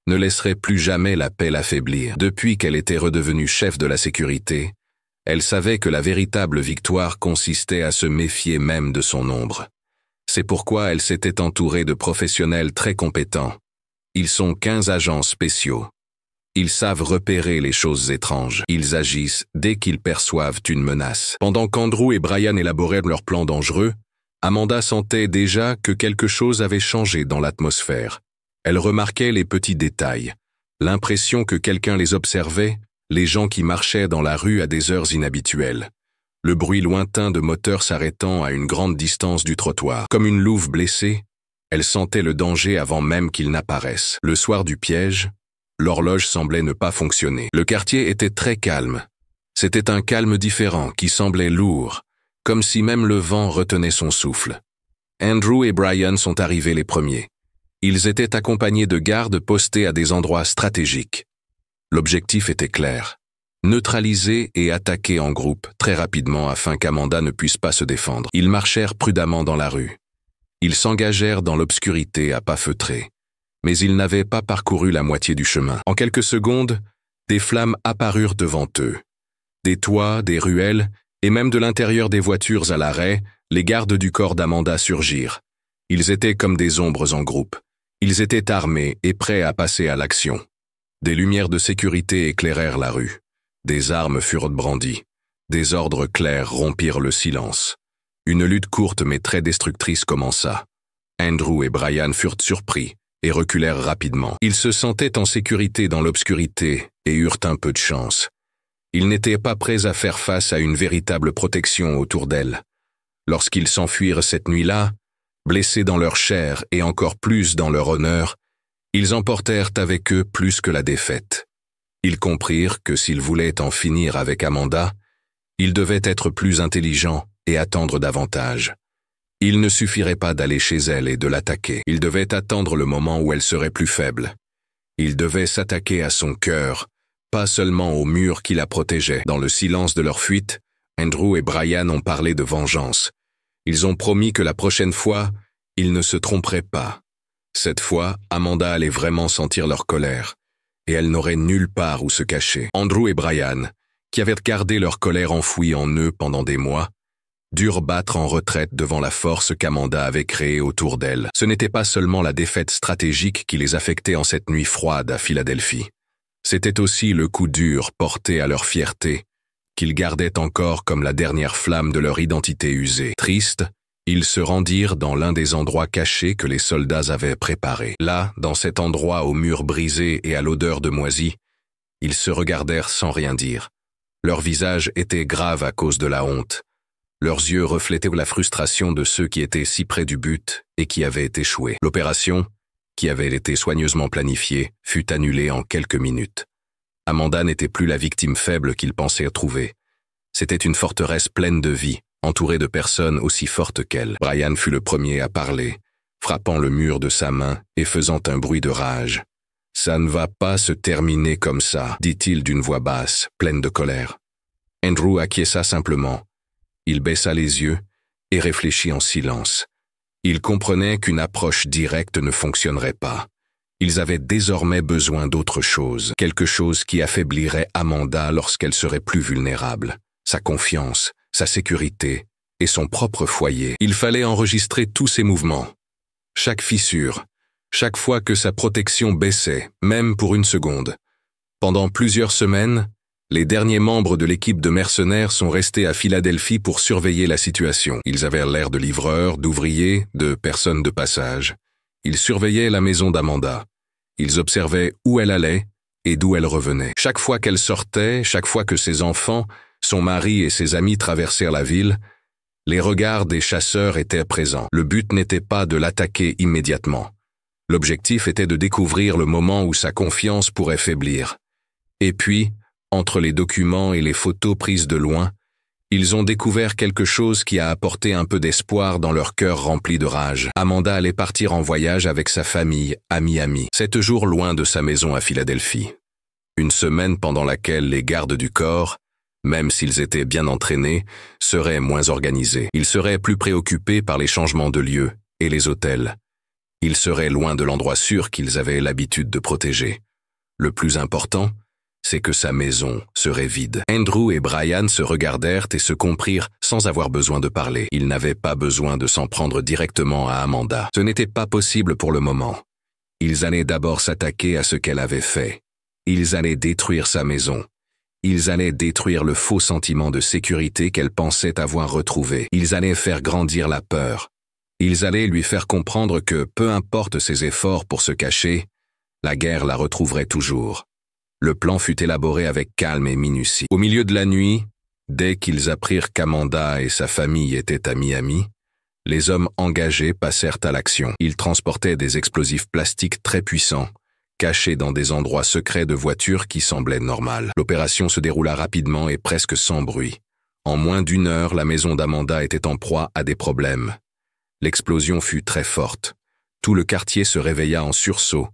ne laisserait plus jamais la paix l'affaiblir. Depuis qu'elle était redevenue chef de la sécurité, elle savait que la véritable victoire consistait à se méfier même de son ombre. C'est pourquoi elle s'était entourée de professionnels très compétents. Ils sont 15 agents spéciaux. Ils savent repérer les choses étranges. Ils agissent dès qu'ils perçoivent une menace. Pendant qu'Andrew et Brian élaboraient leur plan dangereux, Amanda sentait déjà que quelque chose avait changé dans l'atmosphère. Elle remarquait les petits détails, l'impression que quelqu'un les observait, les gens qui marchaient dans la rue à des heures inhabituelles, le bruit lointain de moteurs s'arrêtant à une grande distance du trottoir. Comme une louve blessée, elle sentait le danger avant même qu'il n'apparaisse. Le soir du piège, l'horloge semblait ne pas fonctionner. Le quartier était très calme. C'était un calme différent qui semblait lourd, comme si même le vent retenait son souffle. Andrew et Brian sont arrivés les premiers. Ils étaient accompagnés de gardes postés à des endroits stratégiques. L'objectif était clair. Neutraliser et attaquer en groupe très rapidement afin qu'Amanda ne puisse pas se défendre. Ils marchèrent prudemment dans la rue. Ils s'engagèrent dans l'obscurité à pas feutrés. Mais ils n'avaient pas parcouru la moitié du chemin. En quelques secondes, des flammes apparurent devant eux. Des toits, des ruelles, et même de l'intérieur des voitures à l'arrêt, les gardes du corps d'Amanda surgirent. Ils étaient comme des ombres en groupe. Ils étaient armés et prêts à passer à l'action. Des lumières de sécurité éclairèrent la rue. Des armes furent brandies. Des ordres clairs rompirent le silence. Une lutte courte mais très destructrice commença. Andrew et Brian furent surpris et reculèrent rapidement. Ils se sentaient en sécurité dans l'obscurité et eurent un peu de chance. Ils n'étaient pas prêts à faire face à une véritable protection autour d'elles. Lorsqu'ils s'enfuirent cette nuit-là, blessés dans leur chair et encore plus dans leur honneur, ils emportèrent avec eux plus que la défaite. Ils comprirent que s'ils voulaient en finir avec Amanda, ils devaient être plus intelligents et attendre davantage. Il ne suffirait pas d'aller chez elle et de l'attaquer. Il devait attendre le moment où elle serait plus faible. Il devait s'attaquer à son cœur, pas seulement au mur qui la protégeait. Dans le silence de leur fuite, Andrew et Brian ont parlé de vengeance. Ils ont promis que la prochaine fois, ils ne se tromperaient pas. Cette fois, Amanda allait vraiment sentir leur colère, et elle n'aurait nulle part où se cacher. Andrew et Brian, qui avaient gardé leur colère enfouie en eux pendant des mois, durent battre en retraite devant la force qu'Amanda avait créée autour d'elle. Ce n'était pas seulement la défaite stratégique qui les affectait en cette nuit froide à Philadelphie. C'était aussi le coup dur porté à leur fierté, qu'ils gardaient encore comme la dernière flamme de leur identité usée. Tristes, ils se rendirent dans l'un des endroits cachés que les soldats avaient préparés. Là, dans cet endroit aux murs brisés et à l'odeur de moisie, ils se regardèrent sans rien dire. Leurs visages étaient graves à cause de la honte. Leurs yeux reflétaient la frustration de ceux qui étaient si près du but et qui avaient échoué. L'opération, qui avait été soigneusement planifiée, fut annulée en quelques minutes. Amanda n'était plus la victime faible qu'ils pensaient trouver. C'était une forteresse pleine de vie, entourée de personnes aussi fortes qu'elle. Brian fut le premier à parler, frappant le mur de sa main et faisant un bruit de rage. « Ça ne va pas se terminer comme ça », dit-il d'une voix basse, pleine de colère. Andrew acquiesça simplement. Il baissa les yeux et réfléchit en silence. Il comprenait qu'une approche directe ne fonctionnerait pas. Ils avaient désormais besoin d'autre chose, quelque chose qui affaiblirait Amanda lorsqu'elle serait plus vulnérable. Sa confiance, sa sécurité et son propre foyer. Il fallait enregistrer tous ses mouvements. Chaque fissure, chaque fois que sa protection baissait, même pour une seconde. Pendant plusieurs semaines, les derniers membres de l'équipe de mercenaires sont restés à Philadelphie pour surveiller la situation. Ils avaient l'air de livreurs, d'ouvriers, de personnes de passage. Ils surveillaient la maison d'Amanda. Ils observaient où elle allait et d'où elle revenait. Chaque fois qu'elle sortait, chaque fois que ses enfants, son mari et ses amis traversèrent la ville, les regards des chasseurs étaient présents. Le but n'était pas de l'attaquer immédiatement. L'objectif était de découvrir le moment où sa confiance pourrait faiblir. Et puis, entre les documents et les photos prises de loin, ils ont découvert quelque chose qui a apporté un peu d'espoir dans leur cœur rempli de rage. Amanda allait partir en voyage avec sa famille à Miami, 7 jours loin de sa maison à Philadelphie. Une semaine pendant laquelle les gardes du corps, même s'ils étaient bien entraînés, seraient moins organisés. Ils seraient plus préoccupés par les changements de lieu et les hôtels. Ils seraient loin de l'endroit sûr qu'ils avaient l'habitude de protéger. Le plus important, c'est que sa maison serait vide. Andrew et Brian se regardèrent et se comprirent sans avoir besoin de parler. Ils n'avaient pas besoin de s'en prendre directement à Amanda. Ce n'était pas possible pour le moment. Ils allaient d'abord s'attaquer à ce qu'elle avait fait. Ils allaient détruire sa maison. Ils allaient détruire le faux sentiment de sécurité qu'elle pensait avoir retrouvé. Ils allaient faire grandir la peur. Ils allaient lui faire comprendre que, peu importe ses efforts pour se cacher, la guerre la retrouverait toujours. Le plan fut élaboré avec calme et minutie. Au milieu de la nuit, dès qu'ils apprirent qu'Amanda et sa famille étaient à Miami, les hommes engagés passèrent à l'action. Ils transportaient des explosifs plastiques très puissants, cachés dans des endroits secrets de voitures qui semblaient normales. L'opération se déroula rapidement et presque sans bruit. En moins d'1 heure, la maison d'Amanda était en proie à des problèmes. L'explosion fut très forte. Tout le quartier se réveilla en sursaut,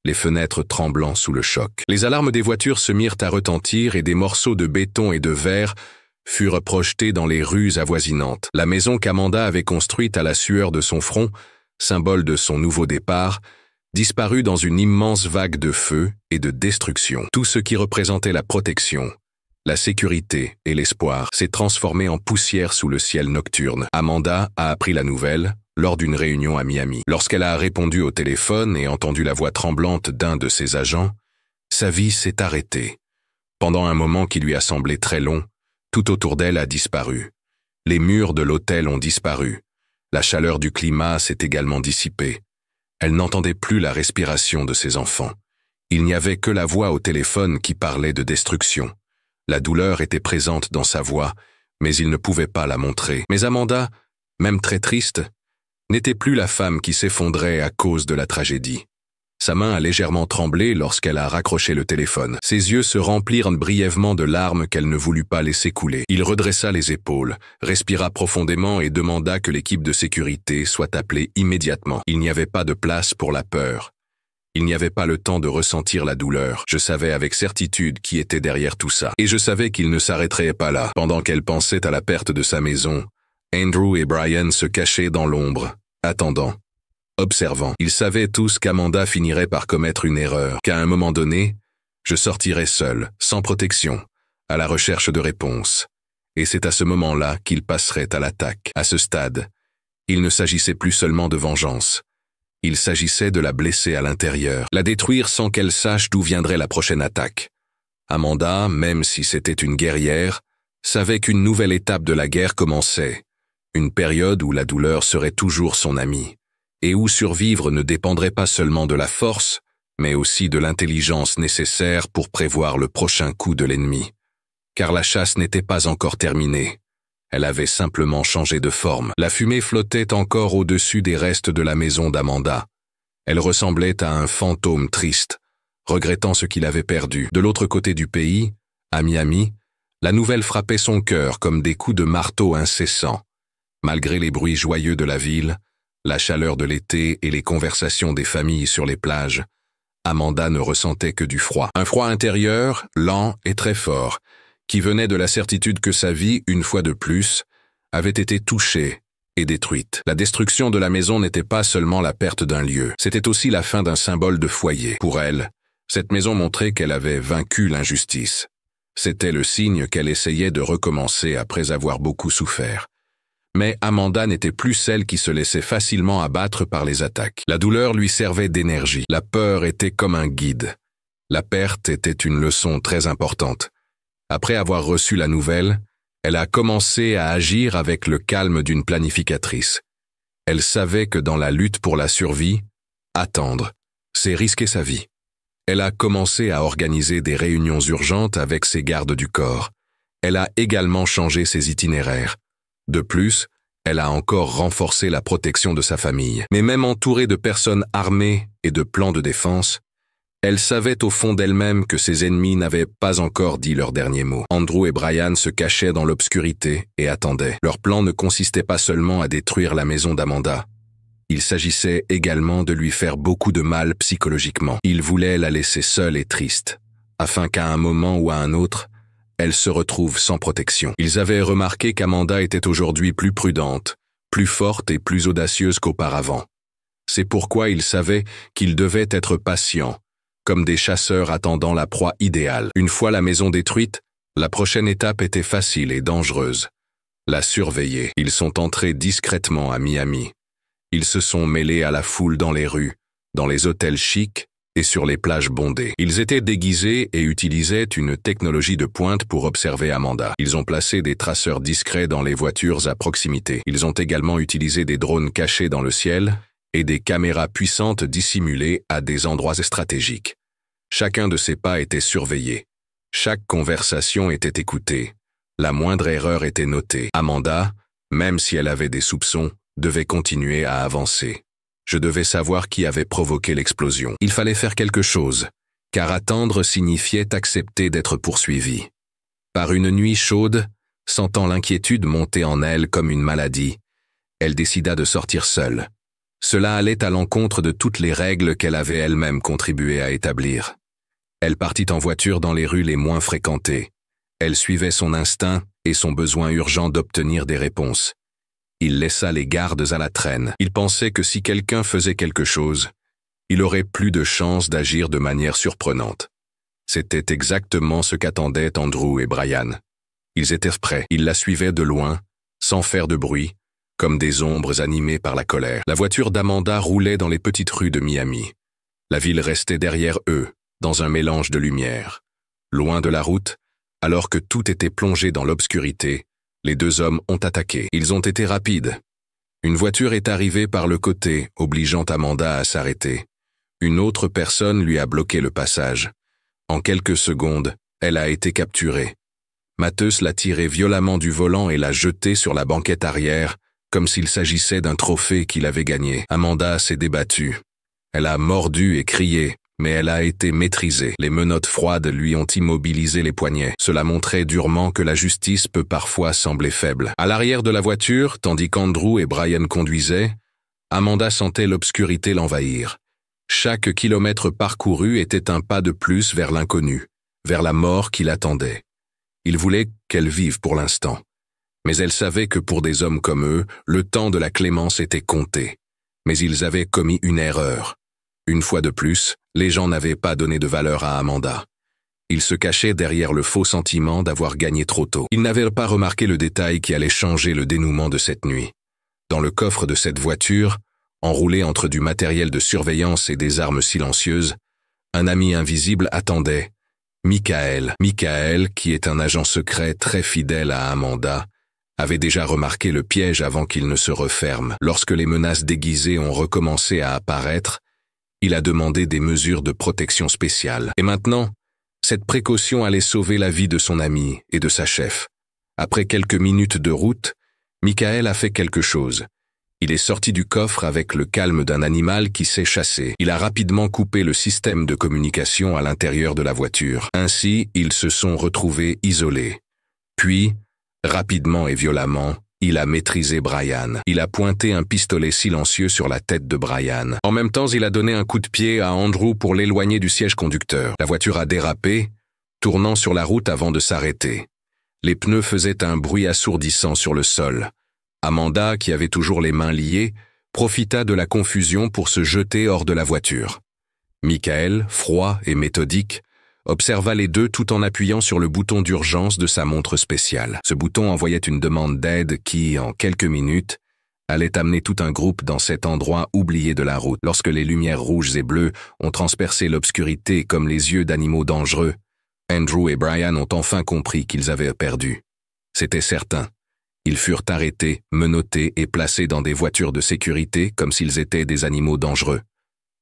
les fenêtres tremblant sous le choc. Les alarmes des voitures se mirent à retentir et des morceaux de béton et de verre furent projetés dans les rues avoisinantes. La maison qu'Amanda avait construite à la sueur de son front, symbole de son nouveau départ, disparut dans une immense vague de feu et de destruction. Tout ce qui représentait la protection, la sécurité et l'espoir s'est transformé en poussière sous le ciel nocturne. Amanda a appris la nouvelle lors d'une réunion à Miami. Lorsqu'elle a répondu au téléphone et entendu la voix tremblante d'un de ses agents, sa vie s'est arrêtée. Pendant un moment qui lui a semblé très long, tout autour d'elle a disparu. Les murs de l'hôtel ont disparu. La chaleur du climat s'est également dissipée. Elle n'entendait plus la respiration de ses enfants. Il n'y avait que la voix au téléphone qui parlait de destruction. La douleur était présente dans sa voix, mais il ne pouvait pas la montrer. Mais Amanda, même très triste, n'était plus la femme qui s'effondrait à cause de la tragédie. Sa main a légèrement tremblé lorsqu'elle a raccroché le téléphone. Ses yeux se remplirent brièvement de larmes qu'elle ne voulut pas laisser couler. Il redressa les épaules, respira profondément et demanda que l'équipe de sécurité soit appelée immédiatement. Il n'y avait pas de place pour la peur. Il n'y avait pas le temps de ressentir la douleur. Je savais avec certitude qui était derrière tout ça. Et je savais qu'il ne s'arrêterait pas là. Pendant qu'elle pensait à la perte de sa maison, Andrew et Brian se cachaient dans l'ombre, attendant, observant. Ils savaient tous qu'Amanda finirait par commettre une erreur, qu'à un moment donné, je sortirais seul, sans protection, à la recherche de réponses. Et c'est à ce moment-là qu'ils passeraient à l'attaque. À ce stade, il ne s'agissait plus seulement de vengeance. Il s'agissait de la blesser à l'intérieur, la détruire sans qu'elle sache d'où viendrait la prochaine attaque. Amanda, même si c'était une guerrière, savait qu'une nouvelle étape de la guerre commençait, une période où la douleur serait toujours son amie, et où survivre ne dépendrait pas seulement de la force, mais aussi de l'intelligence nécessaire pour prévoir le prochain coup de l'ennemi. Car la chasse n'était pas encore terminée. Elle avait simplement changé de forme. La fumée flottait encore au-dessus des restes de la maison d'Amanda. Elle ressemblait à un fantôme triste, regrettant ce qu'il avait perdu. De l'autre côté du pays, à Miami, la nouvelle frappait son cœur comme des coups de marteau incessants. Malgré les bruits joyeux de la ville, la chaleur de l'été et les conversations des familles sur les plages, Amanda ne ressentait que du froid. Un froid intérieur, lent et très fort, qui venait de la certitude que sa vie, une fois de plus, avait été touchée et détruite. La destruction de la maison n'était pas seulement la perte d'un lieu, c'était aussi la fin d'un symbole de foyer. Pour elle, cette maison montrait qu'elle avait vaincu l'injustice. C'était le signe qu'elle essayait de recommencer après avoir beaucoup souffert. Mais Amanda n'était plus celle qui se laissait facilement abattre par les attaques. La douleur lui servait d'énergie. La peur était comme un guide. La perte était une leçon très importante. Après avoir reçu la nouvelle, elle a commencé à agir avec le calme d'une planificatrice. Elle savait que dans la lutte pour la survie, attendre, c'est risquer sa vie. Elle a commencé à organiser des réunions urgentes avec ses gardes du corps. Elle a également changé ses itinéraires. De plus, elle a encore renforcé la protection de sa famille. Mais même entourée de personnes armées et de plans de défense, elle savait au fond d'elle-même que ses ennemis n'avaient pas encore dit leur dernier mot. Andrew et Brian se cachaient dans l'obscurité et attendaient. Leur plan ne consistait pas seulement à détruire la maison d'Amanda. Il s'agissait également de lui faire beaucoup de mal psychologiquement. Ils voulaient la laisser seule et triste, afin qu'à un moment ou à un autre, elle se retrouve sans protection. Ils avaient remarqué qu'Amanda était aujourd'hui plus prudente, plus forte et plus audacieuse qu'auparavant. C'est pourquoi ils savaient qu'ils devaient être patients, comme des chasseurs attendant la proie idéale. Une fois la maison détruite, la prochaine étape était facile et dangereuse. La surveiller. Ils sont entrés discrètement à Miami. Ils se sont mêlés à la foule dans les rues, dans les hôtels chics et sur les plages bondées. Ils étaient déguisés et utilisaient une technologie de pointe pour observer Amanda. Ils ont placé des traceurs discrets dans les voitures à proximité. Ils ont également utilisé des drones cachés dans le ciel et des caméras puissantes dissimulées à des endroits stratégiques. Chacun de ces pas était surveillé. Chaque conversation était écoutée. La moindre erreur était notée. Amanda, même si elle avait des soupçons, devait continuer à avancer. Je devais savoir qui avait provoqué l'explosion. Il fallait faire quelque chose, car attendre signifiait accepter d'être poursuivi. Par une nuit chaude, sentant l'inquiétude monter en elle comme une maladie, elle décida de sortir seule. Cela allait à l'encontre de toutes les règles qu'elle avait elle-même contribué à établir. Elle partit en voiture dans les rues les moins fréquentées. Elle suivait son instinct et son besoin urgent d'obtenir des réponses. Il laissa les gardes à la traîne. Il pensait que si quelqu'un faisait quelque chose, il aurait plus de chances d'agir de manière surprenante. C'était exactement ce qu'attendaient Andrew et Brian. Ils étaient prêts. Ils la suivaient de loin, sans faire de bruit, comme des ombres animées par la colère. La voiture d'Amanda roulait dans les petites rues de Miami. La ville restait derrière eux, dans un mélange de lumière. Loin de la route, alors que tout était plongé dans l'obscurité, les deux hommes ont attaqué. Ils ont été rapides. Une voiture est arrivée par le côté, obligeant Amanda à s'arrêter. Une autre personne lui a bloqué le passage. En quelques secondes, elle a été capturée. Matheus l'a tirée violemment du volant et l'a jetée sur la banquette arrière, comme s'il s'agissait d'un trophée qu'il avait gagné. Amanda s'est débattue. Elle a mordu et crié, mais elle a été maîtrisée. Les menottes froides lui ont immobilisé les poignets. Cela montrait durement que la justice peut parfois sembler faible. À l'arrière de la voiture, tandis qu'Andrew et Brian conduisaient, Amanda sentait l'obscurité l'envahir. Chaque kilomètre parcouru était un pas de plus vers l'inconnu, vers la mort qui l'attendait. Il voulait qu'elle vive pour l'instant. Mais elle savait que pour des hommes comme eux, le temps de la clémence était compté. Mais ils avaient commis une erreur. Une fois de plus, les gens n'avaient pas donné de valeur à Amanda. Ils se cachaient derrière le faux sentiment d'avoir gagné trop tôt. Ils n'avaient pas remarqué le détail qui allait changer le dénouement de cette nuit. Dans le coffre de cette voiture, enroulé entre du matériel de surveillance et des armes silencieuses, un ami invisible attendait. Michael, qui est un agent secret très fidèle à Amanda, avait déjà remarqué le piège avant qu'il ne se referme. Lorsque les menaces déguisées ont recommencé à apparaître, il a demandé des mesures de protection spéciales. Et maintenant, cette précaution allait sauver la vie de son ami et de sa chef. Après quelques minutes de route, Michael a fait quelque chose. Il est sorti du coffre avec le calme d'un animal qui sait chasser. Il a rapidement coupé le système de communication à l'intérieur de la voiture. Ainsi, ils se sont retrouvés isolés. Puis, rapidement et violemment, il a maîtrisé Brian. Il a pointé un pistolet silencieux sur la tête de Brian. En même temps, il a donné un coup de pied à Andrew pour l'éloigner du siège conducteur. La voiture a dérapé, tournant sur la route avant de s'arrêter. Les pneus faisaient un bruit assourdissant sur le sol. Amanda, qui avait toujours les mains liées, profita de la confusion pour se jeter hors de la voiture. Michael, froid et méthodique, observa les deux tout en appuyant sur le bouton d'urgence de sa montre spéciale. Ce bouton envoyait une demande d'aide qui, en quelques minutes, allait amener tout un groupe dans cet endroit oublié de la route. Lorsque les lumières rouges et bleues ont transpercé l'obscurité comme les yeux d'animaux dangereux, Andrew et Brian ont enfin compris qu'ils avaient perdu. C'était certain. Ils furent arrêtés, menottés et placés dans des voitures de sécurité comme s'ils étaient des animaux dangereux.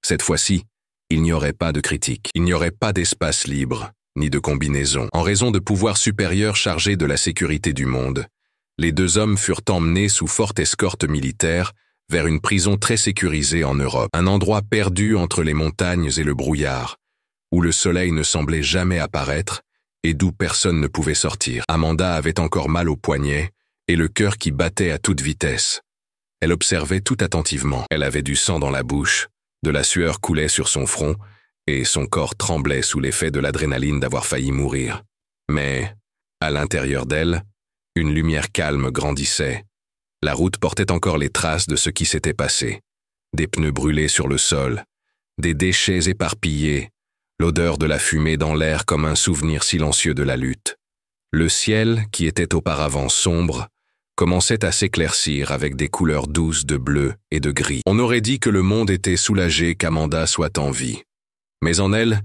Cette fois-ci, il n'y aurait pas de critique. Il n'y aurait pas d'espace libre, ni de combinaison. En raison de pouvoirs supérieurs chargés de la sécurité du monde, les deux hommes furent emmenés sous forte escorte militaire vers une prison très sécurisée en Europe, un endroit perdu entre les montagnes et le brouillard, où le soleil ne semblait jamais apparaître et d'où personne ne pouvait sortir. Amanda avait encore mal au poignet et le cœur qui battait à toute vitesse. Elle observait tout attentivement. Elle avait du sang dans la bouche, de la sueur coulait sur son front, et son corps tremblait sous l'effet de l'adrénaline d'avoir failli mourir. Mais, à l'intérieur d'elle, une lumière calme grandissait. La route portait encore les traces de ce qui s'était passé. Des pneus brûlés sur le sol, des déchets éparpillés, l'odeur de la fumée dans l'air comme un souvenir silencieux de la lutte. Le ciel, qui était auparavant sombre, commençait à s'éclaircir avec des couleurs douces de bleu et de gris. On aurait dit que le monde était soulagé qu'Amanda soit en vie. Mais en elle,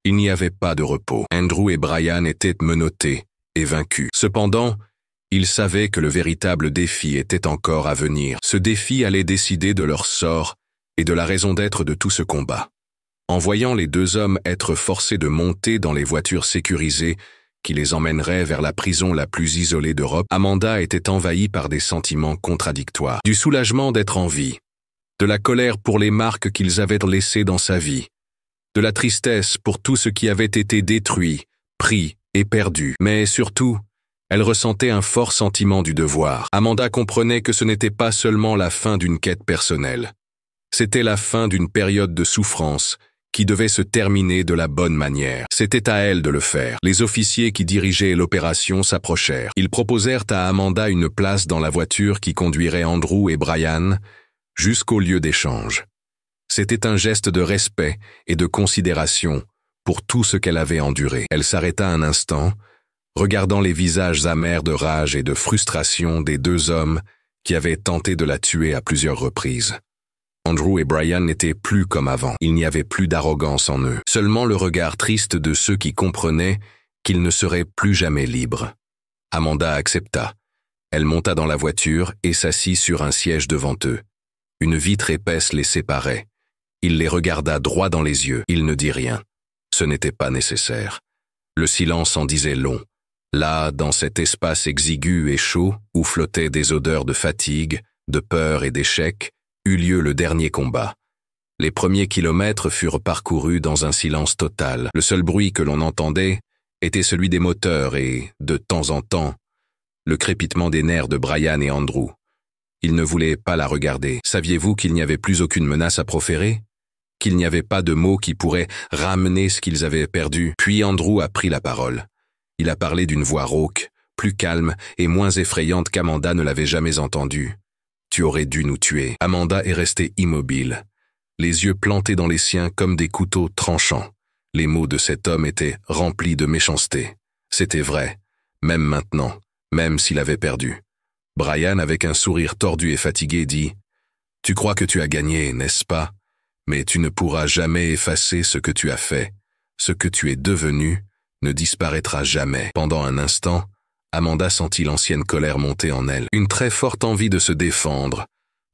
il n'y avait pas de repos. Andrew et Brian étaient menottés et vaincus. Cependant, ils savaient que le véritable défi était encore à venir. Ce défi allait décider de leur sort et de la raison d'être de tout ce combat. En voyant les deux hommes être forcés de monter dans les voitures sécurisées qui les emmènerait vers la prison la plus isolée d'Europe, Amanda était envahie par des sentiments contradictoires. Du soulagement d'être en vie, de la colère pour les marques qu'ils avaient laissées dans sa vie, de la tristesse pour tout ce qui avait été détruit, pris et perdu. Mais surtout, elle ressentait un fort sentiment du devoir. Amanda comprenait que ce n'était pas seulement la fin d'une quête personnelle. C'était la fin d'une période de souffrance qui devait se terminer de la bonne manière. C'était à elle de le faire. Les officiers qui dirigeaient l'opération s'approchèrent. Ils proposèrent à Amanda une place dans la voiture qui conduirait Andrew et Brian jusqu'au lieu d'échange. C'était un geste de respect et de considération pour tout ce qu'elle avait enduré. Elle s'arrêta un instant, regardant les visages amers de rage et de frustration des deux hommes qui avaient tenté de la tuer à plusieurs reprises. Andrew et Brian n'étaient plus comme avant. Il n'y avait plus d'arrogance en eux. Seulement le regard triste de ceux qui comprenaient qu'ils ne seraient plus jamais libres. Amanda accepta. Elle monta dans la voiture et s'assit sur un siège devant eux. Une vitre épaisse les séparait. Il les regarda droit dans les yeux. Il ne dit rien. Ce n'était pas nécessaire. Le silence en disait long. Là, dans cet espace exigu et chaud, où flottaient des odeurs de fatigue, de peur et d'échec, eut lieu le dernier combat. Les premiers kilomètres furent parcourus dans un silence total. Le seul bruit que l'on entendait était celui des moteurs et, de temps en temps, le crépitement des nerfs de Brian et Andrew. Ils ne voulaient pas la regarder. Saviez-vous qu'il n'y avait plus aucune menace à proférer? Qu'il n'y avait pas de mots qui pourraient ramener ce qu'ils avaient perdu? Puis Andrew a pris la parole. Il a parlé d'une voix rauque, plus calme et moins effrayante qu'Amanda ne l'avait jamais entendue. « Tu aurais dû nous tuer. » Amanda est restée immobile, les yeux plantés dans les siens comme des couteaux tranchants. Les mots de cet homme étaient remplis de méchanceté. C'était vrai, même maintenant, même s'il avait perdu. Brian, avec un sourire tordu et fatigué, dit « Tu crois que tu as gagné, n'est-ce pas? Mais tu ne pourras jamais effacer ce que tu as fait. Ce que tu es devenu ne disparaîtra jamais. » Pendant un instant, Amanda sentit l'ancienne colère monter en elle, une très forte envie de se défendre,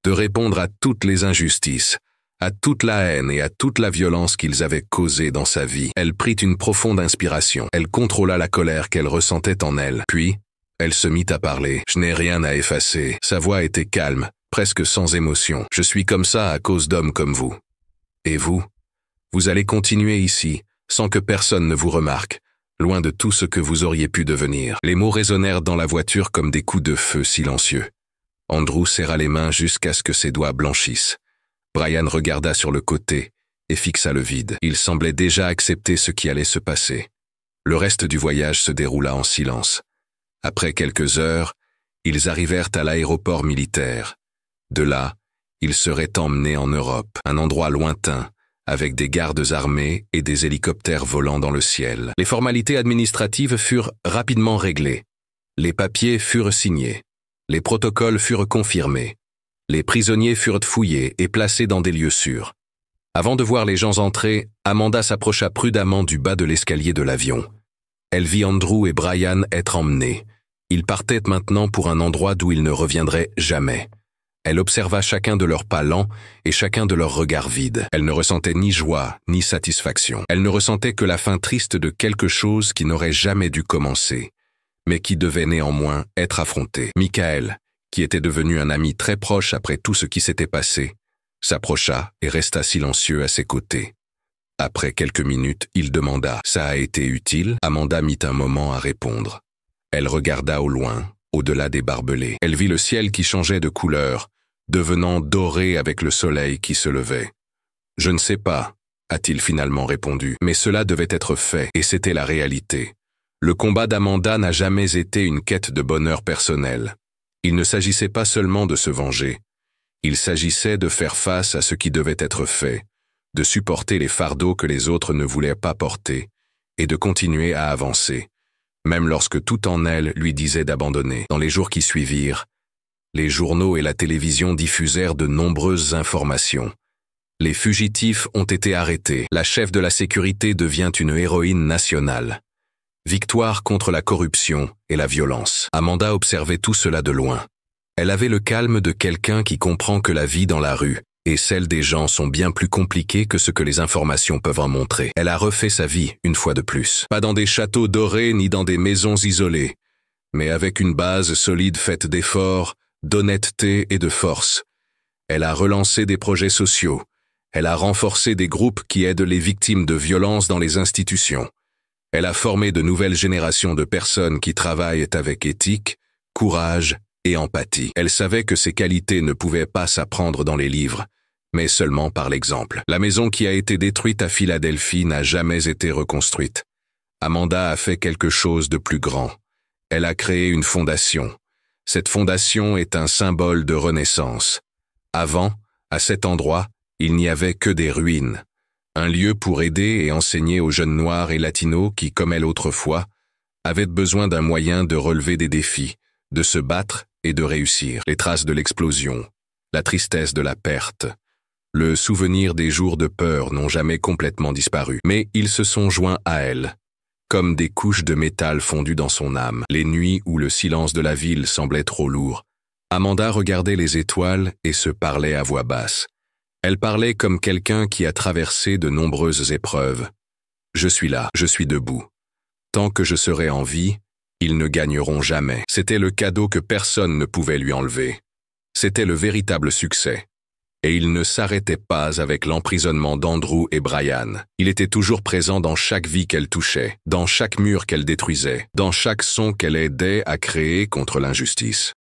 de répondre à toutes les injustices, à toute la haine et à toute la violence qu'ils avaient causée dans sa vie. Elle prit une profonde inspiration. Elle contrôla la colère qu'elle ressentait en elle. Puis, elle se mit à parler. « Je n'ai rien à effacer. » Sa voix était calme, presque sans émotion. « Je suis comme ça à cause d'hommes comme vous. Et vous? Vous allez continuer ici, sans que personne ne vous remarque, loin de tout ce que vous auriez pu devenir. » Les mots résonnèrent dans la voiture comme des coups de feu silencieux. Andrew serra les mains jusqu'à ce que ses doigts blanchissent. Brian regarda sur le côté et fixa le vide. Il semblait déjà accepter ce qui allait se passer. Le reste du voyage se déroula en silence. Après quelques heures, ils arrivèrent à l'aéroport militaire. De là, ils seraient emmenés en Europe, un endroit lointain, avec des gardes armés et des hélicoptères volant dans le ciel. Les formalités administratives furent rapidement réglées. Les papiers furent signés. Les protocoles furent confirmés. Les prisonniers furent fouillés et placés dans des lieux sûrs. Avant de voir les gens entrer, Amanda s'approcha prudemment du bas de l'escalier de l'avion. Elle vit Andrew et Brian être emmenés. Ils partaient maintenant pour un endroit d'où ils ne reviendraient jamais. Elle observa chacun de leurs pas lents et chacun de leurs regards vides. Elle ne ressentait ni joie, ni satisfaction. Elle ne ressentait que la fin triste de quelque chose qui n'aurait jamais dû commencer, mais qui devait néanmoins être affronté. Michael, qui était devenu un ami très proche après tout ce qui s'était passé, s'approcha et resta silencieux à ses côtés. Après quelques minutes, il demanda « Ça a été utile ?» Amanda mit un moment à répondre. Elle regarda au loin, au-delà des barbelés. Elle vit le ciel qui changeait de couleur, devenant doré avec le soleil qui se levait. « Je ne sais pas », a-t-il finalement répondu, mais cela devait être fait, et c'était la réalité. Le combat d'Amanda n'a jamais été une quête de bonheur personnel. Il ne s'agissait pas seulement de se venger. Il s'agissait de faire face à ce qui devait être fait, de supporter les fardeaux que les autres ne voulaient pas porter, et de continuer à avancer, même lorsque tout en elle lui disait d'abandonner. Dans les jours qui suivirent, les journaux et la télévision diffusèrent de nombreuses informations. Les fugitifs ont été arrêtés. La chef de la sécurité devient une héroïne nationale. Victoire contre la corruption et la violence. Amanda observait tout cela de loin. Elle avait le calme de quelqu'un qui comprend que la vie dans la rue et celle des gens sont bien plus compliquées que ce que les informations peuvent en montrer. Elle a refait sa vie une fois de plus. Pas dans des châteaux dorés ni dans des maisons isolées, mais avec une base solide faite d'efforts, d'honnêteté et de force. Elle a relancé des projets sociaux. Elle a renforcé des groupes qui aident les victimes de violences dans les institutions. Elle a formé de nouvelles générations de personnes qui travaillent avec éthique, courage et empathie. Elle savait que ces qualités ne pouvaient pas s'apprendre dans les livres, mais seulement par l'exemple. La maison qui a été détruite à Philadelphie n'a jamais été reconstruite. Amanda a fait quelque chose de plus grand. Elle a créé une fondation. Cette fondation est un symbole de renaissance. Avant, à cet endroit, il n'y avait que des ruines. Un lieu pour aider et enseigner aux jeunes noirs et latinos qui, comme elle autrefois, avaient besoin d'un moyen de relever des défis, de se battre et de réussir. Les traces de l'explosion, la tristesse de la perte, le souvenir des jours de peur n'ont jamais complètement disparu, mais ils se sont joints à elle, comme des couches de métal fondues dans son âme. Les nuits où le silence de la ville semblait trop lourd, Amanda regardait les étoiles et se parlait à voix basse. Elle parlait comme quelqu'un qui a traversé de nombreuses épreuves. « Je suis là, je suis debout. Tant que je serai en vie, ils ne gagneront jamais. » C'était le cadeau que personne ne pouvait lui enlever. C'était le véritable succès. Et il ne s'arrêtait pas avec l'emprisonnement d'Andrew et Brian. Il était toujours présent dans chaque vie qu'elle touchait, dans chaque mur qu'elle détruisait, dans chaque son qu'elle aidait à créer contre l'injustice.